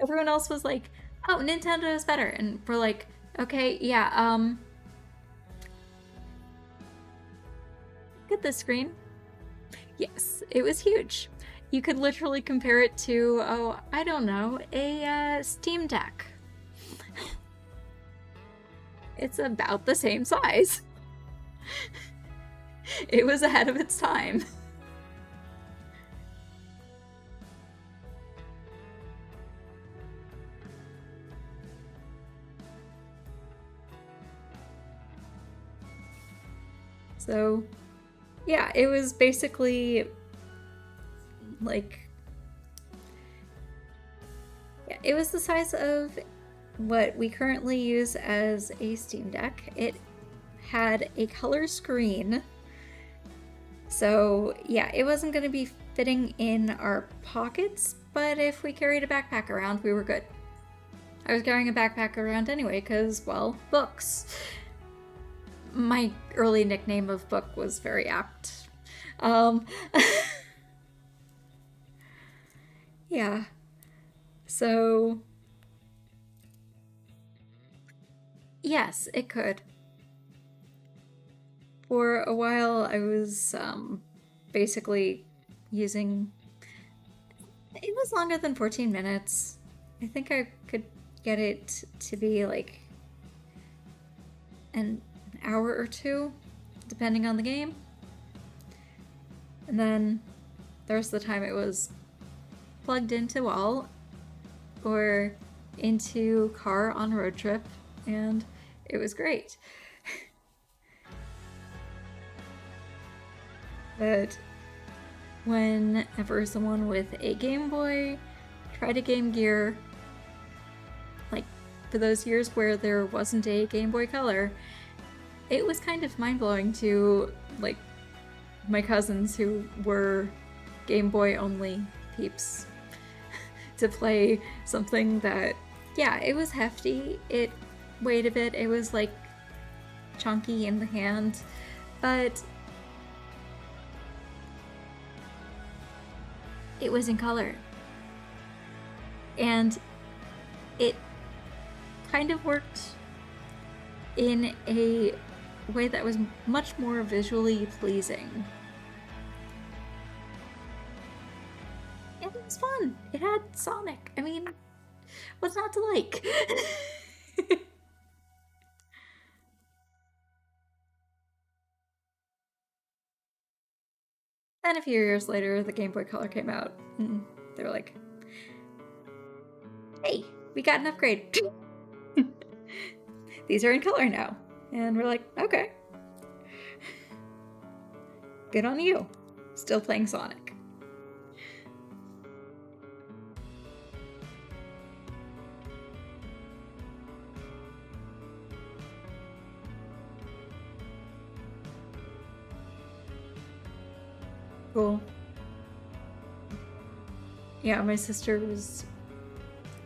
Everyone else was like, oh, Nintendo is better. And we're like, okay, yeah, look at this screen. Yes, it was huge. You could literally compare it to, oh, I don't know, a Steam Deck. It's about the same size. It was ahead of its time. So, yeah, it was basically like, yeah, it was the size of what we currently use as a Steam Deck. It had a color screen. So, yeah, it wasn't going to be fitting in our pockets, but if we carried a backpack around, we were good. I was carrying a backpack around anyway, because, well, books. My early nickname of book was very apt. Yeah. So, yes, it could. For a while, I was basically using. It was longer than 14 minutes. I think I could get it to be like an hour or two, depending on the game. And then the rest of the time it was plugged into wall or into car on road trip, and it was great. But whenever someone with a Game Boy tried a Game Gear, like for those years where there wasn't a Game Boy Color, it was kind of mind-blowing to like my cousins who were Game Boy only peeps to play something that, yeah, it was hefty, it weighed a bit, it was like chunky in the hand, but it was in color. And it kind of worked in a way that was much more visually pleasing. And it was fun. It had Sonic. I mean, what's not to like? Then a few years later, the Game Boy Color came out, and they were like, hey, we got an upgrade. These are in color now. And we're like, okay. Good on you. Still playing Sonic. Cool. Yeah, my sister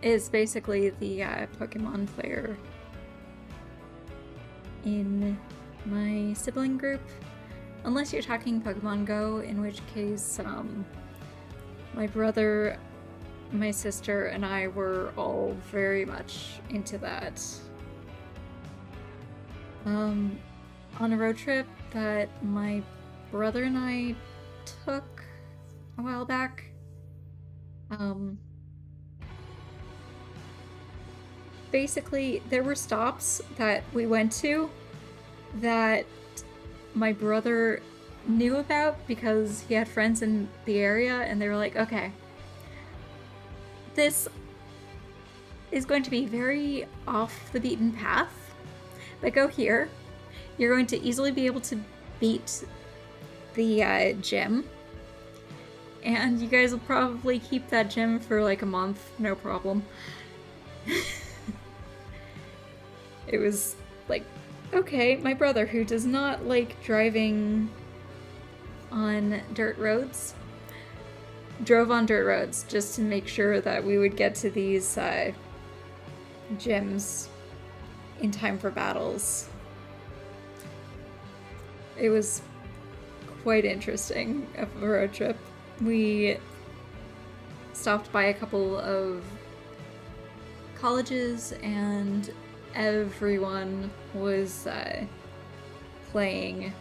is basically the Pokemon player in my sibling group. Unless you're talking Pokemon Go, in which case my brother, my sister, and I were all very much into that. On a road trip that my brother and I took a while back, basically there were stops that we went to that my brother knew about because he had friends in the area, and they were like, okay, this is going to be very off the beaten path, but go here. You're going to easily be able to beat the gym, and you guys will probably keep that gym for like a month, no problem. It was like, okay, my brother, who does not like driving on dirt roads, drove on dirt roads just to make sure that we would get to these gyms in time for battles. It was quite interesting of a road trip. We stopped by a couple of colleges, and everyone was playing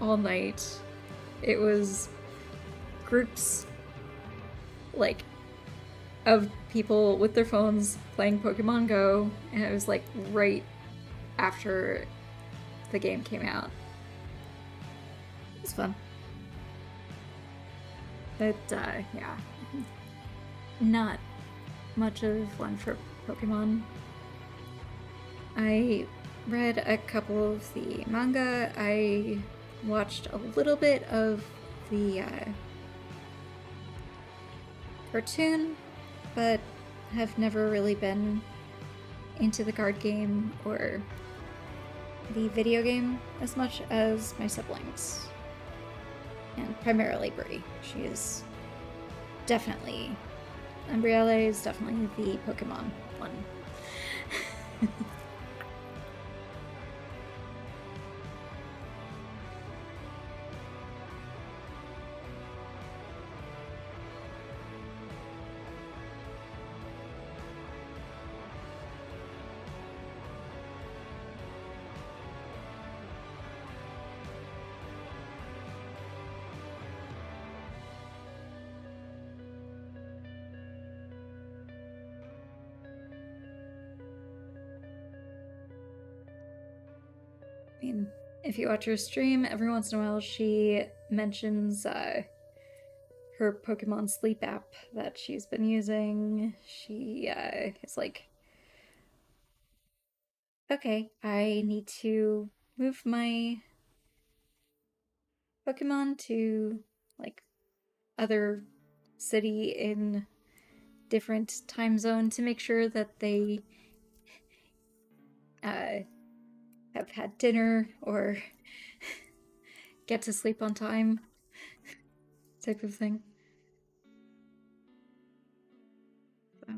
all night. It was groups like of people with their phones playing Pokemon Go, and it was like right after the game came out. It was fun. But yeah, not much of one for Pokemon. I read a couple of the manga. I watched a little bit of the cartoon, but have never really been into the card game or the video game as much as my siblings. And primarily Brie. She is definitely... Umbriella is definitely the Pokemon one. I mean, if you watch her stream, every once in a while she mentions her Pokemon Sleep app that she's been using. She is like, okay, I need to move my Pokemon to like other city in different time zone to make sure that they have had dinner or get to sleep on time, type of thing. So.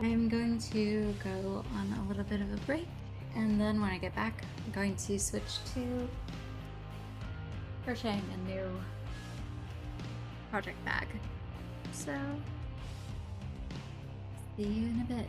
I'm going to go on a little bit of a break, and then when I get back, I'm going to switch to crocheting a new project bag. So, see you in a bit.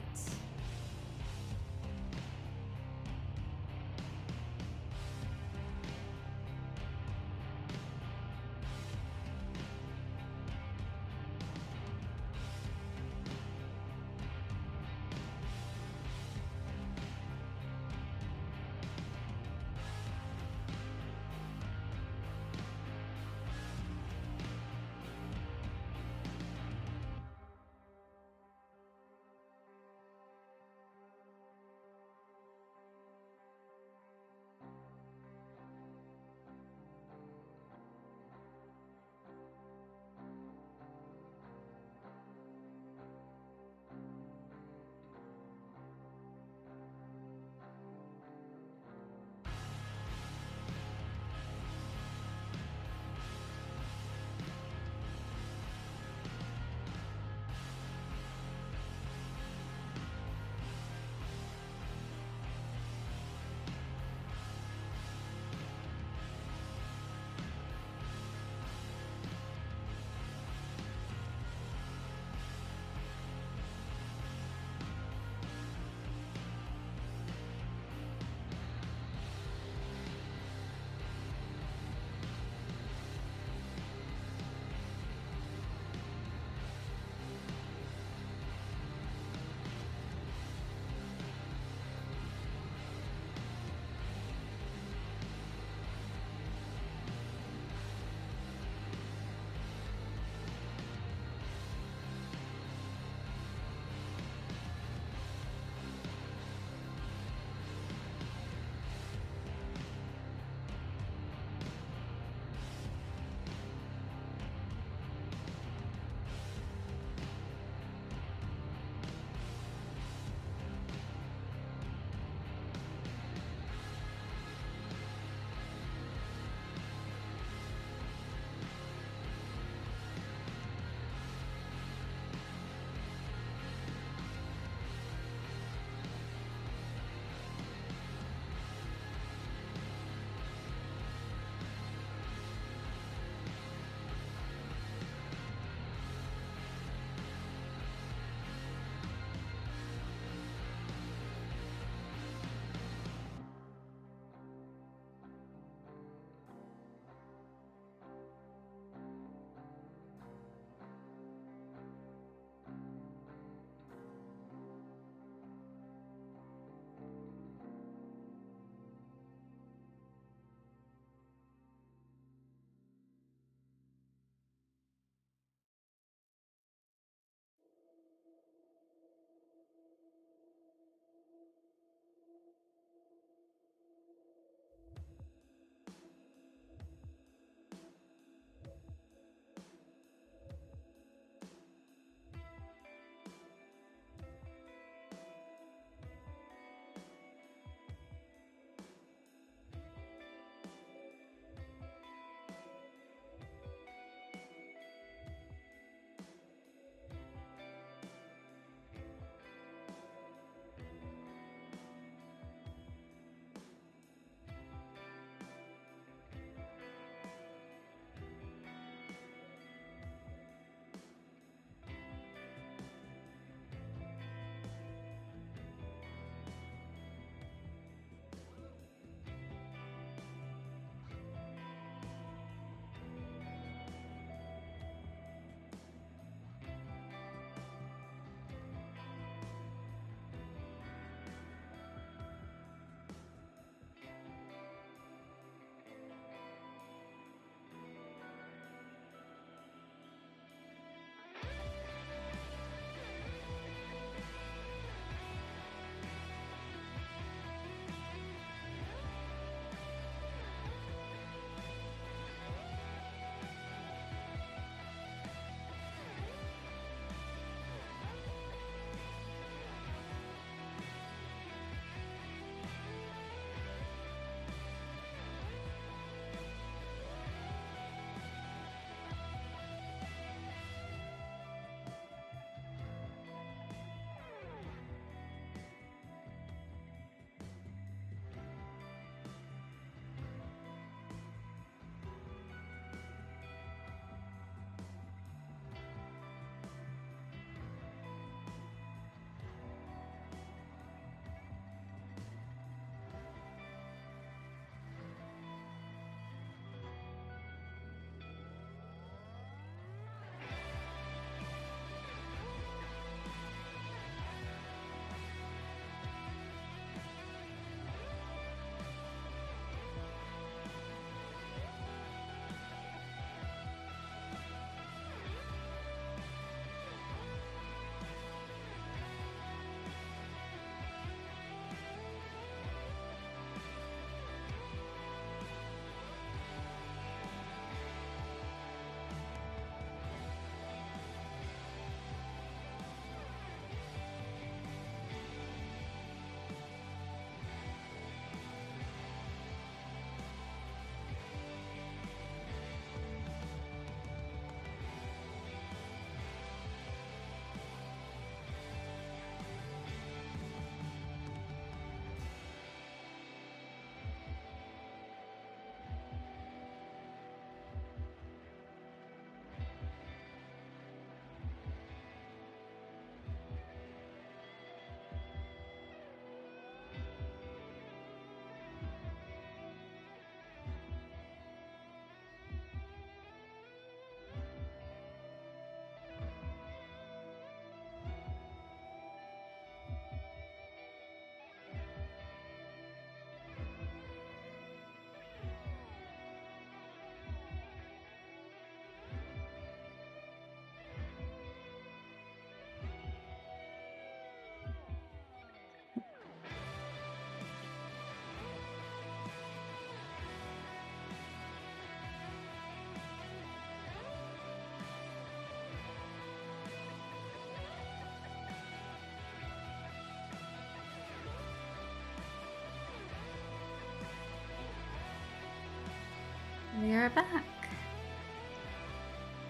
We are back.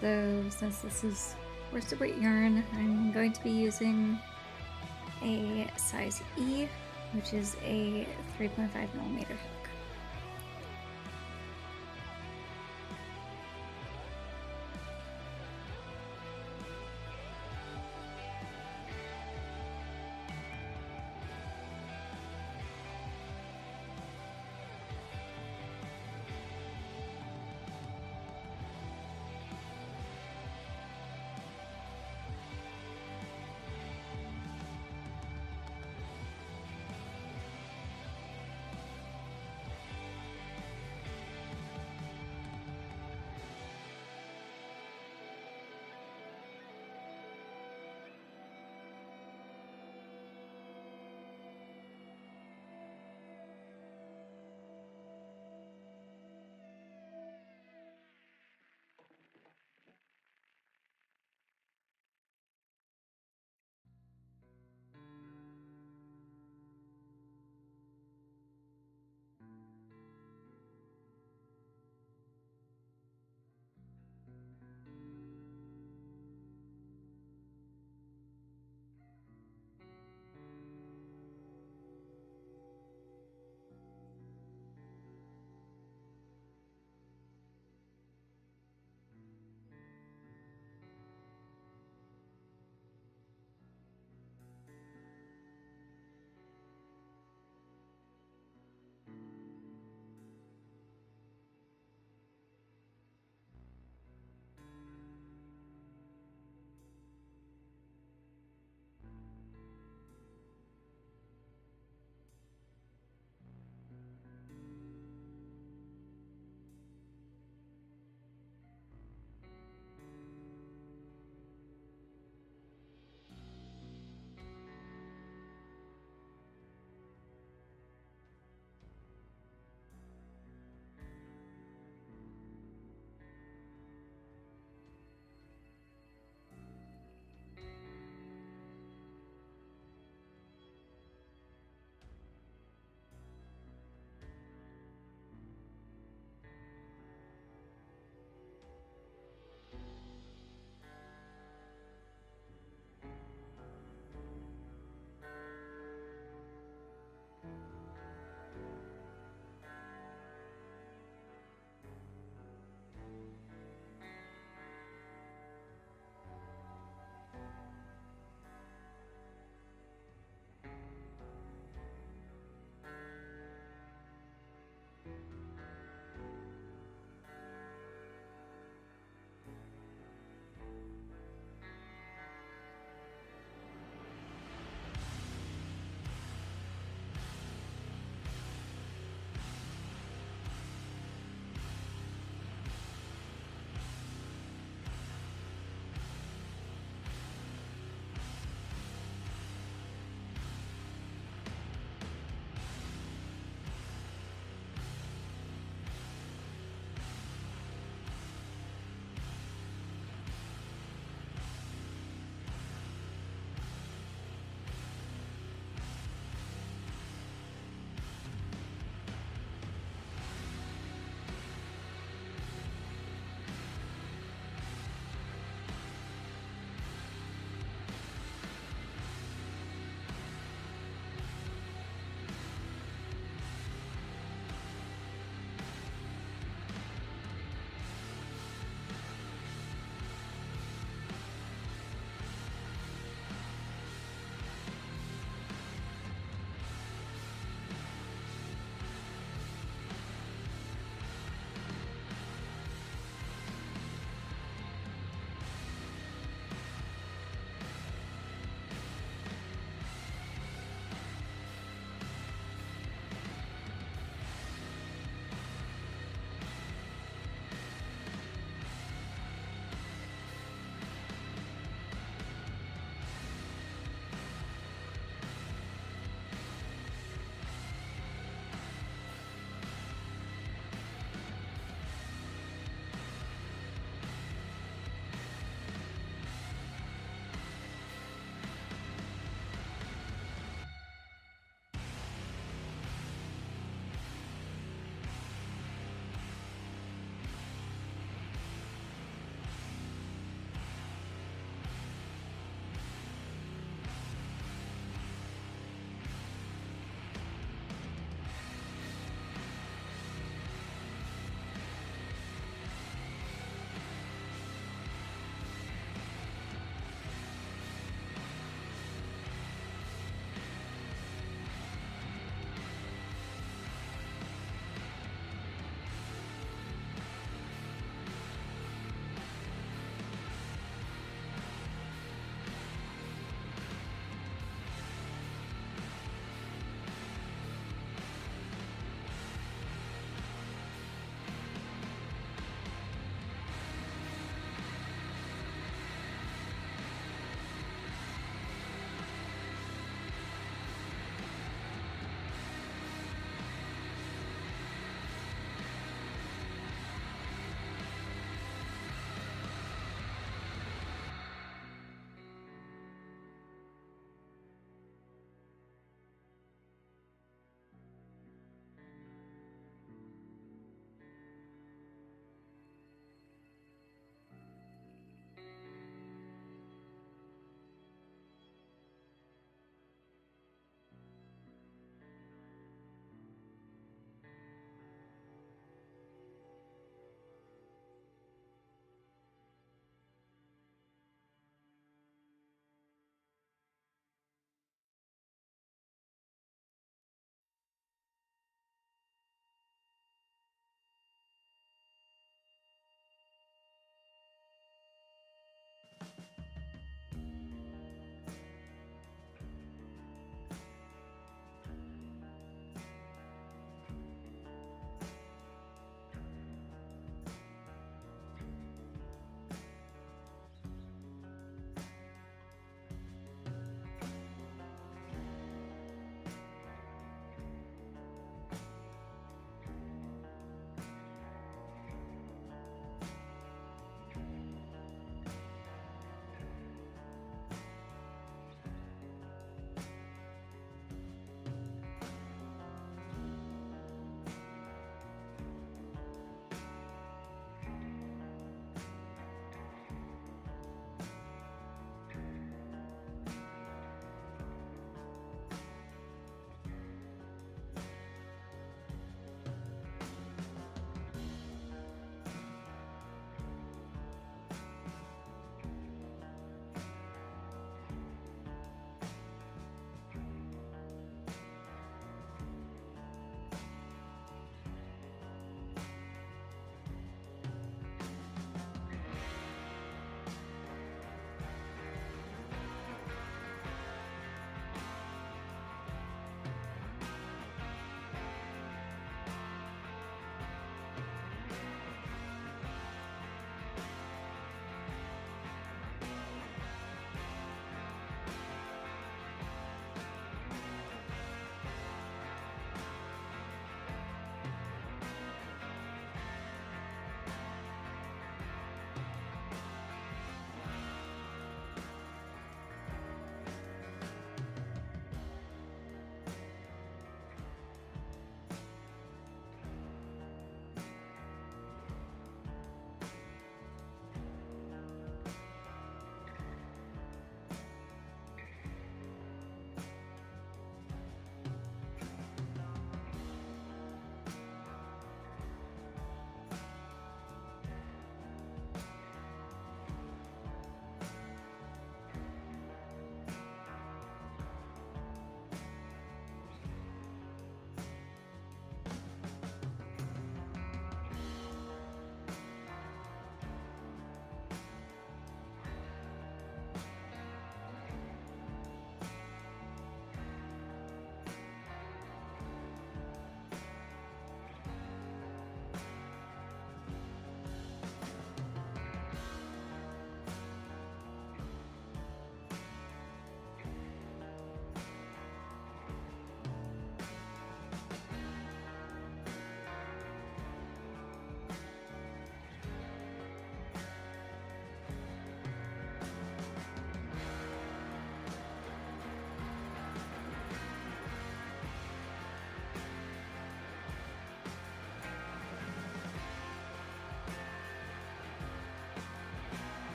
So since this is worsted weight yarn, I'm going to be using a size E, which is a 3.5mm hook.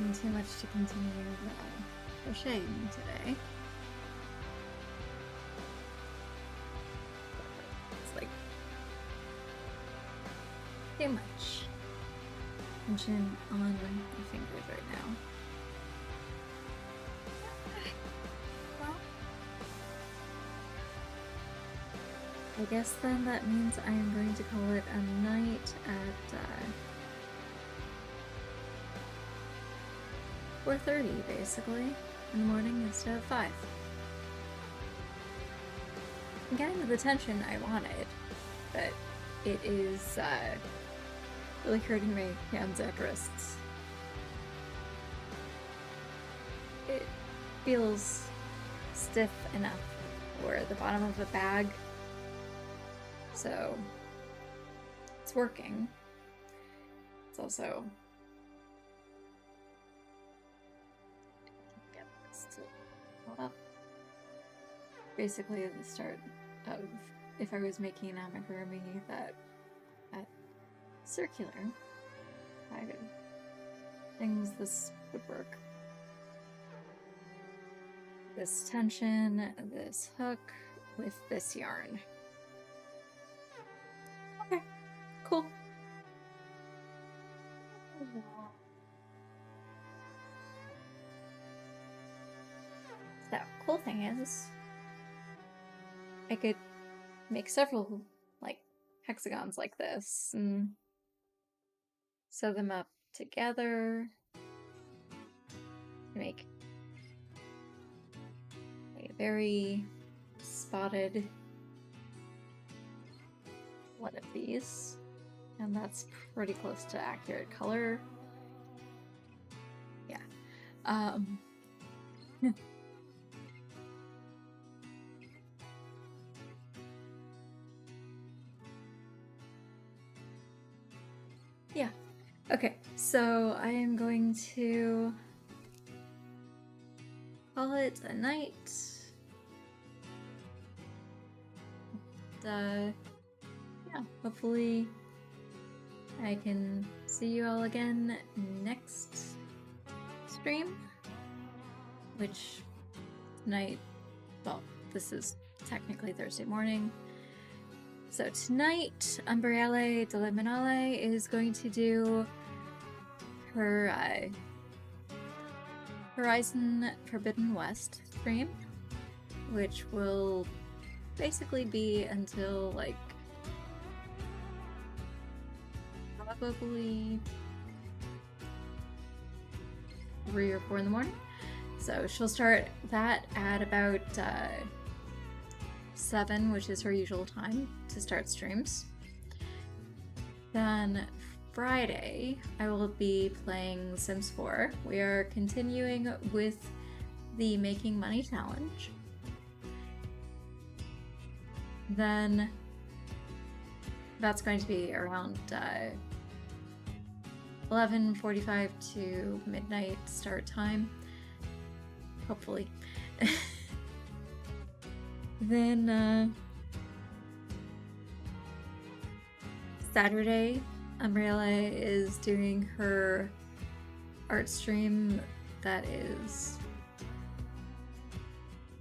feeling too much to continue crocheting today. It's like too much tension on my fingers right now. Well, I guess then that means I am going to call it a night at 4:30 basically in the morning instead of 5. I'm getting the tension I wanted, but it is really hurting my hands and wrists. It feels stiff enough for the bottom of a bag, so it's working. It's also get this to hold up. Basically the start of if I was making an amigurumi that circular kind of things, this would work. This tension, this hook with this yarn. Okay, cool. The cool thing is, I could make several like hexagons like this and sew them up together to make a very spotted one of these, and that's pretty close to accurate color. Yeah. Yeah. Okay, so I am going to call it a night. Yeah, hopefully I can see you all again next stream, which tonight, well, this is technically Thursday morning. So tonight, Umbrielle de Liminale is going to do her Horizon Forbidden West stream, which will basically be until like probably 3 or 4 in the morning. So she'll start that at about 7, which is her usual time to start streams. Then Friday, I will be playing Sims 4. We are continuing with the Making Money Challenge. Then that's going to be around 11:45 to midnight start time, hopefully. Then Saturday, Umbrielle is doing her art stream that is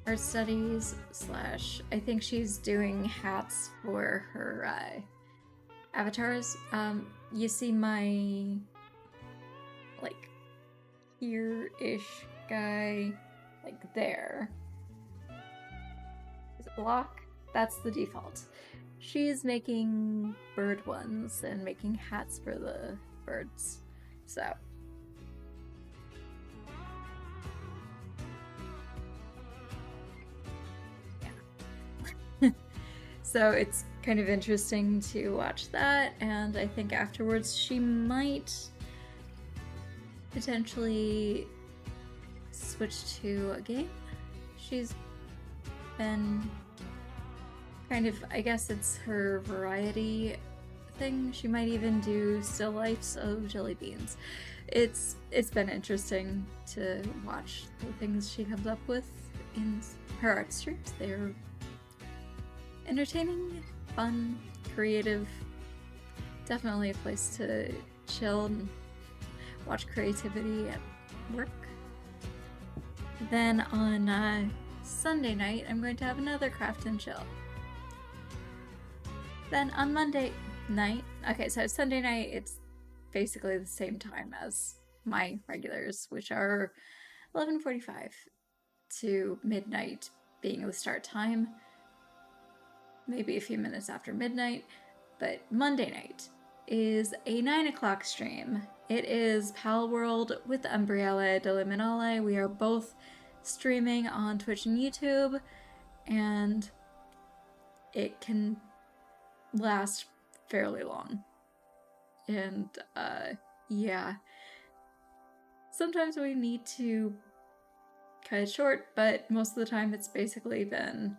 art studies / I think she's doing hats for her avatars. You see my like here-ish guy like there. Is it block? That's the default. She's making bird ones and making hats for the birds. So yeah. So it's kind of interesting to watch that, and I think afterwards she might potentially switch to a game. She's been kind of, I guess it's her variety thing. She might even do still lifes of jelly beans. It's been interesting to watch the things she comes up with in her art streams. They're entertaining, fun, creative. Definitely a place to chill and watch creativity at work. Then on Sunday night, I'm going to have another craft and chill. Then on Monday night, okay, so Sunday night, it's basically the same time as my regulars, which are 11:45 to midnight being the start time. Maybe a few minutes after midnight. But Monday night is a 9 o'clock stream. It is Palworld with Umbriella de Liminale. We are both streaming on Twitch and YouTube, and it can last fairly long. And yeah, sometimes we need to cut it short, but most of the time it's basically been,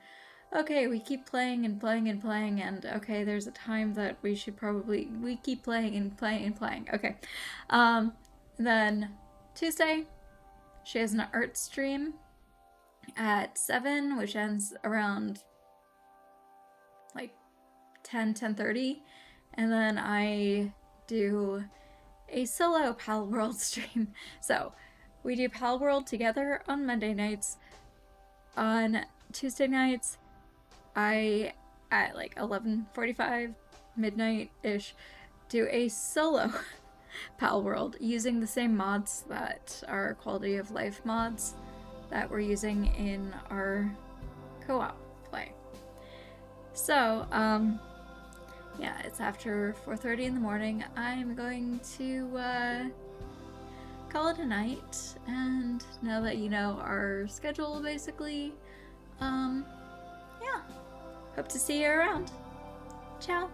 okay, we keep playing and playing and playing, and okay, there's a time that we keep playing and playing and playing. Okay. Then Tuesday, she has an art stream at 7, which ends around like 10:30, and then I do a solo Palworld stream. So we do Palworld together on Monday nights. On Tuesday nights, I, at like 11:45, midnight-ish, do a solo Palworld using the same mods that are quality of life mods that we're using in our co-op play. So, yeah, it's after 4:30 in the morning. I'm going to call it a night, and now that you know our schedule, basically, yeah, hope to see you around. Ciao!